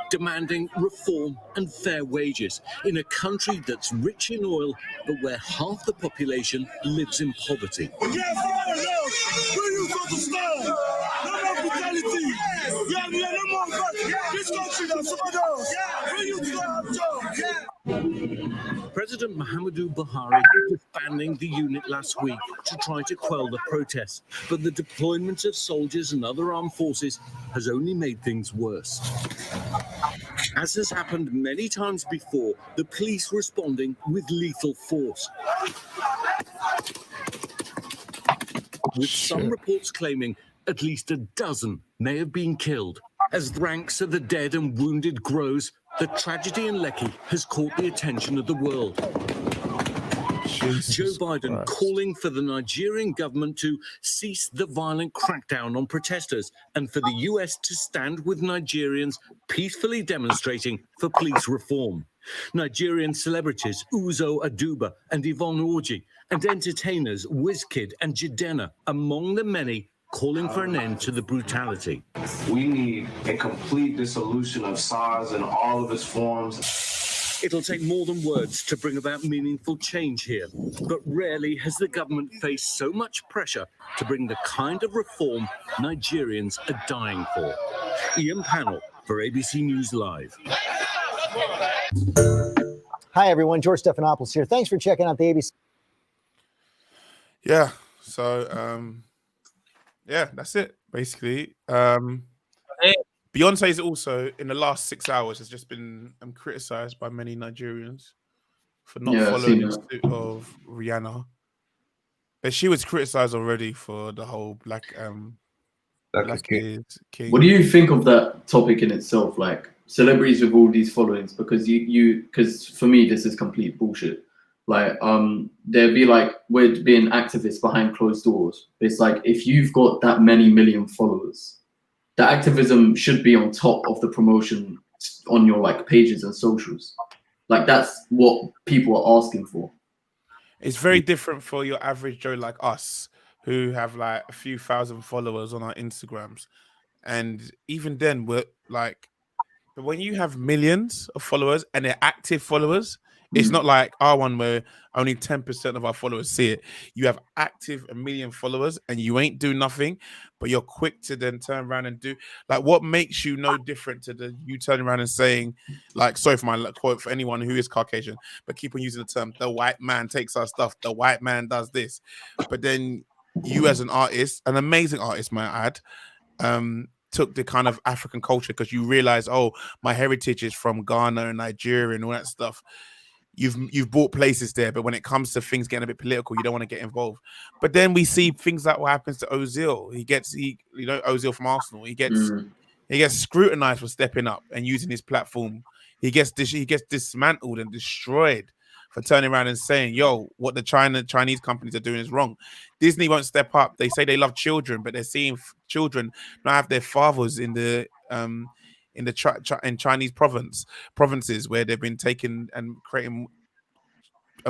demanding reform and fair wages in a country that's rich in oil, but where half the population lives in poverty. President Muhammadu Buhari disbanding the unit last week to try to quell the protests, but the deployment of soldiers and other armed forces has only made things worse. As has happened many times before, the police responding with lethal force. With some reports claiming at least a dozen may have been killed. As the ranks of the dead and wounded grows, the tragedy in Lekki has caught the attention of the world. Joe Biden calling for the Nigerian government to cease the violent crackdown on protesters and for the US to stand with Nigerians peacefully demonstrating for police reform. Nigerian celebrities Uzo Aduba and Yvonne Orji and entertainers Wizkid and Jidenna among the many calling for an end to the brutality. We need a complete dissolution of SARS in all of its forms. It'll take more than words to bring about meaningful change here, but rarely has the government faced so much pressure to bring the kind of reform Nigerians are dying for. Ian Pannell for ABC News Live. Hi, everyone. George Stephanopoulos here. Thanks for checking out the ABC. Yeah. So, yeah, that's it, basically. Beyonce's also, in the last 6 hours, has just been criticized by many Nigerians for not following the suit of Rihanna. But she was criticized already for the whole Black is King. What do you think of that topic in itself? Like celebrities with all these followings, because because for me this is complete bullshit. Like there'd be like we're being activists behind closed doors. It's like if you've got that many million followers, the activism should be on top of the promotion on your like pages and socials. Like that's what people are asking for. It's very different for your average Joe like us, who have like a few thousand followers on our Instagrams. And even then, we're like, but when you have millions of followers and they're active followers, it's not like our one where only 10% of our followers see it. You have active 1 million followers and you ain't do nothing, but you're quick to then turn around and do like what makes you no different to you turning around and saying, like, sorry for my quote for anyone who is Caucasian, but keep on using the term, the white man takes our stuff, the white man does this. But then you as an artist, an amazing artist, might I add, took the kind of African culture because you realize, oh, my heritage is from Ghana and Nigeria and all that stuff. You've bought places there, but when it comes to things getting a bit political, you don't want to get involved. But then we see things like what happens to Ozil. Ozil from Arsenal. He gets scrutinized for stepping up and using his platform. He gets dismantled and destroyed for turning around and saying, "Yo, what the Chinese companies are doing is wrong." Disney won't step up. They say they love children, but they're seeing children not have their fathers in the in Chinese provinces where they've been taking and creating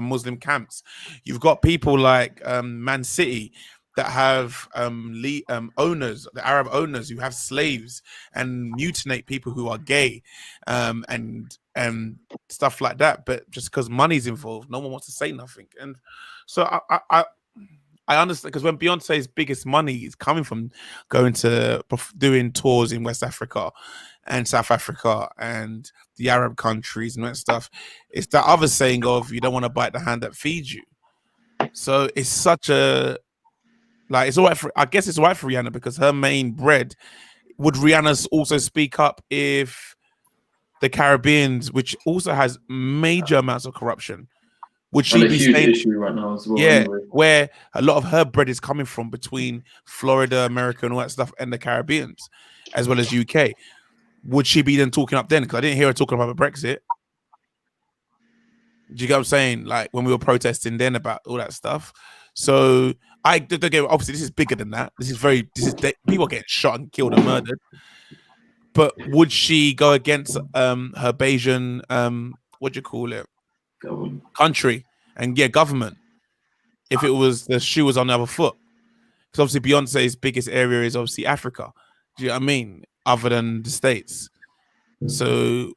Muslim camps. You've got people like Man City that have owners, the Arab owners who have slaves and mutinate people who are gay and stuff like that. But just because money's involved, no one wants to say nothing. And so I understand, because when Beyonce's biggest money is coming from going to doing tours in West Africa and South Africa and the Arab countries and that stuff, it's that other saying of you don't want to bite the hand that feeds you. So it's such a it's all right for, I guess it's all right for Rihanna because her main bread. Would Rihanna also speak up if the Caribbeans, which also has major amounts of corruption, would she be huge saying issue right now as well? Yeah, anyway. where a lot of her bread is coming from between Florida, America, and all that stuff, and the Caribbeans, as well as UK. Would she be then talking up then? Because I didn't hear her talking about Brexit. Do you get what I'm saying? Like when we were protesting then about all that stuff. So obviously this is bigger than that. People are getting shot and killed and murdered. But would she go against her Bayesian what do you call it? Country and government if it was the shoe was on the other foot? Because obviously Beyonce's biggest area is obviously Africa. Do you know what I mean? Other than the States. So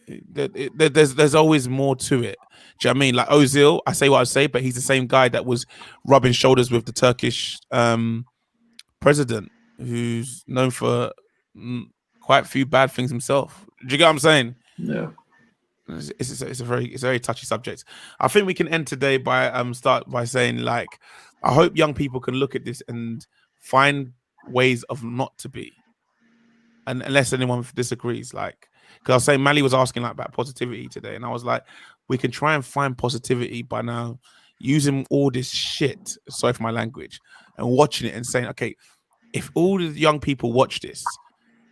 there's always more to it. Do you know what I mean? Like Ozil, I say what I say, but he's the same guy that was rubbing shoulders with the Turkish president, who's known for quite a few bad things himself. Do you get what I'm saying? Yeah. It's a very touchy subject. I think we can end today by start by saying, like, I hope young people can look at this and find ways of not to be, and unless anyone disagrees, like, because I was saying Mali was asking like about positivity today, and I was like, we can try and find positivity by now using all this shit, sorry for my language, and watching it and saying, okay, if all the young people watch this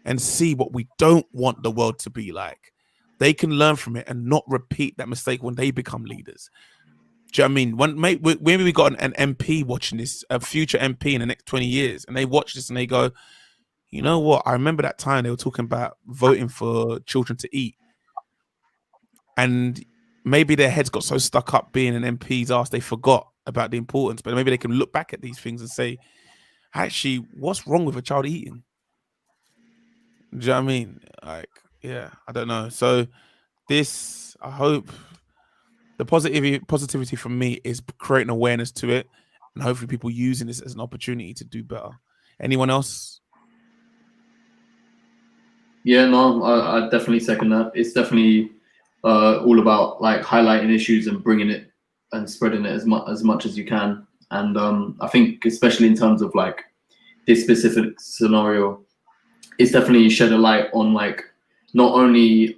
and see what we don't want the world to be like, they can learn from it and not repeat that mistake when they become leaders. Do you know what I mean? When maybe we got an MP watching this, a future MP in the next 20 years, and they watch this and they go, you know what? I remember that time they were talking about voting for children to eat. And maybe their heads got so stuck up being an MP's ass, they forgot about the importance. But maybe they can look back at these things and say, actually, what's wrong with a child eating? Do you know what I mean? Like, yeah, I don't know. So this, I hope the positivity from me is creating awareness to it, and hopefully people using this as an opportunity to do better. Anyone else? Yeah, no, I definitely second that. It's definitely all about like highlighting issues and bringing it and spreading it as much as you can. And I think especially in terms of like this specific scenario, it's definitely shed a light on like not only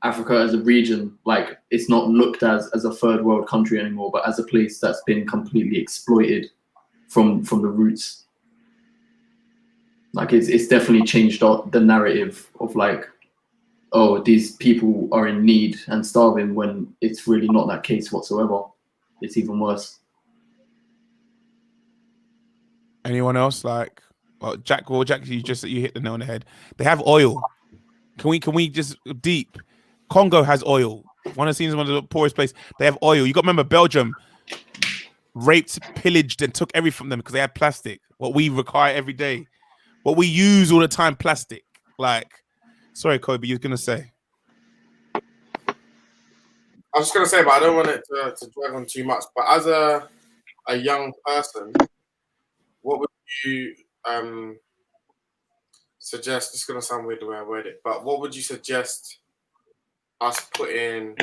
Africa as a region, like it's not looked as a third world country anymore, but as a place that's been completely exploited from the roots. Like it's definitely changed the narrative of like, oh, these people are in need and starving, when it's really not that case whatsoever. It's even worse. Anyone else? Like, well, Jack, you hit the nail on the head. They have oil. Can we just deep? Congo has oil. One of the poorest places. They have oil. You got to remember, Belgium raped, pillaged, and took everything from them because they had plastic. What we require every day, what we use all the time, plastic. Like, sorry, Kobe, you were gonna say. I was just gonna say, but I don't want it to drag on too much. But as a young person, what would you suggest? It's gonna sound weird the way I word it, but what would you suggest us put in,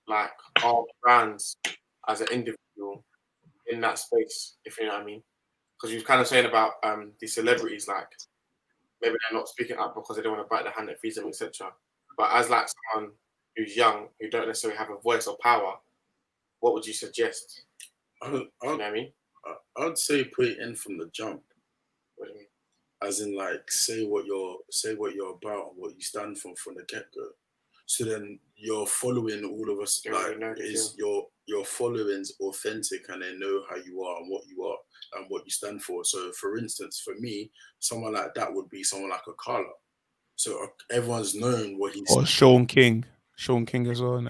like, our brands as an individual in that space, if you know what I mean? Because you're kind of saying about these celebrities, like maybe they're not speaking up because they don't want to bite the hand that feeds them, etc. But as like someone who's young, who don't necessarily have a voice or power, what would you suggest? You know what I mean? I'd say put it in from the jump. What do you mean? As in, like, say what you're about and what you stand for from the get go. So then you're following all of us, your following's authentic, and they know how you are and what you are and what you stand for. So, for instance, for me, someone like that would be someone like a Carla. So everyone's known what he's. Or Sean King as well.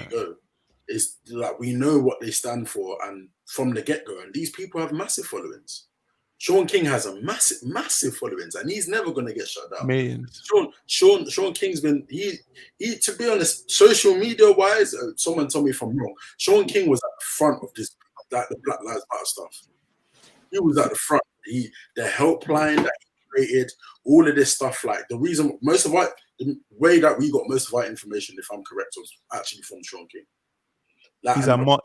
It's like we know what they stand for, and from the get go, and these people have massive followings. Sean King has a massive followings, and he's never gonna get shut down. Millions. Sean King's been he to be honest, social media wise, someone tell me if I'm wrong. Sean King was at the front of this, like the Black Lives Matter stuff. He was at the front. The helpline that he created, all of this stuff. Like the way that we got most of our information, if I'm correct, was actually from Sean King. Like,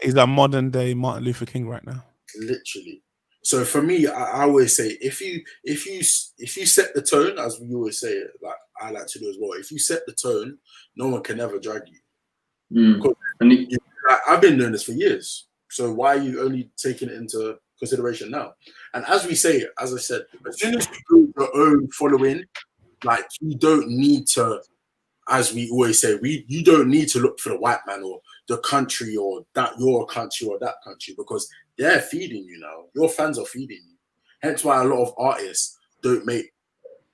he's a modern day Martin Luther King right now. Literally. So for me, I always say, if you set the tone, as we always say, like I like to do as well. If you set the tone, no one can ever drag you. I've been doing this for years. So why are you only taking it into consideration now? And as we say, as I said, as soon as you build your own following, like you don't need to, as we always say, you don't need to look for the white man or the country or that your country or that country, because they're feeding you now. Your fans are feeding you. Hence why a lot of artists don't make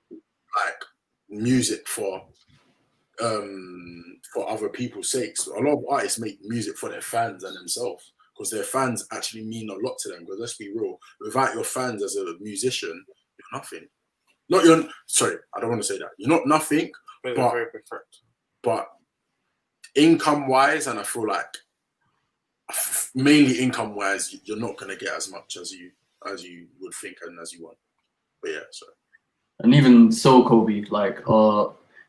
like music for other people's sakes. A lot of artists make music for their fans and themselves, because their fans actually mean a lot to them. Because let's be real, without your fans as a musician, you're nothing. I don't want to say that. You're not nothing, but but income wise, and I feel like mainly income wise, you're not gonna get as much as you would think and as you want. But yeah, so. And even so, Kobe, like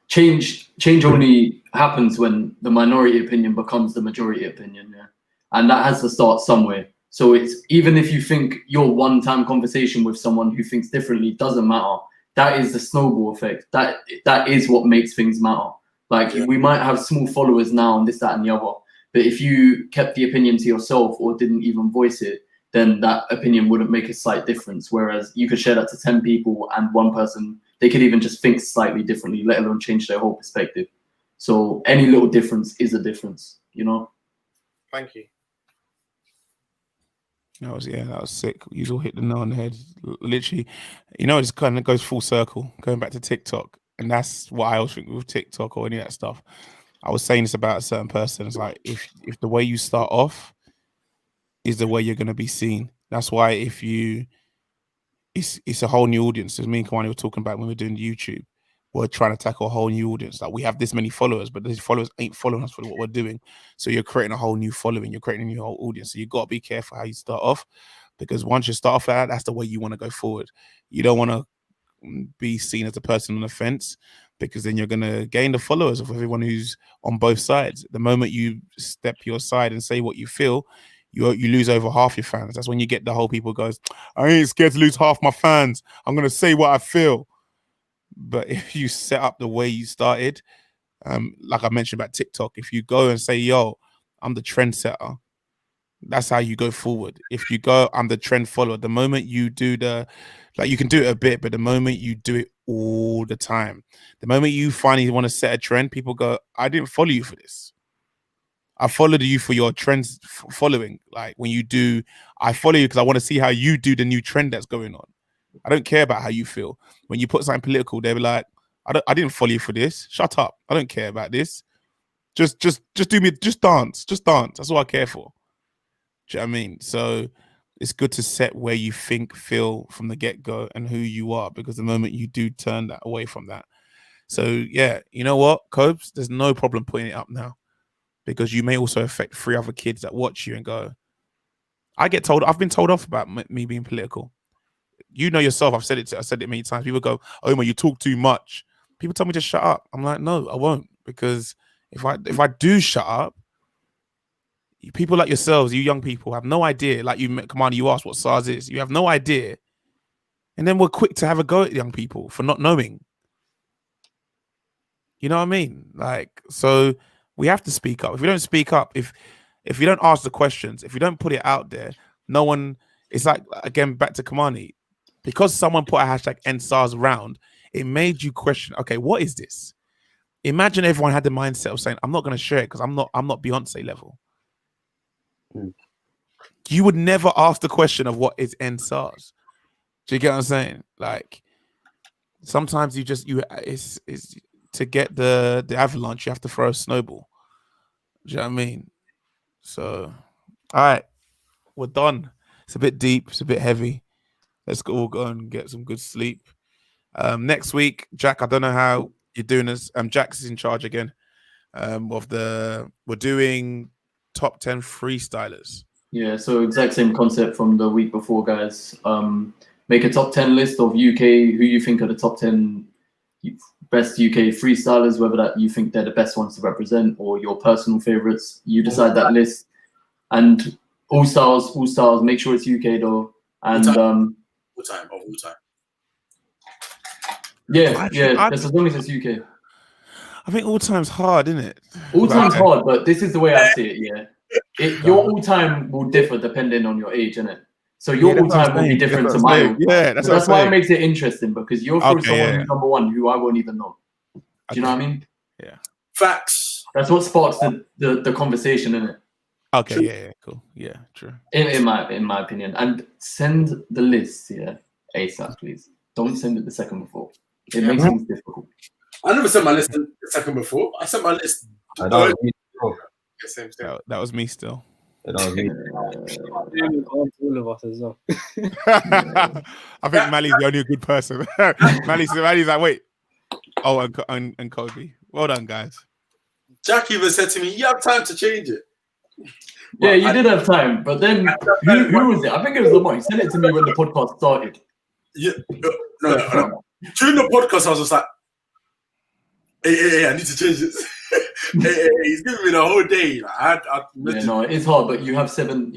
change only happens when the minority opinion becomes the majority opinion, yeah. And that has to start somewhere. So it's even if you think your one-time conversation with someone who thinks differently doesn't matter, that is the snowball effect. That is what makes things matter. Like we might have small followers now and this, that, and the other, but if you kept the opinion to yourself or didn't even voice it, then that opinion wouldn't make a slight difference. Whereas you could share that to 10 people and one person, they could even just think slightly differently, let alone change their whole perspective. So any little difference is a difference, you know? Thank you. That was sick. You all hit the nail on the head. Literally, it's kind of goes full circle, going back to TikTok. And that's what I always think with TikTok or any of that stuff. I was saying this about a certain person. It's like, if the way you start off is the way you're going to be seen. That's why it's a whole new audience. As me and Kwani were talking about when we were doing YouTube, we're trying to tackle a whole new audience. Like we have this many followers, but these followers ain't following us for what we're doing. So you're creating a whole new following. You're creating a new whole audience. So you got to be careful how you start off, because once you start off like that, that's the way you want to go forward. You don't want to be seen as a person on the fence, because then you're going to gain the followers of everyone who's on both sides. The moment you step your side and say what you feel, you lose over half your fans. That's when you get the whole people goes, I ain't scared to lose half my fans. I'm going to say what I feel. But if you set up the way you started, like I mentioned about TikTok, if you go and say, yo, I'm the trendsetter, that's how you go forward. If you go, I'm the trend follower, the moment you do you can do it a bit, but the moment you do it all the time, the moment you finally want to set a trend, people go, I didn't follow you for this. I followed you for your trends following. Like when you do, I follow you because I want to see how you do the new trend that's going on. I don't care about how you feel. When you put something political, they'll be like, I didn't follow you for this. Shut up. I don't care about this. Just do me, just dance. Just dance. That's all I care for. Do you know what I mean? So it's good to set where you think, feel from the get-go and who you are, because the moment you do turn that away from that. So yeah, you know what, Cobes? There's no problem putting it up now, because you may also affect 3 other kids that watch you and go, I've been told off about me being political. You know yourself, I said it many times. People go, Omar, you talk too much. People tell me to shut up. I'm like, no, I won't, because if I do shut up, people like yourselves, you young people, have no idea. Like Commander, you asked what SARS is. You have no idea. And then we're quick to have a go at young people for not knowing. You know what I mean? Like, so we have to speak up. If we don't speak up, if you don't ask the questions, if you don't put it out there, no one, it's like, again, back to Kamani, because someone put a hashtag #EndSARS around, it made you question, okay, what is this? Imagine everyone had the mindset of saying, I'm not going to share it because I'm not Beyonce level. You would never ask the question of what is #EndSARS. Do you get what I'm saying? Like, sometimes it's to get the avalanche, you have to throw a snowball. Do you know what I mean? So, all right, we're done. It's a bit deep. It's a bit heavy. Let's all go and get some good sleep. Next week, Jack, I don't know how you're doing this. Jack's in charge again. We're doing top 10 freestylers. Yeah, so exact same concept from the week before, guys. Make a top 10 list of UK, who you think are the top 10 best UK freestylers, whether that you think they're the best ones to represent or your personal favorites. You decide that list. And all stars, make sure it's UK though. And all time. Yeah, just as long as it's UK. I think all time's hard, isn't it? All time's hard, but this is the way I see it, yeah. Your all time will differ depending on your age, innit? So your all time will be different to my own. Yeah, that's why it makes it interesting, because you're for someone who's number one who I won't even know. Do you know what I mean? Yeah. Facts. That's what sparks the conversation, innit? Okay, yeah, cool. Yeah, true. In my opinion. And send the list, yeah, ASAP, please. Don't send it the second before. It makes things difficult. I never sent my list the second before. I sent my list. That was me still. That was me still. That was me. All of us as well. I think Mali's the only good person. Mali's like, wait. Oh, and Kobe. Well done, guys. Jack even said to me, "You have time to change it." Yeah, you did have time, but then who was it? I think it was Lamar. He sent it to me when the podcast started. Yeah, no. During the podcast, I was just like, "Hey, I need to change this." hey, he's giving me the whole day. Like, yeah, no, it's hard, but you have 7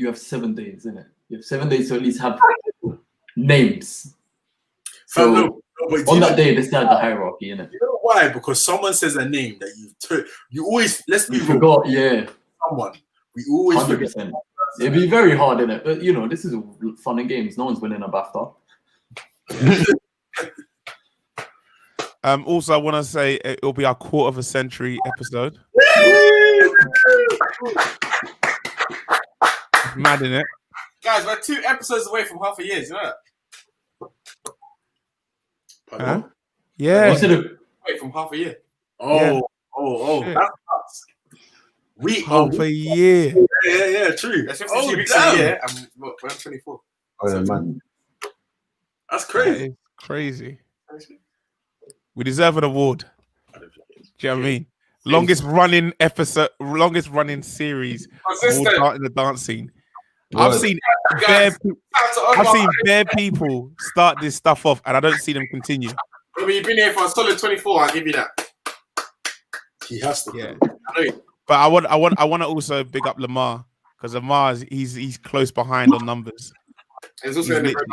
days, isn't it? You have 7 days to at least have names. So on that day, decide the hierarchy, innit? You know why? Because someone says a name that you always, let's be real. Forgot, yeah. Someone. We always 100%. It'd be very hard, innit? But, you know, this is fun and games. No one's winning a BAFTA. Also, I want to say it'll be our quarter of a century episode. Mad, innit? Guys, we're 2 episodes away from half a year, you know that? Huh? Yeah. Wait, from half a year. Oh, Shit. that's nuts. Half a year. Yeah, true. That's 52 weeks a year, and we're on 24. Oh, man. That's crazy. That is crazy. We deserve an award. Do you know what I mean? Longest running series in the dance scene. I've seen bare people start this stuff off, and I don't see them continue. I mean, you've been here for a solid 24. I'll give you that. He has to. Yeah. I know. But I want to also big up Lamar, because Lamar he's close behind on numbers. There's also big up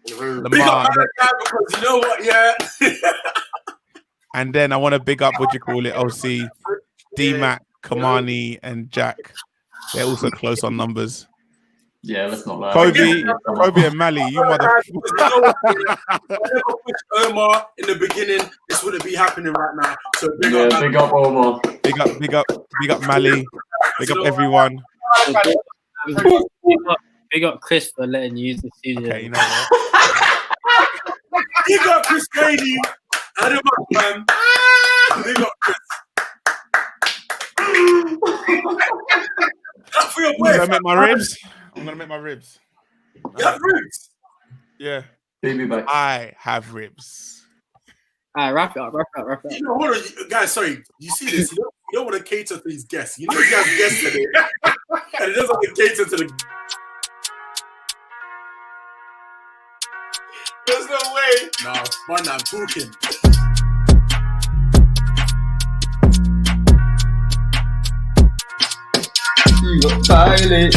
that guy because you know what? Yeah. And then I want to big up OC, D-Mac, Kamani, and Jack. They're also close on numbers. Yeah, let's not lie. Kobe and Mali, you motherfucker. Omar in the beginning, this wouldn't be happening right now. So big up Omar. Big up Mali. Big up everyone. Big up Chris for letting you use the studio. Okay, you know what? Big up Chris Brady. Add him up, man. Big up Chris. I'm gonna make my ribs. You have ribs? Yeah. Baby back. I have ribs. All right, wrap it up. You know, hold on, guys. Sorry, you see this? You don't want to cater to these guests. You know, he has guests today, and he doesn't want to cater to the. There's no way. Nah, fun. I'm talking. You got Kylie.